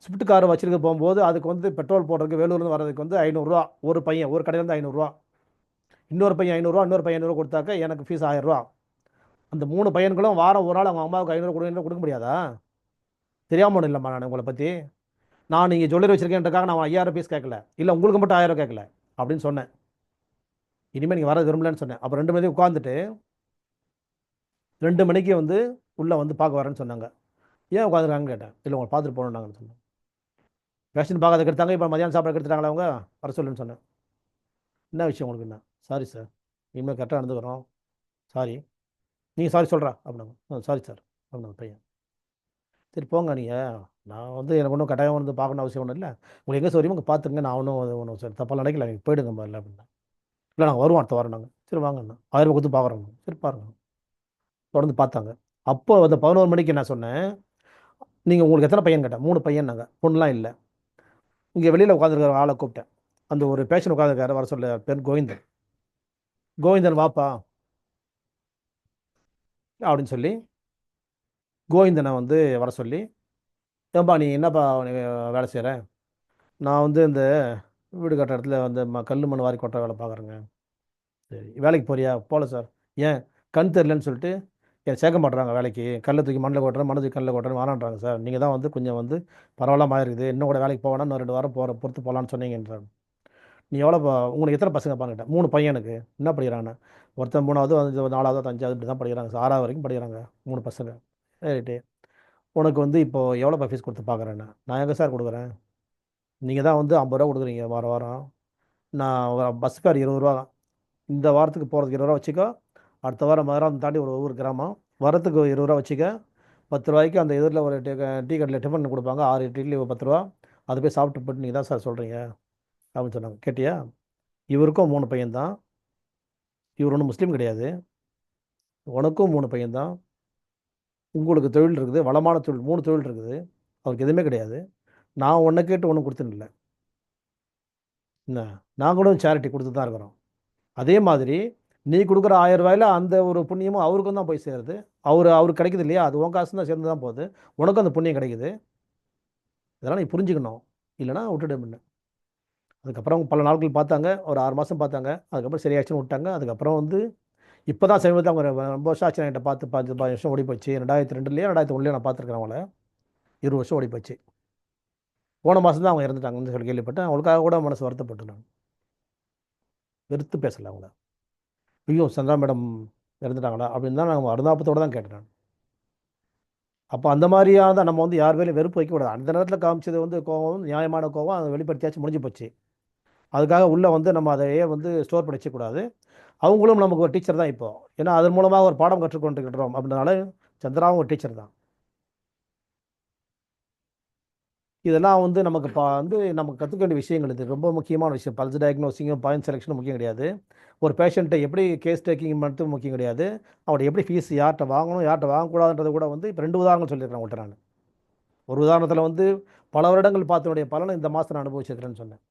ஸ்விஃப்ட் கார் வச்சுருக்க போகும்போது அதுக்கு வந்து பெட்ரோல் போடுறதுக்கு வேலூர்லேருந்து வரதுக்கு வந்து 500 ரூபா. ஒரு பையன் ஒரு கடையிலேருந்து 500 ரூபா, இன்னொரு பையன் 500 ரூபா, இன்னொரு பையன் 500 கொடுத்தாக்க எனக்கு ஃபீஸ் 1000 ரூபா. அந்த 3 பையன்களும் வாரம் ஒரு நாள் அவங்க அம்மாவுக்கு 500 கொடுக்க முடியாதா? தெரியாமல் ஒன்றும் இல்லைம்மா நான் உங்களை பற்றி. நான் நீங்கள் ஜுவல்லரி வச்சுருக்கேன்றக்காக நான் 5000 பீஸ் கேட்கல, இல்லை உங்களுக்கு மட்டும் 1000 கேட்கல அப்படின்னு சொன்னேன். இனிமேல் நீங்கள் வர விரும்பலன்னு சொன்னேன். அப்போ 2 மணிக்கு உட்காந்துட்டு 2 மணிக்கு வந்து உள்ளே வந்து பார்க்க வரேன்னு சொன்னாங்க. ஏன் உட்காந்துருக்காங்கன்னு கேட்டேன். இல்லை உங்களை பார்த்துட்டு போகணுன்னாங்கன்னு சொன்னேன். பேஷண்ட் பார்க்காத கெடுத்தாங்க, இப்போ மதியானம் சாப்பிட கெடுத்துட்டாங்களா அவங்க, வர சொல்லுன்னு சொன்னேன். என்ன விஷயம் உங்களுக்கு? என்ன? சாரி சார், இனிமேல் கரெக்டாக நடந்துக்கிறோம், சாரி. நீங்கள் சாரி சொல்கிறா அப்படின்னாங்க. சாரி சார் அப்படின்னாங்க பையன். சரி போங்க நீங்கள், நான் வந்து எனக்கு ஒன்றும் கட்டாயம் வந்து பார்க்கணும் அவசியம் ஒன்றும் இல்லை, உங்களுக்கு எங்கே சொல்லியுமோ அங்கே பார்த்துங்க, நான் ஒன்றும் சார் தப்பாக நினைக்கல, நீங்கள் போயிடுங்க முதல்ல அப்படின்னா. இல்லை நாங்கள் வருவோம் அடுத்த வாரம். நாங்கள் சரி வாங்கண்ணா 1000 ரூபாய் கொடுத்து பார்க்குறோங்க. சரி பாருங்க. தொடர்ந்து பார்த்தாங்க. அப்போ அந்த 11 மணிக்கு என்ன சொன்னேன், நீங்கள் உங்களுக்கு எத்தனை பையன் கேட்டேன். 3 பையன் நாங்கள், பொண்ணுலாம் இல்லை. இங்கே வெளியில் உட்காந்துருக்கிற ஆளை கூப்பிட்டேன். அந்த ஒரு பேஷண்ட் உட்காந்துருக்காரு, வர சொல்ல, பேர் கோவிந்தன். கோவிந்தன் வாப்பா அப்படின்னு சொல்லி கோவிந்தனை வந்து வர சொல்லி, ஏன்பா நீ என்னப்பா நீ வேலை செய்கிற? நான் வந்து இந்த வீடு கட்டுற இடத்துல வந்து கல் மண் வாரி கொட்டுற வேலை பார்க்குறேங்க. சரி வேலைக்கு போறியா? போகல சார். ஏன்? கண் தெரிலன்னு சொல்லிட்டு என்னை சேர்க்க மாட்டுறாங்க வேலைக்கு. கல்லை தூக்கி மண்ணில் கொட்டுறேன், மண்ணை தூக்கி கல்லில் கொட்டுறேன் வேணான்றாங்க சார். நீங்கள் தான் வந்து கொஞ்சம் வந்து பரவாயில்லாம இருக்குது, இன்னும் கூட வேலைக்கு போவேன்னா இன்னும் 2 வாரம் பொறுத்து போகலான்னு சொன்னீங்கன்றாங்க. நீ எவ்வளோப்பா உங்களுக்கு எத்தனை பசங்க பாருங்கிட்டேன். 3 பையனுக்கு. என்ன படிக்கிறாங்கண்ணா? ஒருத்தன் 3வது, 4வது, 5வது இப்படி தான் படிக்கிறாங்க சார். 6வது வரைக்கும் படிக்கிறாங்க 3 பசங்க. ரைட்டு. உனக்கு வந்து இப்போது எவ்வளோப்பா ஃபீஸ் கொடுத்து பார்க்குறேன்னு? நான் எங்கே சார் கொடுக்குறேன்? நீங்கள் தான் வந்து 50 ரூபா கொடுக்குறீங்க வாரம் வாரம். நான் பஸ் ஃபேர் 20 ரூபா. இந்த வாரத்துக்கு போகிறதுக்கு 20 ரூபா வச்சுக்கோ. அடுத்த வாரம் மதுராந்தம் தாண்டி ஒரு ஊர் கிராமம், வரத்துக்கு 20 ரூபா வச்சுக்க. 10 ரூபாய்க்கு அந்த எதிரில் ஒரு டீ கடையில் டிஃபன் கொடுப்பாங்க, 6 இட்லி 10 ரூபா. அதை போய் சாப்பிட்டு போட்டு நீங்கள் தான் சார் சொல்கிறீங்க அப்படின்னு சொன்னாங்க. கேட்டியா? இவருக்கும் 3 பையன் தான். இவர் ஒன்றும் முஸ்லீம் கிடையாது. உனக்கும் 3 பையன் தான். உங்களுக்கு தொழில் இருக்குது, வளமான தொழில், 3 தொழில் இருக்குது. அவருக்கு எதுவுமே கிடையாது. நான் ஒன்றை கேட்டு ஒன்றும் கொடுத்துன்னு இல்லை. என்ன, நாங்களும் சேரிட்டி கொடுத்து தான் இருக்கிறோம். அதே மாதிரி நீ கொடுக்குற 1000 ரூபாயில் அந்த ஒரு புண்ணியமும் அவருக்கும் தான் போய் சேருது. அவருக்கு கிடைக்குது இல்லையா? அது உன் காசு தான் சேர்ந்து தான் போகுது. உனக்கும் அந்த புண்ணியம் கிடைக்குது. இதெல்லாம் நீ புரிஞ்சுக்கணும், இல்லைனா விட்டுடு முன்ன. அதுக்கப்புறம் பல நாட்கள் பார்த்தாங்க, ஒரு 6 மாதம் பார்த்தாங்க. அதுக்கப்புறம் சரியாச்சுன்னு விட்டாங்க. அதுக்கப்புறம் வந்து இப்போ தான் சமீபத்தில் அவங்க ரொம்ப வருஷம் ஆச்சு என்கிட்ட பார்த்து. 15 வருஷம் ஓடி போச்சு. 2002 2001 நான் பார்த்துருக்கேன் அவங்கள. 20 வருஷம் ஓடி போச்சு. போன மாதம் தான் அவங்க இறந்துட்டாங்கன்னு சொல்லி கேள்விப்பட்டேன். அவங்களுக்காக கூட மனசு வருத்தப்பட்டு நான் வெறுத்து பேசலை அவங்கள. ஐயோ சந்திரா மேடம் இறந்துட்டாங்களா அப்படின்னு தான் நான் அருந்தாபத்தோடு தான் கேட்டேன் நான். அப்போ அந்த மாதிரியாக தான் நம்ம வந்து யார் வேலையும் வெறுப்பு வைக்கக்கூடாது. அந்த நேரத்தில் காமிச்சது வந்து கோவம், நியாயமான கோவம், அதை வெளிப்படுத்தியாச்சு முடிஞ்சு போச்சு. அதுக்காக உள்ளே வந்து நம்ம அதையே வந்து ஸ்டோர் பண்ணி வச்சக்கூடாது. அவங்களும் நமக்கு ஒரு டீச்சர் தான் இப்போ. ஏன்னா அதன் மூலமாக ஒரு பாடம் கற்றுக்கொண்டுக்கிட்டோம் அப்படின்றனால சந்திராவும் ஒரு டீச்சர் தான். இதெல்லாம் வந்து நமக்கு வந்து நமக்கு கற்றுக்க வேண்டிய விஷயங்கள். இது ரொம்ப முக்கியமான விஷயம். பல்ஸ் டயக்னோசிங்கும் பாயிண்ட் செலெக்ஷனும் முக்கியம் கிடையாது. ஒரு பேஷண்ட்டை எப்படி கேஸ் டேக்கிங் மட்டும் முக்கியம் கிடையாது. அவர்கிட்ட எப்படி ஃபீஸ் யார்கிட்ட வாங்கணும், யார்கிட்ட வாங்கக்கூடாதுன்றது கூட வந்து இப்போ 2 உதாரணங்கள் சொல்லியிருக்கேன் உங்கள்கிட்ட நான். ஒரு உதாரணத்தில் வந்து பல வருடங்கள் பார்த்தனுடைய பலனை இந்த மாதம் நான் அனுபவிச்சிருக்கிறேன்னு சொன்னேன்.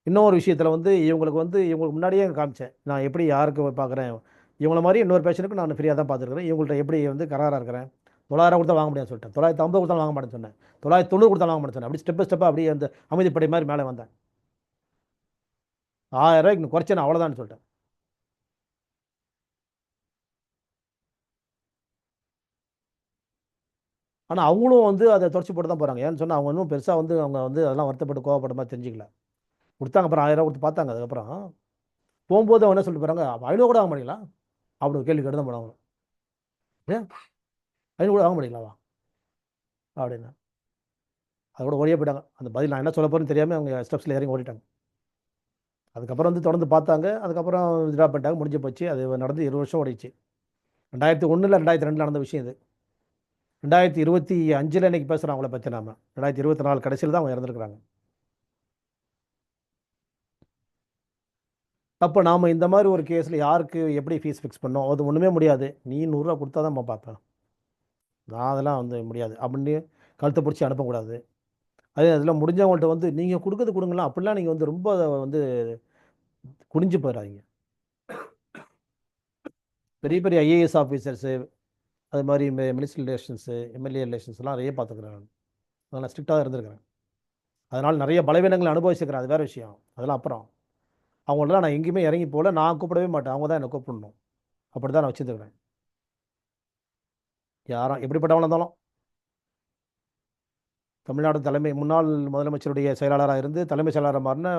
இன்னொரு விஷயத்தில் வந்து இவங்களுக்கு முன்னாடியே காமிச்சேன். நான் எப்படி யாருக்கு பார்க்குறேன், இவங்கள மாதிரி இன்னொரு பேஷண்ட்டுக்கு நான் ஃப்ரீயாக தான் பார்த்துருக்குறேன். இவங்கள்ட்ட எப்படி வந்து கராராக இருக்கிறேன். 900 கொடுத்தா வாங்க முடியாதுன்னு சொல்லிட்டேன். 950 கொடுத்தாலும் வாங்க மாட்டேன்னு சொன்னேன். 990 கொடுத்தாலும் வாங்க மாட்டேன்னு சொன்னேன். அப்படி ஸ்டெப் பை ஸ்டெப்பாக அப்படியே அந்த அமைதிப்படை மாதிரி மேலே வந்தேன். 1000 ரூபாய்க்கு குறைச்சேன் அவ்வளோதான்னு சொல்லிட்டேன். ஆனால் அவங்களும் வந்து அதை தொடச்சி போட்டு தான் போகிறாங்க. ஏன்னு சொன்னால் அவங்க இன்னும் பெருசாக வந்து அவங்க வந்து அதெல்லாம் வருத்தப்பட்டு கோவப்பட மாதிரி தெரிஞ்சிக்கல. கொடுத்தாங்க, அப்புறம் 1000 கொடுத்து பார்த்தாங்க. அதுக்கப்புறம் போகும்போது அவங்க என்ன சொல்லிட்டு போகிறாங்க, 500 கூட வாங்க மாட்டீங்களா அப்படி ஒரு கேள்வி கேட்டு தான் போனாங்க. ஏன் 500 கூட வாங்க மாட்டீங்களாவா அப்படின்னா அதோட ஓடியே போயிட்டாங்க. அந்த பதில் நான் என்ன சொல்ல போகிறேன்னு தெரியாமல் அவங்க ஸ்டெப்ஸில் இறங்கி ஓடிட்டாங்க. அதுக்கப்புறம் வந்து தொடர்ந்து பார்த்தாங்க. அதுக்கப்புறம் வித்ட்ரா பண்ணிட்டாங்க. முடிஞ்சு போச்சு. அது நடந்து 20 வருஷம் ஓடிச்சு. 2001 2002 நடந்த விஷயம் இது. 2025 இன்னைக்கு பேசுகிறோம் அவங்கள பற்றி. நாம 2024 கடைசியில் தான் அவங்க இறந்துருக்குறாங்க. அப்போ நாம் இந்த மாதிரி ஒரு கேஸில் யாருக்கு எப்படி ஃபீஸ் ஃபிக்ஸ் பண்ணோம்? அது ஒன்றுமே முடியாது. நீ 100 ரூபா கொடுத்தா தான் பார்ப்பேன். நான் அதெல்லாம் வந்து முடியாது அப்படின்னு கழுத்தை பிடிச்சி அனுப்பக்கூடாது. அதே அதில் முடிஞ்சவங்கள்ட்ட வந்து நீங்கள் கொடுக்கறது கொடுங்களா, அப்படிலாம் நீங்கள் வந்து ரொம்ப வந்து குனிஞ்சு போயிடாதீங்க. பெரிய பெரிய ஐஏஎஸ் ஆஃபீஸர்ஸு, அது மாதிரி மினிஸ்ட்ரி ரிலேஷன்ஸு, எம்எல்ஏ ரிலேஷன்ஸ்லாம் நிறைய பார்த்துக்கிறேன் நான். அதெல்லாம் ஸ்ட்ரிக்டாக இருந்திருக்கிறேன். அதனால் நிறைய பலவீனங்களை அனுபவிச்சுக்கிறேன். அது வேறு விஷயம். அதெல்லாம் அப்புறம் அவங்கள்ட்டலாம் நான் எங்கேயுமே இறங்கி போகல. நான் கூப்பிடவே மாட்டேன். அவங்க தான் என்னை கூப்பிடணும். அப்படி தான் நான் வச்சுருக்கிறேன். யாரும் எப்படிப்பட்டவங்களா இருந்தாலும். தமிழ்நாடு முன்னாள் முதலமைச்சருடைய செயலாளராக இருந்து தலைமைச் செயலாளராக மாறின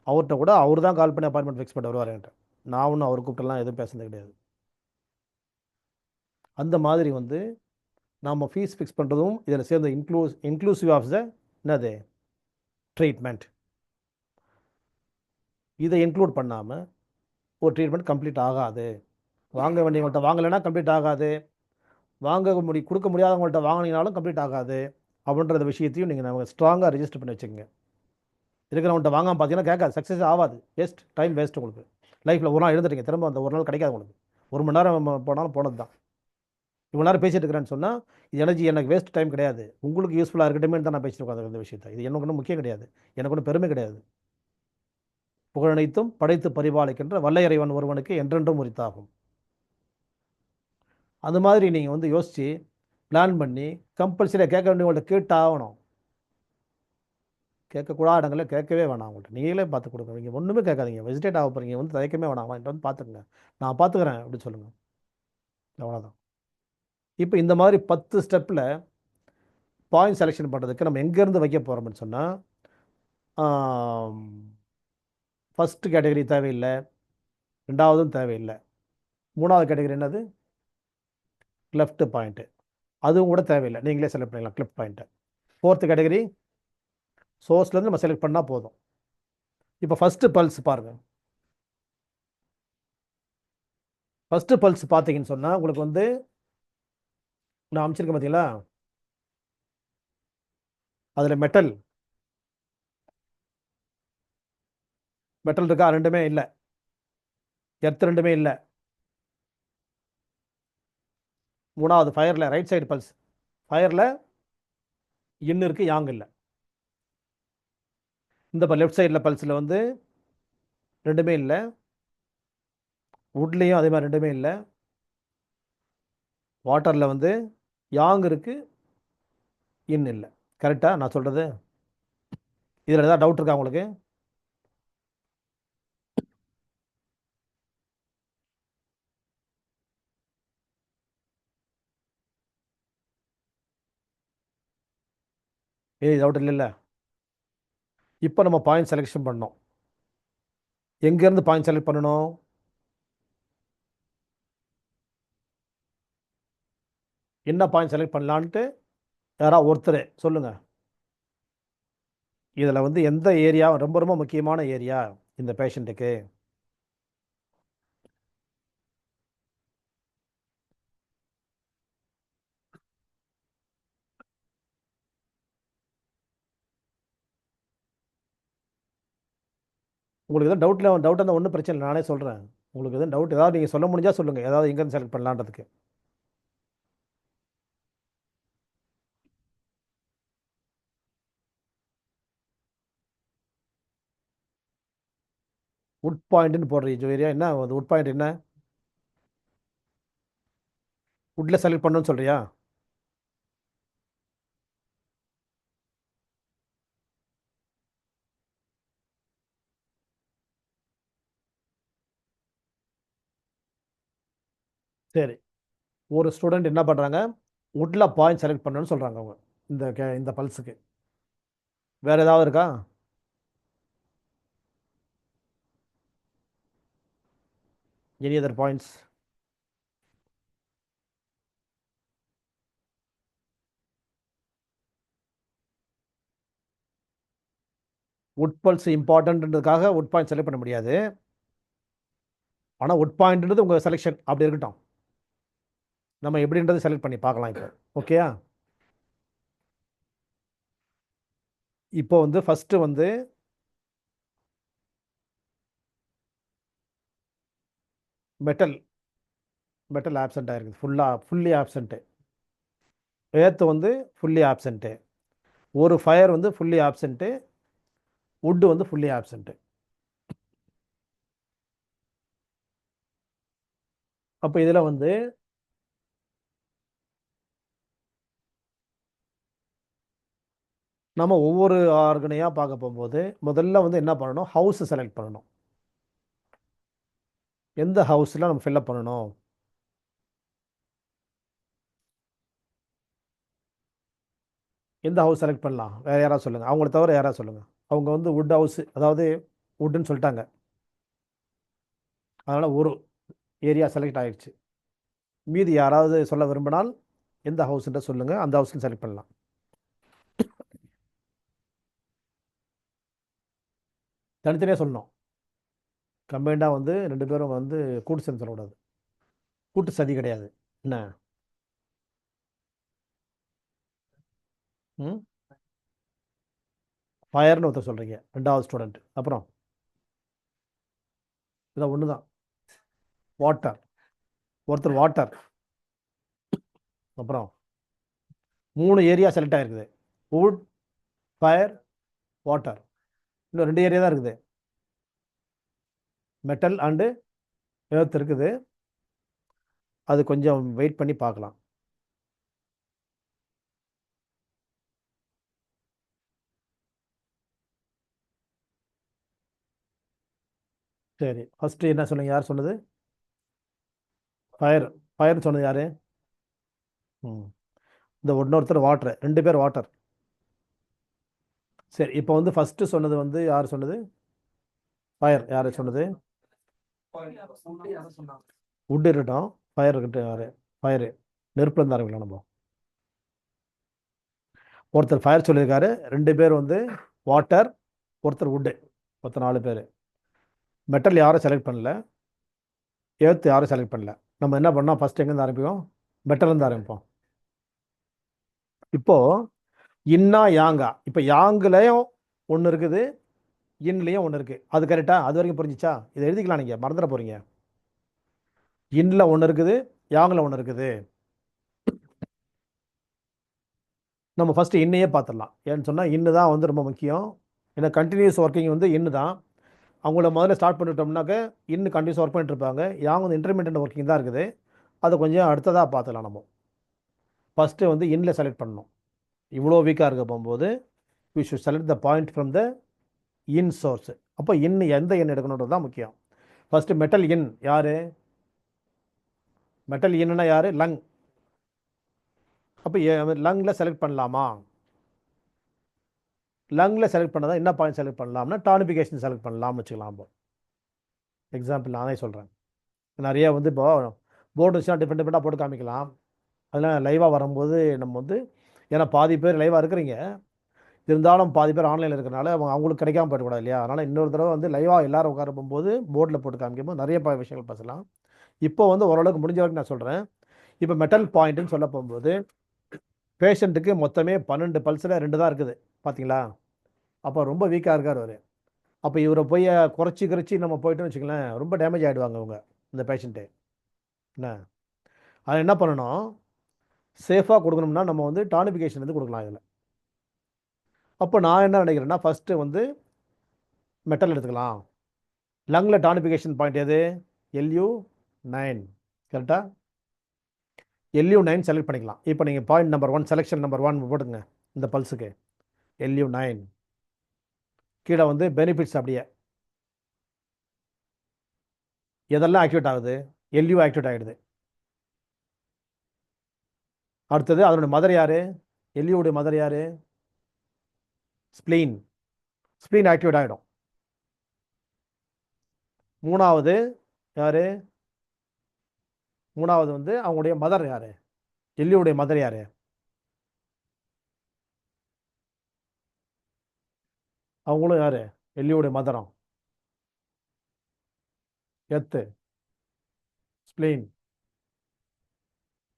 அவர்கிட்ட கூட அவர் தான் கால் பண்ணி அப்பாயின்மெண்ட் ஃபிக்ஸ் பண்ணி வருவார் என்கிட்ட. நான் ஒன்றும் அவர் கூப்பிட்டுலாம் எதுவும் பேசுனது கிடையாது. அந்த மாதிரி வந்து நாம் ஃபீஸ் ஃபிக்ஸ் பண்ணுறதும் இதில் சேர்ந்த இன்க்ளூசிவ் ஆஃப் த என்னது ட்ரீட்மெண்ட். இதை இன்க்ளூட் பண்ணாமல் ஒரு ட்ரீட்மெண்ட் கம்ப்ளீட் ஆகாது. வாங்க வேண்டியவங்கள்ட்ட வாங்கலைன்னா கம்ப்ளீட் ஆகாது. கொடுக்க முடியாதவங்கள்ட்ட வாங்கினீங்கனாலும் கம்ப்ளீட் ஆகாது. அப்படின்ற விஷயத்தையும் நீங்கள் நம்ம ஸ்ட்ராங்காக ரெஜிஸ்டர் பண்ணி வச்சுக்கோங்க. இருக்கிறவங்கள்ட்ட வாங்காமல் பார்த்தீங்கன்னா கேட்காது, சக்ஸஸ் ஆகாது. டைம் வேஸ்ட் உங்களுக்கு. லைஃப்பில் ஒரு நாள் எழுந்துட்டீங்க, திரும்ப அந்த ஒரு நாள் கிடைக்காது உங்களுக்கு. 1 மணி நேரம் போனாலும் போனது தான். இவ்வளோ நேரம் பேசிட்டு இருக்கிறேன்னு சொன்னால் இது எனக்கு வேஸ்ட் டைம் கிடையாது. உங்களுக்கு யூஸ்ஃபுல்லாக இருக்கட்டுமே தான் நான் பேசிட்டு உட்காந்து இந்த விஷயத்தை. இது எனக்கு ஒன்றும் முக்கியம் கிடையாது. எனக்கு ஒன்றும் பெருமை கிடையாது. புகழனைத்தும் படைத்து பரிபாலிக்கின்ற வல்ல இறைவன் ஒருவனுக்கு என்றென்றும் உரித்தாகும். அது மாதிரி நீங்கள் வந்து யோசித்து பிளான் பண்ணி கம்பல்சரியாக கேட்க வேண்டியவங்கள்ட்ட கேட்டு ஆகணும். கேட்கக்கூடாத இடங்களில் கேட்கவே வேணாம். அவங்கள்ட்ட நீங்களே பார்த்து கொடுங்க. நீங்கள் ஒன்றுமே கேட்காதீங்க. வெஜிடேட் ஆக போகிறீங்க, வந்து தயக்கமே வேணாம், என்கிட்ட வந்து பார்த்துக்குங்க, நான் பார்த்துக்கிறேன் அப்படின்னு சொல்லுங்கள். அவ்வளோதான். இப்போ இந்த மாதிரி 10 ஸ்டெப்பில் பாயிண்ட் செலெக்ஷன் பண்ணுறதுக்கு நம்ம எங்கேருந்து வைக்க போகிறோம்னு சொன்னால், ஃபஸ்ட்டு கேட்டகரி தேவையில்லை, 2வதும் தேவையில்லை. 3வது கேட்டகரி என்னது? Left point. அதுவும் கூட தேவையில்லை, நீங்களே செலக்ட் பண்ணிக்கலாம் கிளிப் பாயிண்ட்டை. 4th கேட்டகரி சோர்ஸ்லேருந்து நம்ம செலக்ட் பண்ணால் போதும். இப்போ ஃபஸ்ட்டு பல்ஸ் பாருங்கள். ஃபஸ்ட்டு பல்ஸ் பார்த்தீங்கன்னு சொன்னால் உங்களுக்கு வந்து நான் அமைச்சிருக்கேன் பார்த்தீங்களா, அதில் மெட்டல் இருக்கா? ரெண்டுமே இல்லை. எர்த் ரெண்டுமே இல்லை. 3வது ஃபயரில் ரைட் சைடு பல்ஸ். ஃபயரில் இன் இருக்குது, யாங் இல்லை. இந்த லெஃப்ட் சைடில் பல்ஸில் வந்து ரெண்டுமே இல்லை. வுட்லேயும் அதே மாதிரி ரெண்டுமே இல்லை. வாட்டரில் வந்து யாங் இருக்குது, இன் இல்லை. கரெக்டாக நான் சொல்கிறது? இதில் ஏதாவது டவுட் இருக்கா உங்களுக்கு? டவுட் இல்லை. இப்போ நம்ம பாயிண்ட் செலெக்ஷன் பண்ணோம். எங்கேருந்து பாயிண்ட் செலக்ட் பண்ணணும்? என்ன பாயிண்ட் செலக்ட் பண்ணலான்ட்டு யாராவது ஒருத்தர் சொல்லுங்கள். இதில் வந்து எந்த ஏரியா ரொம்ப ரொம்ப முக்கியமான ஏரியா இந்த பேஷண்ட்டுக்கு? உங்களுக்கு எதாவது டவுட் இருந்தால் ஒன்றும் பிரச்சனை இல்லை, நானே சொல்கிறேன். உங்களுக்கு எதுவும் டவுட் ஏதாவது நீங்கள் சொல்ல முடிஞ்சால் சொல்லுங்கள், ஏதாவது எங்கேருந்து செலக்ட் பண்ணலான்றதுக்கு. வுட் பாயிண்ட்னு போடுற ஏரியா என்ன? வுட் பாயிண்ட் என்ன? வுட்டில் செலக்ட் பண்ணணும்னு சொல்கிறியா? சரி. ஒரு ஸ்டூடெண்ட் என்ன பண்ணுறாங்க, வுட்டில் பாயிண்ட் செலக்ட் பண்ணணும்னு சொல்கிறாங்க அவங்க இந்த பல்ஸுக்கு. வேறு ஏதாவது இருக்கா? Any other points? Wood pulse இம்பார்ட்டன்ட்ன்றதுக்காக வுட் பாயிண்ட் செலக்ட் பண்ண முடியாது. ஆனால் வுட் பாயிண்ட்ன்றது உங்கள் செலெக்ஷன் அப்படி இருக்கட்டும். நம்ம எப்படின்றது செலக்ட் பண்ணி பார்க்கலாம் இப்போ. ஓகேயா? இப்போ வந்து ஃபஸ்ட்டு வந்து மெட்டல் மெட்டல் ஆப்சண்ட் ஆகிருக்குது. Fully absent. ஏர்த்து வந்து ஃபுல்லி ஆப்சண்ட்டு. ஒரு ஃபயர் வந்து ஃபுல்லி ஆப்சண்ட்டு. வுட்டு வந்து ஃபுல்லி ஆப்சண்ட்டு. அப்போ இதில் வந்து நம்ம ஒவ்வொரு ஆர்கனையாக பார்க்க போகும்போது முதல்ல வந்து என்ன பண்ணணும்? ஹவுஸ் செலக்ட் பண்ணணும். எந்த ஹவுஸில் நம்ம ஃபில்லப் பண்ணணும்? எந்த ஹவுஸ் செலக்ட் பண்ணலாம்? வேறு யாராவது சொல்லுங்கள். அவங்கள தவிர யாராவது சொல்லுங்கள். அவங்க வந்து வுட் ஹவுஸ், அதாவது வுட்டுன்னு சொல்லிட்டாங்க. அதனால் ஒரு ஏரியா செலக்ட் ஆகிடுச்சு. மீதி யாராவது சொல்ல விரும்பினால் எந்த ஹவுஸ்ன்ற சொல்லுங்கள், அந்த ஹவுஸில் செலக்ட் பண்ணலாம். தனித்தனியாக சொல்லணும். கம்பைண்டாக வந்து ரெண்டு பேரும் வந்து கூட்டு சேர்ந்து சொல்லக்கூடாது. கூட்டு சதி கிடையாது. என்ன? ம் ஃபயர்னு ஒருத்தர் சொல்கிறீங்க, ரெண்டாவது ஸ்டூடெண்ட். அப்புறம் இதான் ஒன்று தான். வாட்டர், ஒருத்தர் வாட்டர். அப்புறம் 3 ஏரியா செலக்ட் ஆகிருக்குது. Would, fire, water. இன்னும் 2 ஏரியா தான் இருக்குது. மெட்டல் அண்டு எர்த் இருக்குது. அது கொஞ்சம் வெயிட் பண்ணி பார்க்கலாம். சரி, ஃபஸ்ட்டு என்ன சொன்னீங்க? யார் சொன்னது? ஃபயர். ஃபயர்னு சொன்னது யார்? ம் இந்த இன்னொருத்தர் வாட்டர். 2 பேர் வாட்டர். சரி, இப்போ வந்து ஃபஸ்ட்டு சொன்னது வந்து யார் சொன்னது? ஃபயர். யார் சொன்னது? வுட் இருக்கட்டும், ஃபயர் இருக்கட்டும். யார்? ஃபயரு. நெருப்புல இருந்து ஆரம்பிக்கலாம் நம்ம. ஒருத்தர் ஃபயர் சொல்லியிருக்காரு, 2 பேர் வந்து வாட்டர், ஒருத்தர் வுட்டு, மொத்தம் 4 பேர். மெட்டல் யாரும் செலக்ட் பண்ணல, எர்த் யாரும் செலக்ட் பண்ணல. நம்ம என்ன பண்ணோம்? ஃபஸ்ட் எங்கேருந்து ஆரம்பிப்போம்? மெட்டல்லேருந்து ஆரம்பிப்போம். இப்போ இன்னா யாங்கா, இப்போ யாங்குலையும் ஒன்று இருக்குது, இன்லேயும் ஒன்று இருக்குது. அது கரெக்டா? அது வரைக்கும் புரிஞ்சிச்சா? இதை எழுதிக்கலாம், நீங்கள் மறந்துட போகிறீங்க. இன்ல ஒன்று இருக்குது, யாங்கில் ஒன்று இருக்குது. நம்ம ஃபஸ்ட்டு இன்னையே பார்த்துடலாம். ஏன்னு சொன்னால் இன்னு தான் வந்து ரொம்ப முக்கியம். ஏன்னா கண்டினியூஸ் ஒர்க்கிங் வந்து இன்னு தான். அவங்கள முதல்ல ஸ்டார்ட் பண்ணிட்டோம்னாக்க இன்னும் கண்டினியூஸ் ஒர்க் பண்ணிட்டு இருப்பாங்க. யாங்க வந்து இன்டர்மீடியட் ஒர்க்கிங் தான் இருக்குது. அதை கொஞ்சம் அடுத்ததாக பார்த்துக்கலாம். நம்ம ஃபஸ்ட்டு வந்து இன்னில் செலக்ட் பண்ணணும். இவ்வளோ வீக்காக இருக்க போகும்போது we should select the point from the in source. அப்போ எந்த எண் எடுக்கணுன்றது தான் முக்கியம். ஃபஸ்ட்டு மெட்டல் இன் யார்? மெட்டல் இன்னா யார்? லங். அப்போ லங்கில் செலக்ட் பண்ணலாமா? லங்கில் செலக்ட் பண்ணதான் என்ன பாயிண்ட் செலக்ட் பண்ணலாம்னா டானிஃபிகேஷன் செலக்ட் பண்ணலாம்னு வச்சுக்கலாம். இப்போ எக்ஸாம்பிள் நானே சொல்கிறேன். நிறைய வந்து இப்போ போர்டு வச்சுன்னா டிஃப்ரெண்ட்டாக போட்டு காமிக்கலாம். அதெல்லாம் லைவாக வரும்போது நம்ம வந்து, ஏன்னா பாதி பேர் லைவாக இருக்கிறீங்க, இருந்தாலும் பாதி பேர் ஆன்லைனில் இருக்கிறனால அவங்களுக்கு கிடைக்காம போயிடக்கூடாது இல்லையா? அதனால் இன்னொரு தடவை வந்து லைவாக எல்லாரும் உட்கார போகும்போது போர்டில் போட்டு காமிக்கும்போது நிறைய விஷயங்கள் பேசலாம். இப்போ வந்து ஓரளவுக்கு முடிஞ்ச வரைக்கும் நான் சொல்கிறேன். இப்போ மெட்டல் பாயிண்ட்டுன்னு சொல்ல போகும்போது பேஷண்ட்டுக்கு மொத்தமே 12 பல்ஸில் 2 தான் இருக்குது. பார்த்தீங்களா? அப்போ ரொம்ப வீக்காக இருக்கார் அவர். அப்போ இவரை போய் குறைச்சி நம்ம போயிட்டோம்னு வச்சுங்களேன், ரொம்ப டேமேஜ் ஆகிடுவாங்க அவங்க, இந்த பேஷண்ட்டு. என்ன அதை என்ன பண்ணணும்? சேஃபாக கொடுக்கணும்னா நம்ம வந்து டானிஃபிகேஷன் வந்து கொடுக்கலாம் இதில். அப்போ நான் என்ன நினைக்கிறேன்னா, ஃபஸ்ட்டு வந்து மெட்டல் எடுத்துக்கலாம். லங்கில் டானிஃபிகேஷன் பாயிண்ட் எது? LU9. கரெக்டாக? LU9 செலக்ட் பண்ணிக்கலாம். இப்போ நீங்கள் பாயிண்ட் நம்பர் 1, செலெக்ஷன் நம்பர் 1 போட்டுங்க இந்த பல்ஸுக்கு. LU9 கீழே வந்து பெனிஃபிட்ஸ். அப்படியே எதெல்லாம் ஆக்டிவேட் ஆகுது? LU ஆக்டிவேட் ஆகிடுது. அடுத்தது அதனுடைய மதர் யாரு? எல்லியோடைய மதர் யாரு? ஸ்ப்ளீன். ஸ்ப்ளீன் ஆக்டிவேட் ஆகிடும். மூணாவது யாரு? மூணாவது வந்து அவங்களுடைய மதர் யாரு? எல்லியோடைய மதர் யாரு? அவங்களும் யாரு? எல்லியோடைய மதரம். எத்து. ஸ்ப்ளீன்.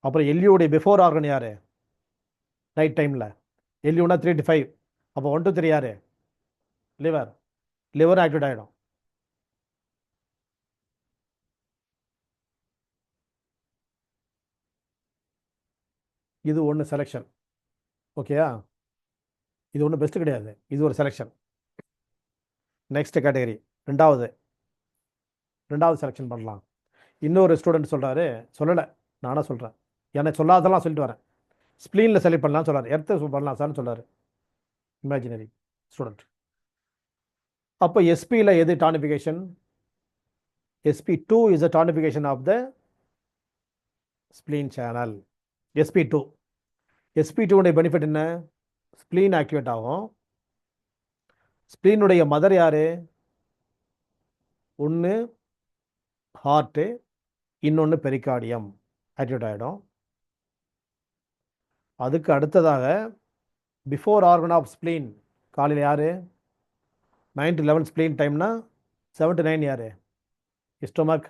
அப்புறம் எல்லியோடைய பிஃபோர் ஆர்கன் யாரு? நைட் டைம்ல எல்லியோனா 3 to 5. அப்போ 1 to 3 யாரு? லிவர். லிவர் ஆக்டிவேட் ஆகிடும். இது ஒன்று செலெக்ஷன். ஓகேயா? இது ஒன்றும் பெஸ்ட் கிடையாது, இது ஒரு செலெக்ஷன். நெக்ஸ்ட் கேட்டகரி ரெண்டாவது. ரெண்டாவது செலெக்ஷன் பண்ணலாம். இன்னொரு ஸ்டூடெண்ட் சொல்கிறாரு, சொல்லலை, நானாக சொல்கிறேன், எனக்கு சொல்லாதெல்லாம் சொல்லிட்டு வரேன். ஸ்ப்ளீனில் செலக்ட் பண்ணலாம்னு சொல்கிறார். எர்த்து பண்ணலாம் சார்னு சொல்கிறார் இமேஜினரி ஸ்டூடெண்ட். அப்போ எஸ்பியில் எது டானிஃபிகேஷன்? SP2 is a tonification of the spleen channel. SP2. SP2 உடைய பெனிஃபிட் என்ன? ஸ்ப்ளீன் ஆக்டிவேட் ஆகும். ஸ்ப்ளீனுடைய மதர் யாரு? ஒன்று ஹார்ட்டு, இன்னொன்று பெரிகார்டியம் ஆக்டிவேட் ஆகிடும். அதுக்கு அடுத்ததாக பிஃபோர் ஆர்கன் ஆஃப் ஸ்ப்ளீன் காலையில் யாரு? 9 to 11 ஸ்ப்ளீன் டைம்னா 7 to 9 யாரு? ஸ்டொமக்.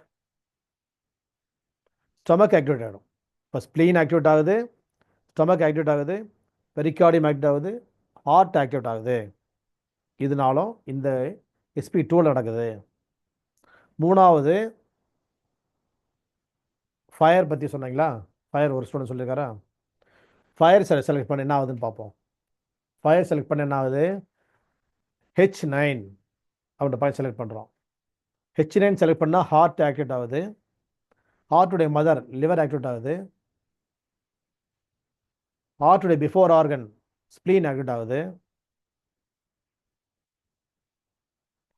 ஸ்டொமக் ஆக்டிவேட் ஆகிடும். இப்போ ஸ்ப்ளீன் ஆக்டிவேட் ஆகுது, ஸ்டொமக் ஆக்டிவேட் ஆகுது, பெரிகார்டியம் ஆக்டிவேட் ஆகுது, ஹார்ட் ஆக்டிவேட் ஆகுது. இதனாலும் இந்த SP2 நடக்குது. மூணாவது ஃபயர் பற்றி சொன்னீங்களா? ஃபயர் ஒரு ஸ்டூடெண்ட் சொல்லியிருக்காரா? ஃபயர் செலக்ட் பண்ண என்ன ஆகுதுன்னு பார்ப்போம். ஃபயர் செலக்ட் பண்ண என்ன ஆகுது? H9 அப்படின்ற பாயிண்ட் செலக்ட் பண்ணுறோம். H9 செலக்ட் பண்ணால் ஹார்ட் ஆக்டிவேட் ஆகுது. ஹார்ட்டுடைய மதர் லிவர் ஆக்டிவேட் ஆகுது. ஹார்ட்டுடைய பிஃபோர் ஆர்கன் ஸ்ப்ளீன் ஆக்டிவேட் ஆகுது.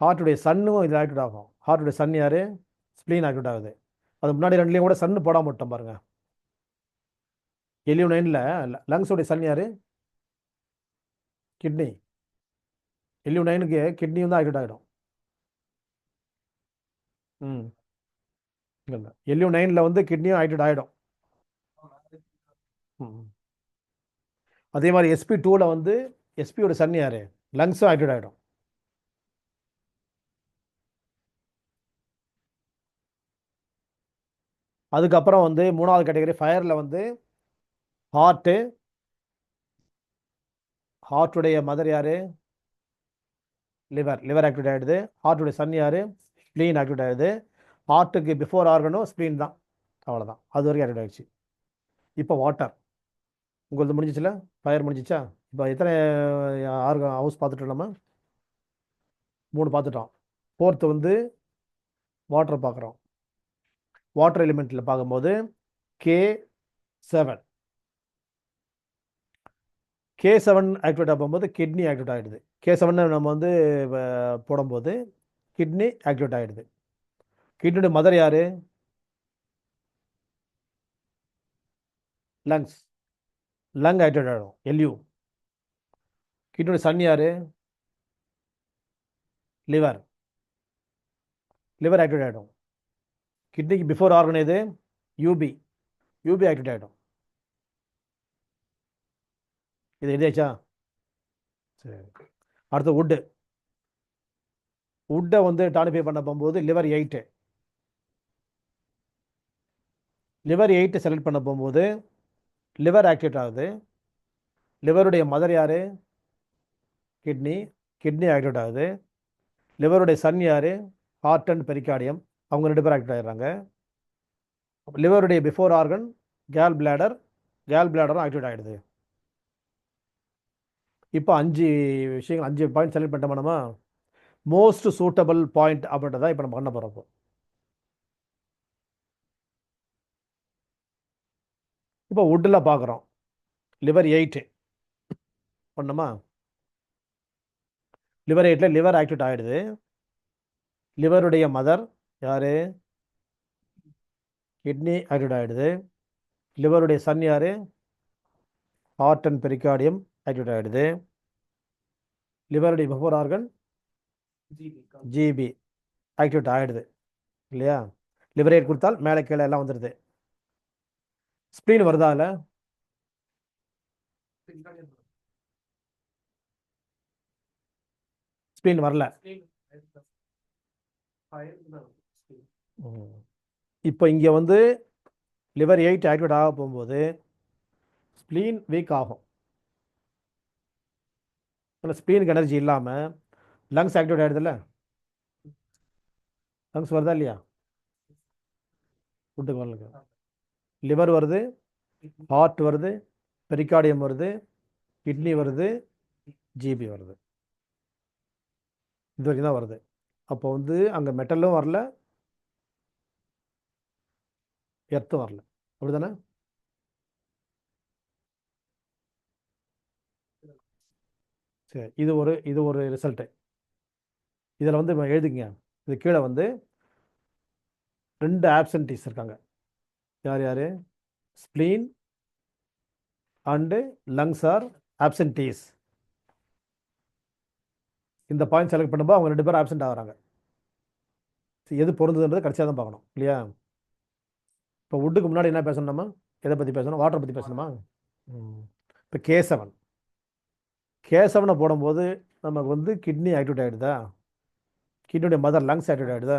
ஹார்ட்டுடைய சன்னும் இது ஆக்டிவேட் ஆகும். ஹார்ட்டுடைய சன் யார்? ஸ்ப்ளீன் ஆக்டிவேட் ஆகுது. அது முன்னாடி ரெண்டுலேயும் கூட சன்னு போடாம விட்டோம் பாருங்க. LU9ல் லங்ஸோடைய சன் யார்? கிட்னி. LU9க்கு கிட்னியும் தான் ஆக்டிவேட் ஆகிடும். இல்லை, LU9ல் வந்து கிட்னியும் ஆக்டிவேட் ஆகிடும். அதே மாதிரி SP2ல் வந்து எஸ்பியோட சன் யார்? லங்ஸும் ஆக்டிவேட் ஆகிடும். அதுக்கப்புறம் வந்து மூணாவது கேட்டகரி ஃபயரில் வந்து ஹார்ட்டுடைய மதர் யார்? லிவர் ஆக்டிவேட் ஆகிடுது. ஹார்ட்டுடைய சன் யார்? ஸ்ப்ளீன் ஆக்டிவேட் ஆகிடுது. ஹார்ட்டுக்கு பிஃபோர் ஆர்கனும் ஸ்ப்ளீன் தான். அவ்வளோதான், அது வரைக்கும் ஆக்டிவேட் ஆகிடுச்சு. இப்போ வாட்டர் உங்களுக்கு முடிஞ்சிச்சுல? ஃபயர் முடிஞ்சிச்சா? இப்போ எத்தனை ஆர்கன் ஹவுஸ் பார்த்துட்டோம் நம்ம? 3 பார்த்துட்டோம். ஃபோர்த்து வந்து வாட்டர் பார்க்குறோம். வாட்டர் எலிமெண்ட்டில் பார்க்கும்போது K7 ஆக்டிவேட் ஆகும்போது கிட்னி ஆக்டிவேட் ஆகிடுது. K7 நம்ம வந்து போடும்போது கிட்னி ஆக்டிவேட் ஆகிடுது. கிட்னியோட மதர் யார்? லங்ஸ். லங் ஆக்டிவேட் ஆகிடும், LU. கிட்னியோட சன் யார்? லிவர் ஆக்டிவேட் ஆகிடும். கிட்னிக்கு பிஃபோர் ஆர்கன் எது? UB ஆக்டிவேட் ஆகிடும். இது எழுதியாச்சா? சரி. அடுத்து வுட்டை வந்து டானிஃபை பண்ண போகும்போது லிவர் 8 செலக்ட் பண்ண போகும்போது லிவர் ஆக்டிவேட் ஆகுது. லிவருடைய மதர் யார்? கிட்னி ஆக்டிவேட் ஆகுது. லிவருடைய சன் யார்? Heart and pericardium. அவங்க 2 பேர் ஆக்டிவேட் ஆகிடுறாங்க. லிவருடைய பிஃபோர் ஆர்கன் கேல் பிளாடரும் ஆக்டிவேட் ஆகிடுது. இப்போ 5 விஷயங்கள், 5 பாயிண்ட் செலக்ட் பண்ணிட்டோம்னா மோஸ்ட் சூட்டபிள் பாயிண்ட் அப்படின்றத இப்போ நம்ம பண்ண போகிறோம். இப்போ வுட்டில் பார்க்குறோம். லிவர் 8 பண்ணோமா? லிவர் 8ல் லிவர் ஆக்டிவேட் ஆகிடுது. லிவருடைய மதர் யார்? கிட்னி ஆக்டிவேட் ஆகிடுது. லிவருடைய சன் யார்? ஹார்ட் அண்ட் பெரிகார்டியம் ஆக்டிவேட் ஆகிடுது. லிவருடைய பிஃபோர் ஆர்கன் ஜிபி ஆக்டிவேட் ஆகிடுது இல்லையா? லிவர் எய்ட் கொடுத்தால் மேலே கீழே எல்லாம் வந்துடுது. ஸ்ப்ளீன் வருதா இல்லை? ஸ்ப்ளீன் வரல. இப்போ இங்கே வந்து லிவர் எயிட் ஆக்டிவேட் ஆக போகும்போது ஸ்ப்ளீன் வீக் ஆகும். ஸ்ப்ளீனுக்கு எனர்ஜி இல்லாமல் லங்ஸ் ஆக்டிவேட் ஆகிடுதுல்ல? லங்ஸ் வருதா இல்லையா? ஃபுட்டுக்கு வரல. லிவர் வருது, ஹார்ட் வருது, பெரிகார்டியம் வருது, கிட்னி வருது, ஜிபி வருது. இது வரைக்கும் தான் வருது. அப்போ வந்து அங்கே மெட்டலும் வரல, எர்த்தும் வரல. அப்படிதானே? சரி, இது ஒரு ரிசல்ட்டு. இதில் வந்து எழுதிங்க. இது கீழே வந்து 2 ஆப்சன்டீஸ் இருக்காங்க. யார் யார்? Spleen and lungs R absentees. இந்த பாயிண்ட் செலக்ட் பண்ணும்போது அவங்க 2 பேரும் ஆப்சென்ட் ஆகிறாங்க. எது பொருந்ததுன்றது கடைசியாக தான் பார்க்கணும் இல்லையா? இப்போ வுட்டுக்கு முன்னாடி என்ன பேசணுமா? எதை பற்றி பேசணும்? வாட்டரை பற்றி பேசணுமா? இப்போ கேசவனை போடும்போது நமக்கு வந்து கிட்னி ஆக்டிவேட் ஆகிடுதா? கிட்னியுடைய மதர் லங்ஸ் ஆக்டிவேட் ஆகிடுதா?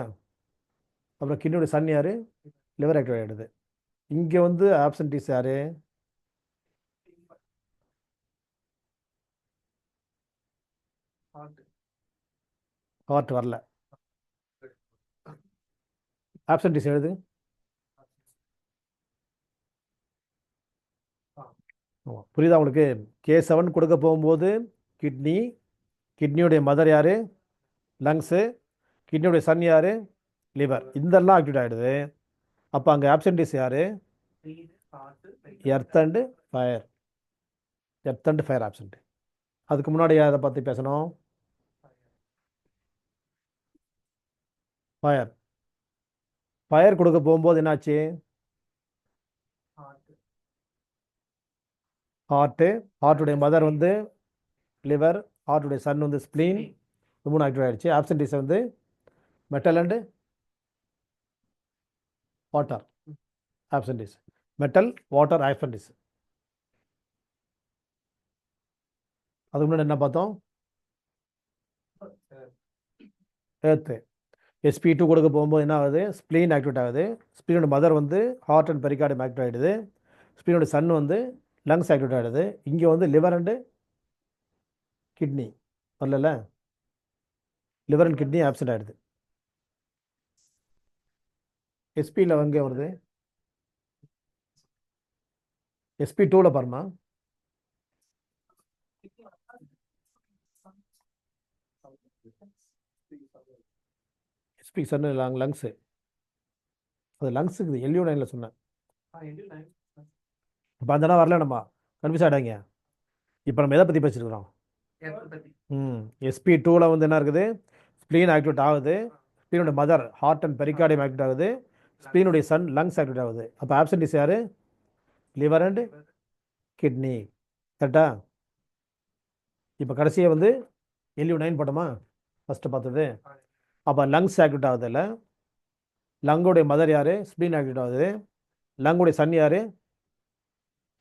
அப்புறம் கிட்னியுடைய சன் யார்? லிவர் ஆக்டிவேட் ஆகிடுது. இங்கே வந்து ஆப்சன்டீஸ் யார்? ஹார்ட் வரல. ஆப்சன்டீஸ் எழுது. புரியுதா உங்களுக்கு? K7 கொடுக்க போகும்போது கிட்னி, கிட்னியுடைய மதர் யார்? லங்ஸு, கிட்னியுடைய சன் யார்? லிவர். இதெல்லாம் ஆக்டிவேட் ஆகிடுது. அப்போ அங்கே ஆப்சன்டீஸ் யார்? Earth and fire. Earth and fire absent. அதுக்கு முன்னாடி அதை பற்றி பேசணும். ஃபயர். ஃபயர் கொடுக்க போகும்போது என்னாச்சு? ஹார்ட்டுடைய மதர் வந்து லிவர், ஹார்ட்டுடைய சன் வந்து ஸ்ப்ளீன். இது 3 ஆக்டிவேட் ஆகிடுச்சு. ஆப்சன்டீஸ் வந்து metal and water absentees. Metal, water absentees. அதுக்கு முன்னாடி என்ன பார்த்தோம்? எர்த்து. SP2 கொடுக்க போகும்போது என்ன ஆகுது? ஸ்ப்ளீன் ஆக்டிவேட் ஆகுது. ஸ்ப்ளீனோட மதர் வந்து ஹார்ட் அண்ட் பெரிகார்டியம் ஆக்டிவேட் ஆகிடுது. ஸ்ப்ளீனோட சன் வந்து லங்ஸ் ஆக்டிவேட் ஆகிடுது. இங்கே வந்து லிவர் அண்டு கிட்னி வரல. லிவர் அண்ட் கிட்னி ஆப்சென்ட் ஆகிடுது. SP எங்கே வருது? SP2 பாருமா. SP சன்னு லங்ஸு. அது லங்ஸுக்கு LU9 சொன்னேன். இப்போ அந்த வரல, நம்ம கன்ஃபியூஸ் ஆகிடாங்க. இப்போ நம்ம எதை பற்றி பேசிருக்கிறோம்? SP2 வந்து என்ன இருக்குது? ஸ்ப்ளீன் ஆக்டிவேட் ஆகுது. ஸ்ப்ளீனோட mother heart and pericardium activate ஆகுது. ஸ்ப்ளீனுடைய சன் லங்ஸ் ஆக்டிவேட் ஆகுது. அப்போ ஆப்சன்டீஸ் யார்? Liver and kidney. கரெக்டா? இப்போ கடைசியாக வந்து LU9 போட்டோமா? ஃபஸ்ட்டு பார்த்தது. அப்போ லங்ஸ் ஆக்டிவேட் ஆகுது. இல்லை, லங்குடைய மதர் யார்? ஸ்ப்ளீன் ஆக்டிவேட் ஆகுது. லங்குடைய சன் யார்?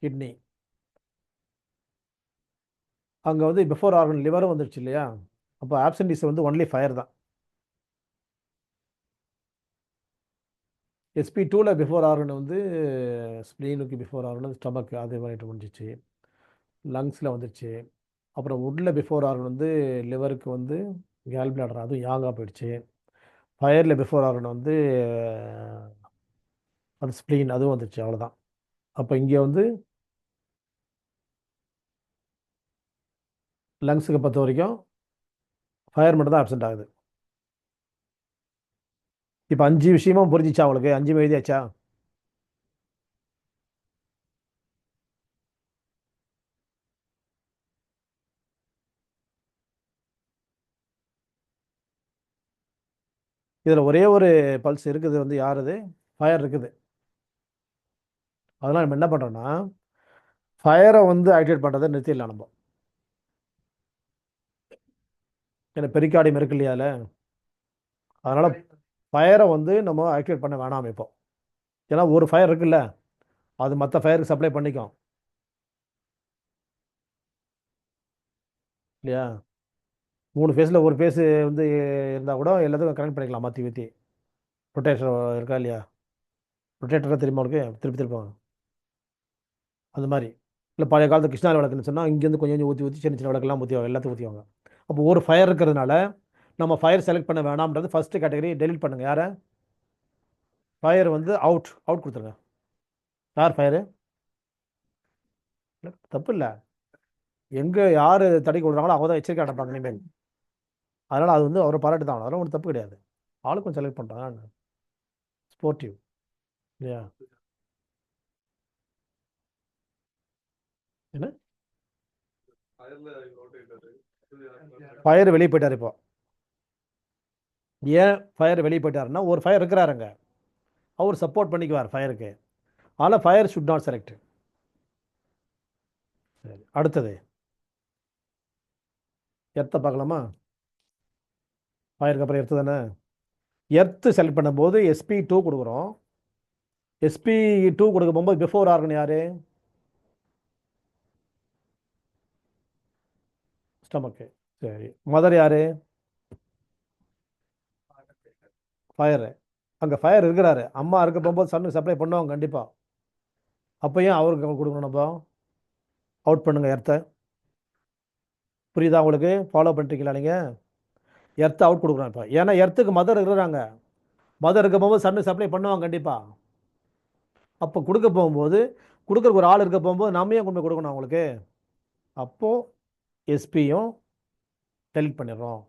கிட்னி. அங்கே வந்து பிஃபோர் ஆர்கன் லிவரும் வந்துடுச்சு இல்லையா? அப்போ ஆப்சன்டீஸ் வந்து ஒன்லி ஃபயர் தான். SP2 பிஃபோர் ஆர்கன் வந்து ஸ்ப்ளீனுக்கு பிஃபோர் ஆர்கன் ஸ்டமக் அது பண்ணிட்டு முடிஞ்சிச்சு. லங்ஸில் வந்துடுச்சு. அப்புறம் வுட்டில் பிஃபோர் ஆர்கன் வந்து லிவருக்கு வந்து கேல் பிளாடர், அதுவும் யாங்காக போயிடுச்சு. ஃபயரில் பிஃபோர் ஆர்கன் வந்து அது ஸ்ப்ளீன், அதுவும் வந்துடுச்சு. அவ்வளோதான். அப்போ இங்கே வந்து லங்ஸுக்கு பொறுத்த வரைக்கும் ஃபயர் மட்டும் தான் ஆப்சென்ட் ஆகுது. இப்போ 5 விஷயமும் புரிஞ்சிச்சா உங்களுக்கு? 5 எழுதியாச்சா? இதில் ஒரே ஒரு பல்ஸ் இருக்குது, வந்து யார் அது? ஃபயர் இருக்குது. அதனால் நம்ம என்ன பண்ணுறோன்னா ஃபயரை வந்து ஆக்டிவேட் பண்ணுறதை நிறுத்திடலாம் நம்ம. ஏன்னா பெரிகார்டியம் இருக்கு இல்லையா அதில், அதனால் ஃபயரை வந்து நம்ம ஆக்டிவேட் பண்ண வேணாம் இப்போ. ஏன்னா ஒரு ஃபயர் இருக்குல்ல, அது மற்ற ஃபயருக்கு சப்ளை பண்ணிக்கும் இல்லையா. 3 ஃபேஸில் ஒரு ஃபேஸ் வந்து இருந்தால் கூட எல்லாத்துக்கும் கனெக்ட் பண்ணிக்கலாம் மாற்றி மாற்றி. ரொட்டேஷன் இருக்கா இல்லையா, ரொட்டேட்டராக தெரியுமா உனக்கு, திருப்பி திருப்பி அது மாதிரி. இல்லை பழைய காலத்து கிருஷ்ணாரி விளக்குன்னு சொன்னால் இங்கேருந்து கொஞ்சம் கொஞ்சம் ஊற்றி ஊற்றி சின்ன சின்ன விளக்கெல்லாம் ஊற்றிவாங்க, எல்லாத்தையும் ஊற்றிவாங்க. அப்போ ஒரு ஃபயர் இருக்கிறதுனால நம்ம ஃபயர் செலக்ட் பண்ண வேணாம்ன்றது ஃபர்ஸ்ட் கேட்டகரி டெலிட் பண்ணுங்க. யாரை? ஃபயர் வந்து அவுட் அவுட் கொடுத்துருங்க. யார் ஃபயரு? தப்பு இல்லை, எங்கே யார் தடை கொடுக்குறாங்களோ அவங்க தான் எச்சரிக்கை அடைப்பாங்க இனிமேல். அதனால் அது வந்து அவரை பாராட்டு தான், அதெல்லாம் ஒன்றும் தப்பு கிடையாது. ஆளுக்கும் செலக்ட் பண்ணுறாங்க, ஸ்போர்ட்டிவ் இல்லையா. என்ன ஃபயர் வெளியே போயிட்டார் இப்போ. ஏன் ஃபயர் வெளியே போயிட்டாருன்னா ஒரு ஃபயர் இருக்கிறாருங்க, அவர் சப்போர்ட் பண்ணிக்குவார் ஃபயருக்கு, ஆனால் ஃபயர் ஷுட் நாட் செலக்ட். சரி, அடுத்தது எர்த்தை பார்க்கலாமா. ஃபயருக்கு அப்புறம் எர்த்து தானே. எர்த்து செலக்ட் பண்ணும்போது SP2 கொடுக்குறோம். SP2 கொடுக்க போகும்போது பிஃபோர் ஆர்கன் யாரு? ஸ்டமக்கு. சரி, மதர் யாரு? ஃபயரு. அங்கே ஃபயர் இருக்கிறாரு, அம்மா இருக்க போகும்போது சன்னு சப்ளை பண்ணுவாங்க கண்டிப்பாக. அப்போ ஏன் அவருக்கு கொடுக்கணும் நம்ம? அவுட் பண்ணுங்க எர்த்தை. புரியுதா உங்களுக்கு? ஃபாலோ பண்ணிட்டீங்களா நீங்கள்? எர்த்தை அவுட் கொடுக்குறோம் இப்போ, ஏன்னா எர்த்துக்கு மதர் இருக்கிறாங்க, மதர் இருக்க போகும்போது சன்னு சப்ளை பண்ணுவாங்க கண்டிப்பாக. அப்போ கொடுக்க போகும்போது கொடுக்குறக்கு ஒரு ஆள் இருக்க போகும்போது நம்ம ஏன் கொண்டு போய் கொடுக்கணும் அவங்களுக்கு? அப்போது எஸ்பியும் டெலிட் பண்ணிடுறோம்.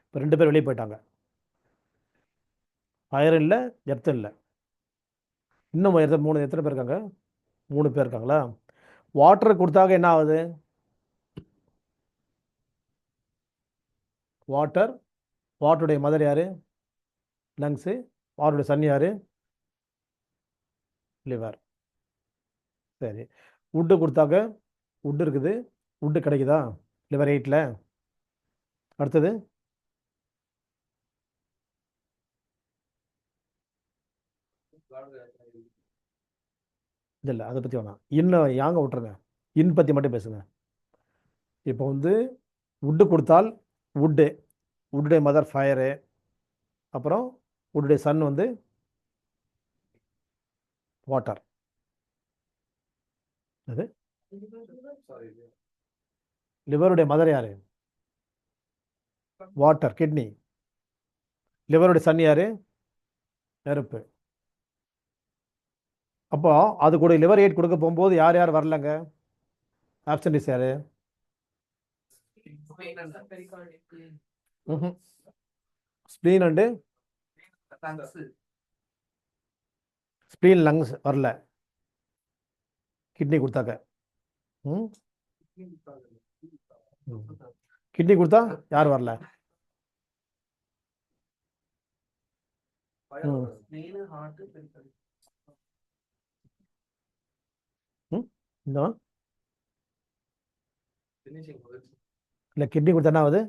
இப்போ 2 பேர் வெளியே போயிட்டாங்க, ஃபயர் இல்லை எர்த்தும் இல்லை. இன்னும் எத்தனை பேர் இருக்காங்க? 3 பேர் இருக்காங்களா. வாட்டர் கொடுத்தாக என்ன ஆகுது? வாட்டர், வாட்டருடைய மதர் யாரு? லங்ஸு. வாட்டருடைய சன் யாரு? லிவர். சரி, வுட்டு கொடுத்தாக்க வுட் இருக்குது, வுட்டு கிடைக்குதா லிவர் 8ல்? அடுத்தது இல்லை, அதை பற்றி வேணாம், இன்னும் யாங்க விட்டுருங்க, இன் பற்றி மட்டும் பேசுங்க. இப்போ வந்து வுட்டு கொடுத்தால் வுட்டு, வுட்டுடைய மதர் ஃபயரு, அப்புறம் வுட்டுடைய சன் வந்து வாட்டர். அது லிவருடைய மதர் யாரு? Water, kidney. லிவருடைய சன் யாரு? நெருப்பு. அப்போ அது கூட லிவர் 8 கொடுக்க போகும்போது யார் யார் வரலங்க? ஆப்சன்டிஸ் யாரு? ஸ்ப்ளீன் அண்டு ஸ்ப்ளீன் லங்ஸ் வரல கிட்னி கொடுத்தாக்க. ம் கிட்னி கொடுத்தா யார் வரல? இன்னும் இல்லை, கிட்னி கொடுத்தா என்ன ஆகுது?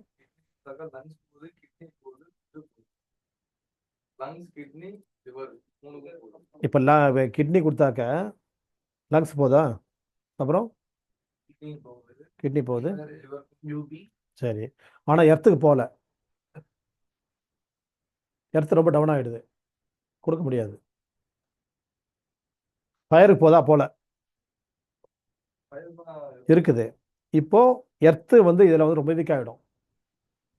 இப்போ கிட்னி கொடுத்தாக்க லங்ஸ் போதா, அப்புறம் கிட்னி போகுது. சரி, ஆனால் எர்த்துக்கு போகல, எர்த்து ரொம்ப டவுன் ஆகிடுது, கொடுக்க முடியாது. ஃபயருக்கு போதா? போல இருக்குது. இப்போ எர்த்து வந்து இதில் வந்து ரொம்ப வீக் ஆகிடும்.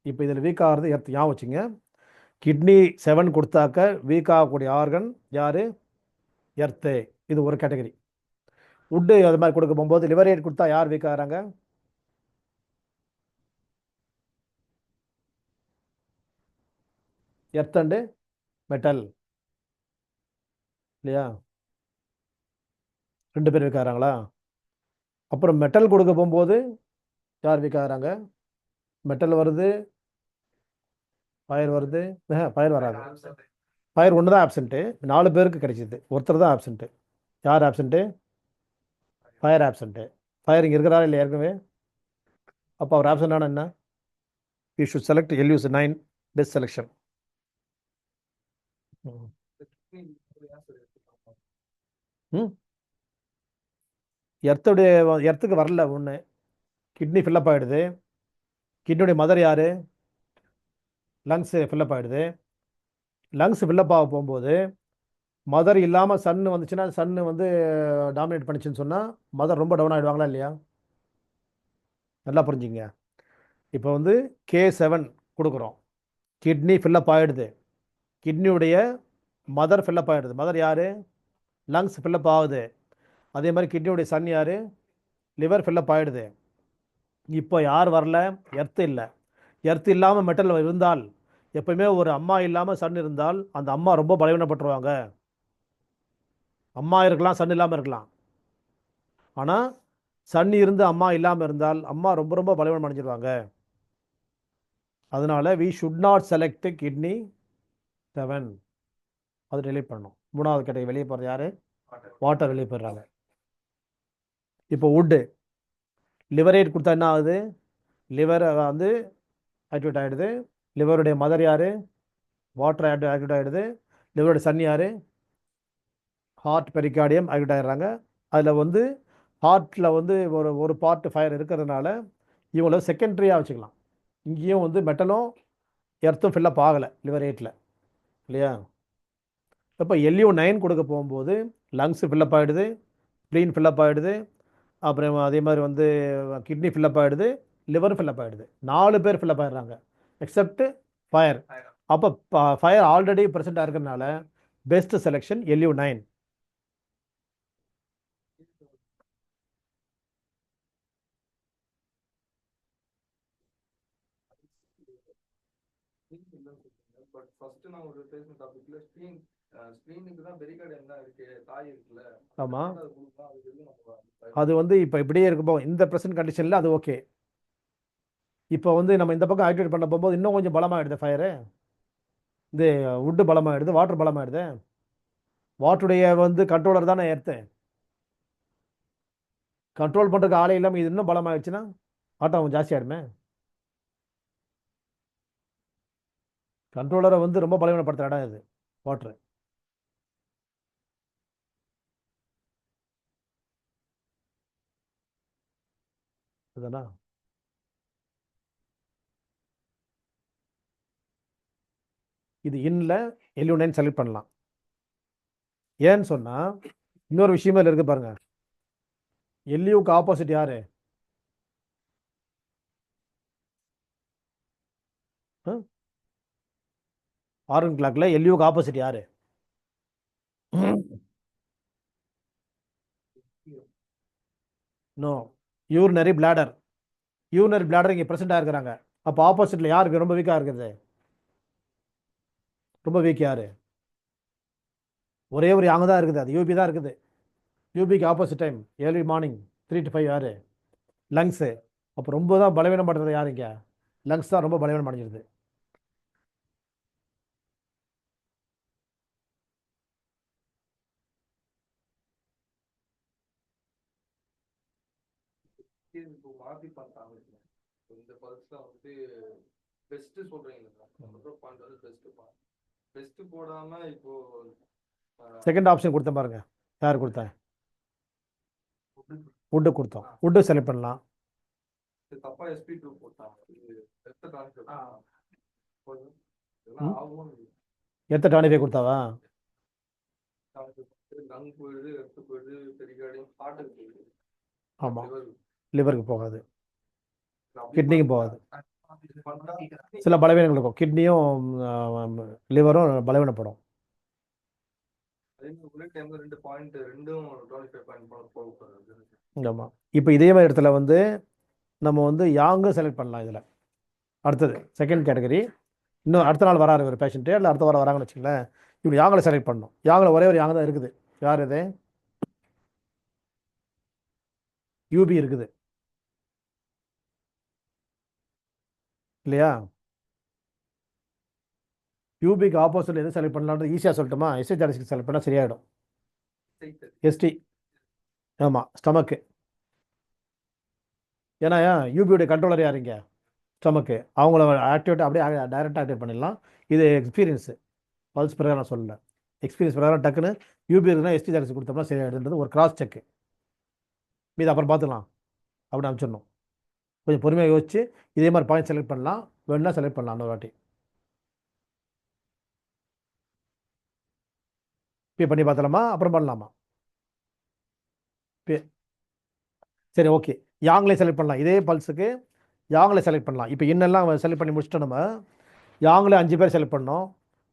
இப்போ இதில் வீக் ஆகிறது எர்த்து, ஞாபகம் வச்சுங்க. கிட்னி 7 கொடுத்தாக்க வீக் ஆகக்கூடிய ஆர்கன் யாரு? எர்த்து. இது ஒரு கேட்டகரி. வுட்டு அது மாதிரி கொடுக்க போகும்போது லிவர் 8 கொடுத்தா யார் வீக் ஆகிறாங்க? எர்த் அண்டு மெட்டல் இல்லையா, 2 பேர் வீக் ஆகிறாங்களா. அப்புறம் மெட்டல் கொடுக்க போகும்போது யார் வீக் ஆகிறாங்க? மெட்டல் வருது, ஃபயர் வருது, ஃபயர் வராது, ஃபயர் ஒன்று தான் ஆப்சண்ட்டு, 4 பேருக்கு கிடைச்சிது, ஒருத்தர் தான் ஆப்சண்ட்டு. யார் ஆப்சண்ட்டு? Fire absent. ஃபயர் இங்கே இருக்கிறாரா இல்லை ஏற்கனவே? அப்போ அவர் ஆப்ஷன் என்ன? You should select LU9 best selection. ம் எர்த்துக்கு வரல ஒன்று. கிட்னி ஃபில்லப் ஆகிடுது. கிட்னியுடைய மதர் யார்? லங்ஸ் ஃபில்லப் ஆகிடுது. லங்ஸ் ஃபில்லப் ஆக போகும்போது மதர் இல்லாமல் சன்னு வந்துச்சுன்னா, சன்னு வந்து டாமினேட் பண்ணிச்சுன்னு சொன்னால் மதர் ரொம்ப டவுன் ஆகிடுவாங்களா இல்லையா? நல்லா புரிஞ்சுங்க. இப்போ வந்து K7 கொடுக்குறோம். கிட்னி ஃபில்லப் ஆகிடுது. கிட்னியுடைய மதர் ஃபில்லப் ஆகிடுது. மதர் யார்? லங்ஸ் ஃபில்லப் ஆகுது. அதே மாதிரி கிட்னியுடைய சன் யார்? லிவர் ஃபில்லப் ஆகிடுது. இப்போ யார் வரல? எர்த்து இல்லை. எர்த்து இல்லாமல் மெட்டல் இருந்தால், எப்பவுமே ஒரு அம்மா இல்லாமல் சன் இருந்தால் அந்த அம்மா ரொம்ப பலவீனப்பட்டுருவாங்க. அம்மா இருக்கலாம், சன் இல்லாமல் இருக்கலாம். ஆனால் சன் இருந்து அம்மா இல்லாமல் இருந்தால் அம்மா ரொம்ப ரொம்ப பலவீனம் அடைஞ்சிருவாங்க. அதனால we should not select kidney 7. அது டிலீட் பண்ணணும். மூணாவது கேட்டகரி வெளியே போகிறது யார்? வாட்டர் வெளியே போயிடுறாங்க. இப்போ வுட்டு லிவரேட் கொடுத்தா என்ன ஆகுது? லிவர் வந்து ஆக்டிவேட் ஆகிடுது. லிவருடைய மதர் யார்? வாட்டர் ஆக்டிவேட் ஆகிடுது. லிவருடைய சன் யார்? ஹார்ட் பெரிகார்டியம் ஆக்டிவேட் ஆகிடுறாங்க. அதில் வந்து ஹார்ட்டில் வந்து ஒரு பார்ட் ஃபயர் இருக்கிறதுனால இவங்கள செகண்டரியாக வச்சுக்கலாம். இங்கேயும் வந்து மெட்டலும் எர்த்தும் ஃபில்லப் ஆகலை லிவர் 8 இல்லையா? இப்போ LU9 கொடுக்க போகும்போது லங்ஸ் ஃபில்லப் ஆகிடுது, ஸ்ப்ளீன் ஃபில்லப் ஆகிடுது, அப்புறம் அதே மாதிரி வந்து கிட்னி ஃபில்லப் ஆகிடுது, லிவர் ஃபில்லப் ஆகிடுது. 4 பேர் ஃபில்லப் ஆகிடுறாங்க எக்ஸப்ட் ஃபயர். அப்போ ஃபயர் ஆல்ரெடி ப்ரெசென்ட்டாக இருக்கிறதுனால பெஸ்ட் செலெக்ஷன் LU9. ஆமாம், அது வந்து இப்போ இப்படியே இருக்குப்போ இந்த ப்ரெசென்ட் கண்டிஷனில் அது ஓகே. இப்போ வந்து நம்ம இந்த பக்கம் ஆக்டிவேட் பண்ண போகும்போது இன்னும் கொஞ்சம் பலமாகிடுது ஃபயரு. இந்த வுட்டு பலமாகிடுது, வாட்டர் பலமாகிடுது. வாட்டருடைய வந்து கண்ட்ரோலர் தானே எர்த்து. கண்ட்ரோல் பண்ணுறதுக்கு ஆளே இல்லாமல் இது இன்னும் பலமாகிடுச்சுன்னா ஆட்டம் ஜாஸ்தியாகிடுமே. கண்ட்ரோலரை வந்து ரொம்ப பலவீனப்படுத்துகிற இடம் இது வாட்ரு. இதுதானா? இது இன்னில் LU9 செலக்ட் பண்ணலாம். ஏன்னு சொன்னால் இன்னொரு விஷயமே இருக்கு பாருங்க. LUக்கு ஆப்போசிட் யாரு? ஆர்கன் கிளாக்ல LUக்கு ஆப்போசிட் யாரு? No, urinary bladder. Urinary bladder இங்கே ப்ரெசென்ட்டாக இருக்கிறாங்க. அப்போ ஆப்போசிட்டில் யாருக்கு ரொம்ப வீக்காக இருக்குது? ரொம்ப வீக் யாரு? ஒரே ஒரு யாங்க தான் இருக்குது, அது UB தான் இருக்குது. UBக்கு opposite time early morning 3 to 5 யாரு? லங்ஸு. அப்போ ரொம்ப தான் பலவீனம் பண்ணுறது யார் இங்கே? லங்ஸ் தான் ரொம்ப பலவீனம் அடைஞ்சிருது. செகண்ட் ஆப்ஷன் கொடுத்தேன் பாருங்க. யார் கொடுத்தேன்? வுட்டு கொடுத்தோம். வுட்டு செலக்ட் பண்ணலாம். எத்த டானிஃபை கொடுத்தாவா? ஆமாம், லிவருக்கு போகாது, கிட்னிக்கும் போகாது. சில பலவீனங்கள் இருக்கும். கிட்னியும் லிவரும் பலவீனப்படும். ஆமாம். இப்போ இதே மாதிரி இடத்துல வந்து நம்ம வந்து யாங்கும் செலக்ட் பண்ணலாம். இதில் அடுத்தது செகண்ட் கேட்டகரி. இன்னும் அடுத்த நாள் வராரு ஒரு பேஷண்ட்டு, இல்லை அடுத்த வாரம் வராங்கன்னு வச்சுங்களேன். இப்படி யாங்களை செலக்ட் பண்ணணும். யாங்கில் ஒரே ஒரு யாங்க தான் இருக்குது. யார் இது? UB இருக்குது இல்லையா? UBக்கு ஆப்போசிட் எது செலக்ட் பண்ணலான்றது ஈஸியாக சொல்லட்டுமா? SH36 செலக்ட் பண்ணால் சரியாயிடும். ST. ஆமாம், ஸ்டமக்கு. ஏன்னா யூபியோடைய கண்ட்ரோலர் யாருங்க, ஸ்டொமக்கு. அவங்கள ஆக்டிவேட் அப்படியே டைரெக்டாக ஆக்டிவேட் பண்ணிடலாம். இது எக்ஸ்பீரியன்ஸு, பல்ஸ் பிரகாரம் நான் சொல்லல. எக்ஸ்பீரியன்ஸ் பிரகாரம் டக்குன்னு யூபி இருக்குன்னா எஸ்டி ஜாக்ஸ் கொடுத்தோம்னா சரியாயிடுன்றது ஒரு கிராஸ் செக்கு. இது அப்புறம் பார்த்துக்கலாம் அப்படின்னு அனுப்பிச்சிடணும். கொஞ்சம் பொறுமையாக யோசிச்சு இதே மாதிரி பாயிண்ட் செலக்ட் பண்ணலாம், வேணும்னா செலக்ட் பண்ணலாம் இன்னொரு வாட்டி. பே பண்ணி பார்த்தலாமா, அப்புறம் பண்ணலாமா? பே சரி, ஓகே. யாங்லே செலக்ட் பண்ணலாம், இதே பல்ஸுக்கு யாங்லே செலக்ட் பண்ணலாம். இப்போ இன்னெல்லாம் செலக்ட் பண்ணி முடிச்சுட்டு நம்ம யாங்லே 5 பேர் செலக்ட் பண்ணோம்.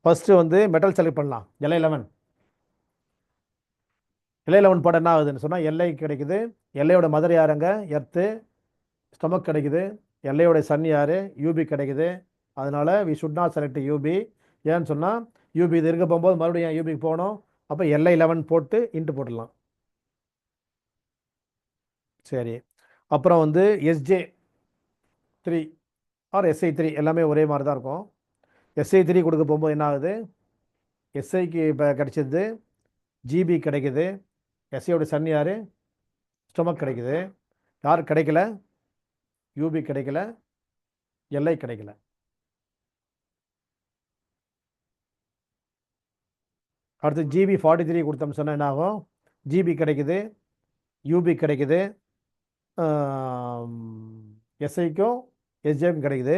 ஃபஸ்ட்டு வந்து மெட்டல் செலக்ட் பண்ணலாம். LA11 LA11 போட என்ன ஆகுதுன்னு சொன்னால் எல்ஐ கிடைக்குது. எல்லையோட மதர் யாருங்க, எர்த்து. ஸ்டொமக் கிடைக்குது. எல்லையோட சன் யார், யூபி கிடைக்குது. அதனால் we should not select UB. ஏன்னு சொன்னால் யூபி இது இருக்க போகும்போது மறுபடியும் யூபிக்கு போகணும். அப்போ LA11 போட்டு இன்ட்டு போட்டுடலாம். சரி, அப்புறம் வந்து SJ3 ஆர் SI3 எல்லாமே ஒரே மாதிரி தான் இருக்கும். SI3 கொடுக்க போகும்போது என்ன ஆகுது, எஸ்ஐக்கு இப்போ கிடைச்சது ஜிபி கிடைக்குது. எஸ்ஐயோட சன் யார், ஸ்டொமக் கிடைக்குது. யார் கிடைக்கல, யூபி கிடைக்கல, எல்ஐ கிடைக்கல. அடுத்து GB43 கொடுத்தோம் சொன்னால் என்ன ஆகும், ஜிபி கிடைக்குது, யூபி கிடைக்குது, எஸ்ஐக்கும் SJக்கும் கிடைக்குது.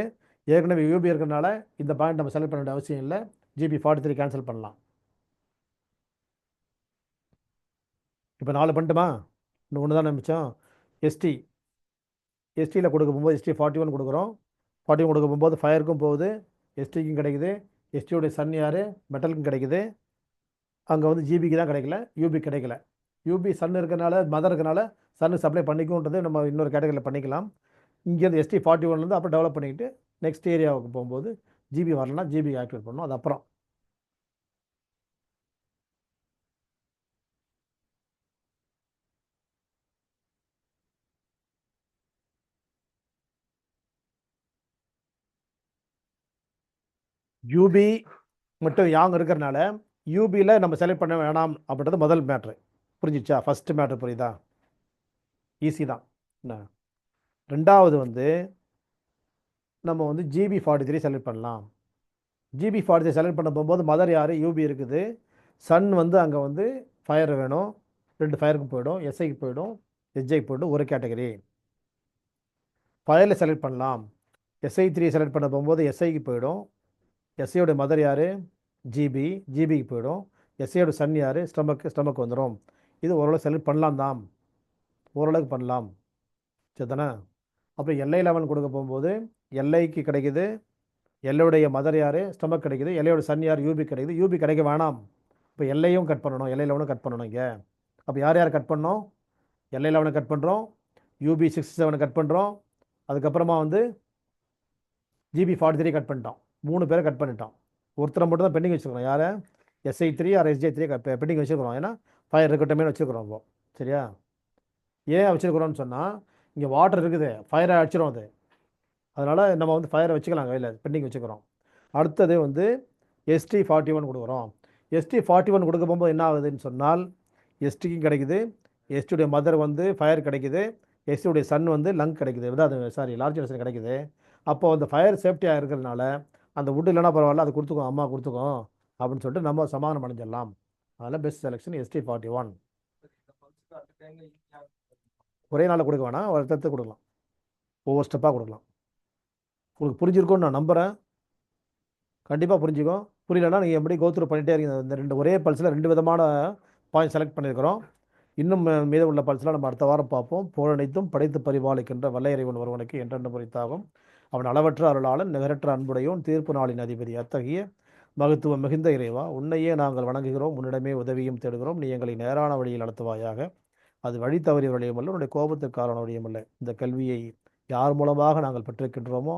ஏற்கனவே யூபி இருக்கிறனால இந்த பாயிண்ட் நம்ம செலக்ட் பண்ண வேண்டிய அவசியம் இல்லை. GB43 கேன்சல் பண்ணலாம். இப்போ 4 பண்ணிட்டுமா, இன்னும் ஒன்று தான் நிமிச்சம். எஸ்டியில் கொடுக்க போகும்போது ST41 கொடுக்குறோம். 41 கொடுக்க போகும்போது ஃபயருக்கும் போகுது, எஸ்டிக்கும் கிடைக்குது. எஸ்டியோடைய சன் யார், மெட்டலுக்கும் கிடைக்குது. அங்கே வந்து ஜிபிக்கு தான் கிடைக்கல, யூபி கிடைக்கல. யூபி சன் இருக்கிறனால, மதர் இருக்கிறனால சன்னு சப்ளை பண்ணிக்கும்ன்றது நம்ம இன்னொரு கேட்டகரியில் பண்ணிக்கலாம். இங்கேருந்து ST41 அப்புறம் டெவலப் பண்ணிக்கிட்டு நெக்ஸ்ட் ஏரியாவுக்கு போகும்போது ஜிபி வரலன்னா ஜிபி ஆக்டிவேட் பண்ணணும். அது அப்புறம் யூபி மட்டும் யாங் இருக்கிறனால யூபியில் நம்ம செலக்ட் பண்ண வேணாம் அப்படின்றது முதல் மேட்ரு. புரிஞ்சிச்சா? ஃபஸ்ட்டு மேட்ரு புரியுதா? ஈஸி தான் என்ன. ரெண்டாவது வந்து நம்ம வந்து GB43 செலக்ட் பண்ணலாம். GB43 செலக்ட் பண்ண போகும்போது மதர் யார், யூபி இருக்குது. சன் வந்து அங்கே வந்து ஃபயர் வேணும், 2 ஃபயருக்கு போயிடும், எஸ்ஐக்கு போயிடும், SJக்கு போயிடும், ஒரு கேட்டகரி. ஃபயரில் செலக்ட் பண்ணலாம். SI3 செலக்ட் பண்ண போகும்போது எஸ்ஐக்கு போயிடும். எஸ்ஐயோட மதர் யார், ஜிபிக்கு போயிடும். எஸ்ஐயோட சன் யார், ஸ்டமக் வந்துடும். இது ஓரளவு செலக்ட் பண்ணலாம் தான், ஓரளவுக்கு பண்ணலாம். சரி தானே? அப்புறம் LA11 கொடுக்க போகும்போது எல்ஐக்கு கிடைக்குது. எல்லையுடைய மதர் யார், ஸ்டமக் கிடைக்குது. எல்லையோட சன் யார், யூபி கிடைக்குது. யூபி கிடைக்க வேணாம். இப்போ எல்லையும் கட் பண்ணணும், LA11 கட் பண்ணணும் இங்கே. அப்போ யார் யார் கட் பண்ணோம், LA11 கட் பண்ணுறோம், UB67 கட் பண்ணுறோம். அதுக்கப்புறமா வந்து GB43 கட் பண்ணிட்டோம். 3 பேரை கட் பண்ணிட்டோம். ஒருத்தரை மட்டும் தான் பெண்டிங் வச்சுருக்கோம். யாரை, SI3 ஆர் SJ3 பெண்டிங் வச்சுருக்கிறோம். ஏன்னா ஃபயர் இருக்கட்டுமே வச்சுருக்கிறோம். இப்போ சரியா? ஏன் வச்சுருக்கிறோம்னு சொன்னால் இங்கே வாட்டர் இருக்குது, ஃபயரை அடிச்சிடும் அது. அதனால் நம்ம வந்து ஃபயரை வச்சுக்கலாம், கையில் பெண்டிங் வச்சுக்கிறோம். அடுத்தது வந்து ST41 கொடுக்குறோம். ST41 கொடுக்க போகும்போது என்ன ஆகுதுன்னு சொன்னால் எஸ்டிக்கும் கிடைக்குது. எஸ்டியுடைய மதர் வந்து ஃபயர் கிடைக்குது. எஸ்டியுடைய சன் வந்து லங் கிடைக்குது, அதாவது சாரி லார்ஜ் எலக்ஷன் கிடைக்குது. அப்போ அந்த ஃபயர் சேஃப்டியாக இருக்கிறதுனால அந்த வுட் இல்லைன்னா பரவாயில்ல, அது கொடுத்துக்கோம், அம்மா கொடுத்துக்கோம் அப்படின்னு சொல்லிட்டு நம்ம சமாதானம் அடைஞ்சிடலாம். அதனால் பெஸ்ட் செலெக்ஷன் ST41. ஒரே நாளில் கொடுக்க வேணாம், ஒரு தத்து கொடுக்கலாம், ஒவ்வொரு ஸ்டெப்பாக கொடுக்கலாம். உங்களுக்கு புரிஞ்சிருக்கும்னு நான் நம்புகிறேன். கண்டிப்பாக புரிஞ்சுக்கும். புரியலன்னா நீங்கள் எப்படி கோத்ரூ பண்ணிகிட்டே இருக்கீங்க. இந்த 2 ஒரே பல்ஸில் 2 விதமான பாயிண்ட் செலக்ட் பண்ணியிருக்கிறோம். இன்னும் மீதம் உள்ள பல்ஸ்லாம் நம்ம அடுத்த வாரம் பார்ப்போம். புகழனைத்தும் படைத்து பரிபாலிக்கின்ற வல்ல இறைவன் ஒருவனுக்கு என்றென்று பொறித்தாகும். அவன் அளவற்ற அருளாளன், நிகரற்ற அன்புடையோன், தீர்ப்பு நாளின் அதிபதி. அத்தகைய மகத்துவம் மிகுந்த இறைவா, உன்னையே நாங்கள் வணங்குகிறோம், உன்னிடமே உதவியும் தேடுகிறோம். நீ எங்களை நேரான வழியில் நடத்துவாயாக. அது வழி தவறியவர்களையும் அல்ல, உன்னுடைய கோபத்திற்காரனுடையும் அல்ல. இந்த கல்வியை யார் மூலமாக நாங்கள் பெற்றிருக்கின்றோமோ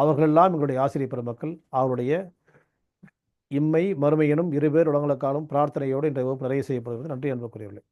அவர்களெல்லாம் எங்களுடைய ஆசிரியர் பெருமக்கள். அவருடைய இம்மை மறுமை எனும் இருபேர் உலகங்களுக்காலும் பிரார்த்தனையோடு இன்றைய வகுப்பு நிறைவு செய்யப்படுகிறது. நன்றி அன்புக்குரியவர்களே.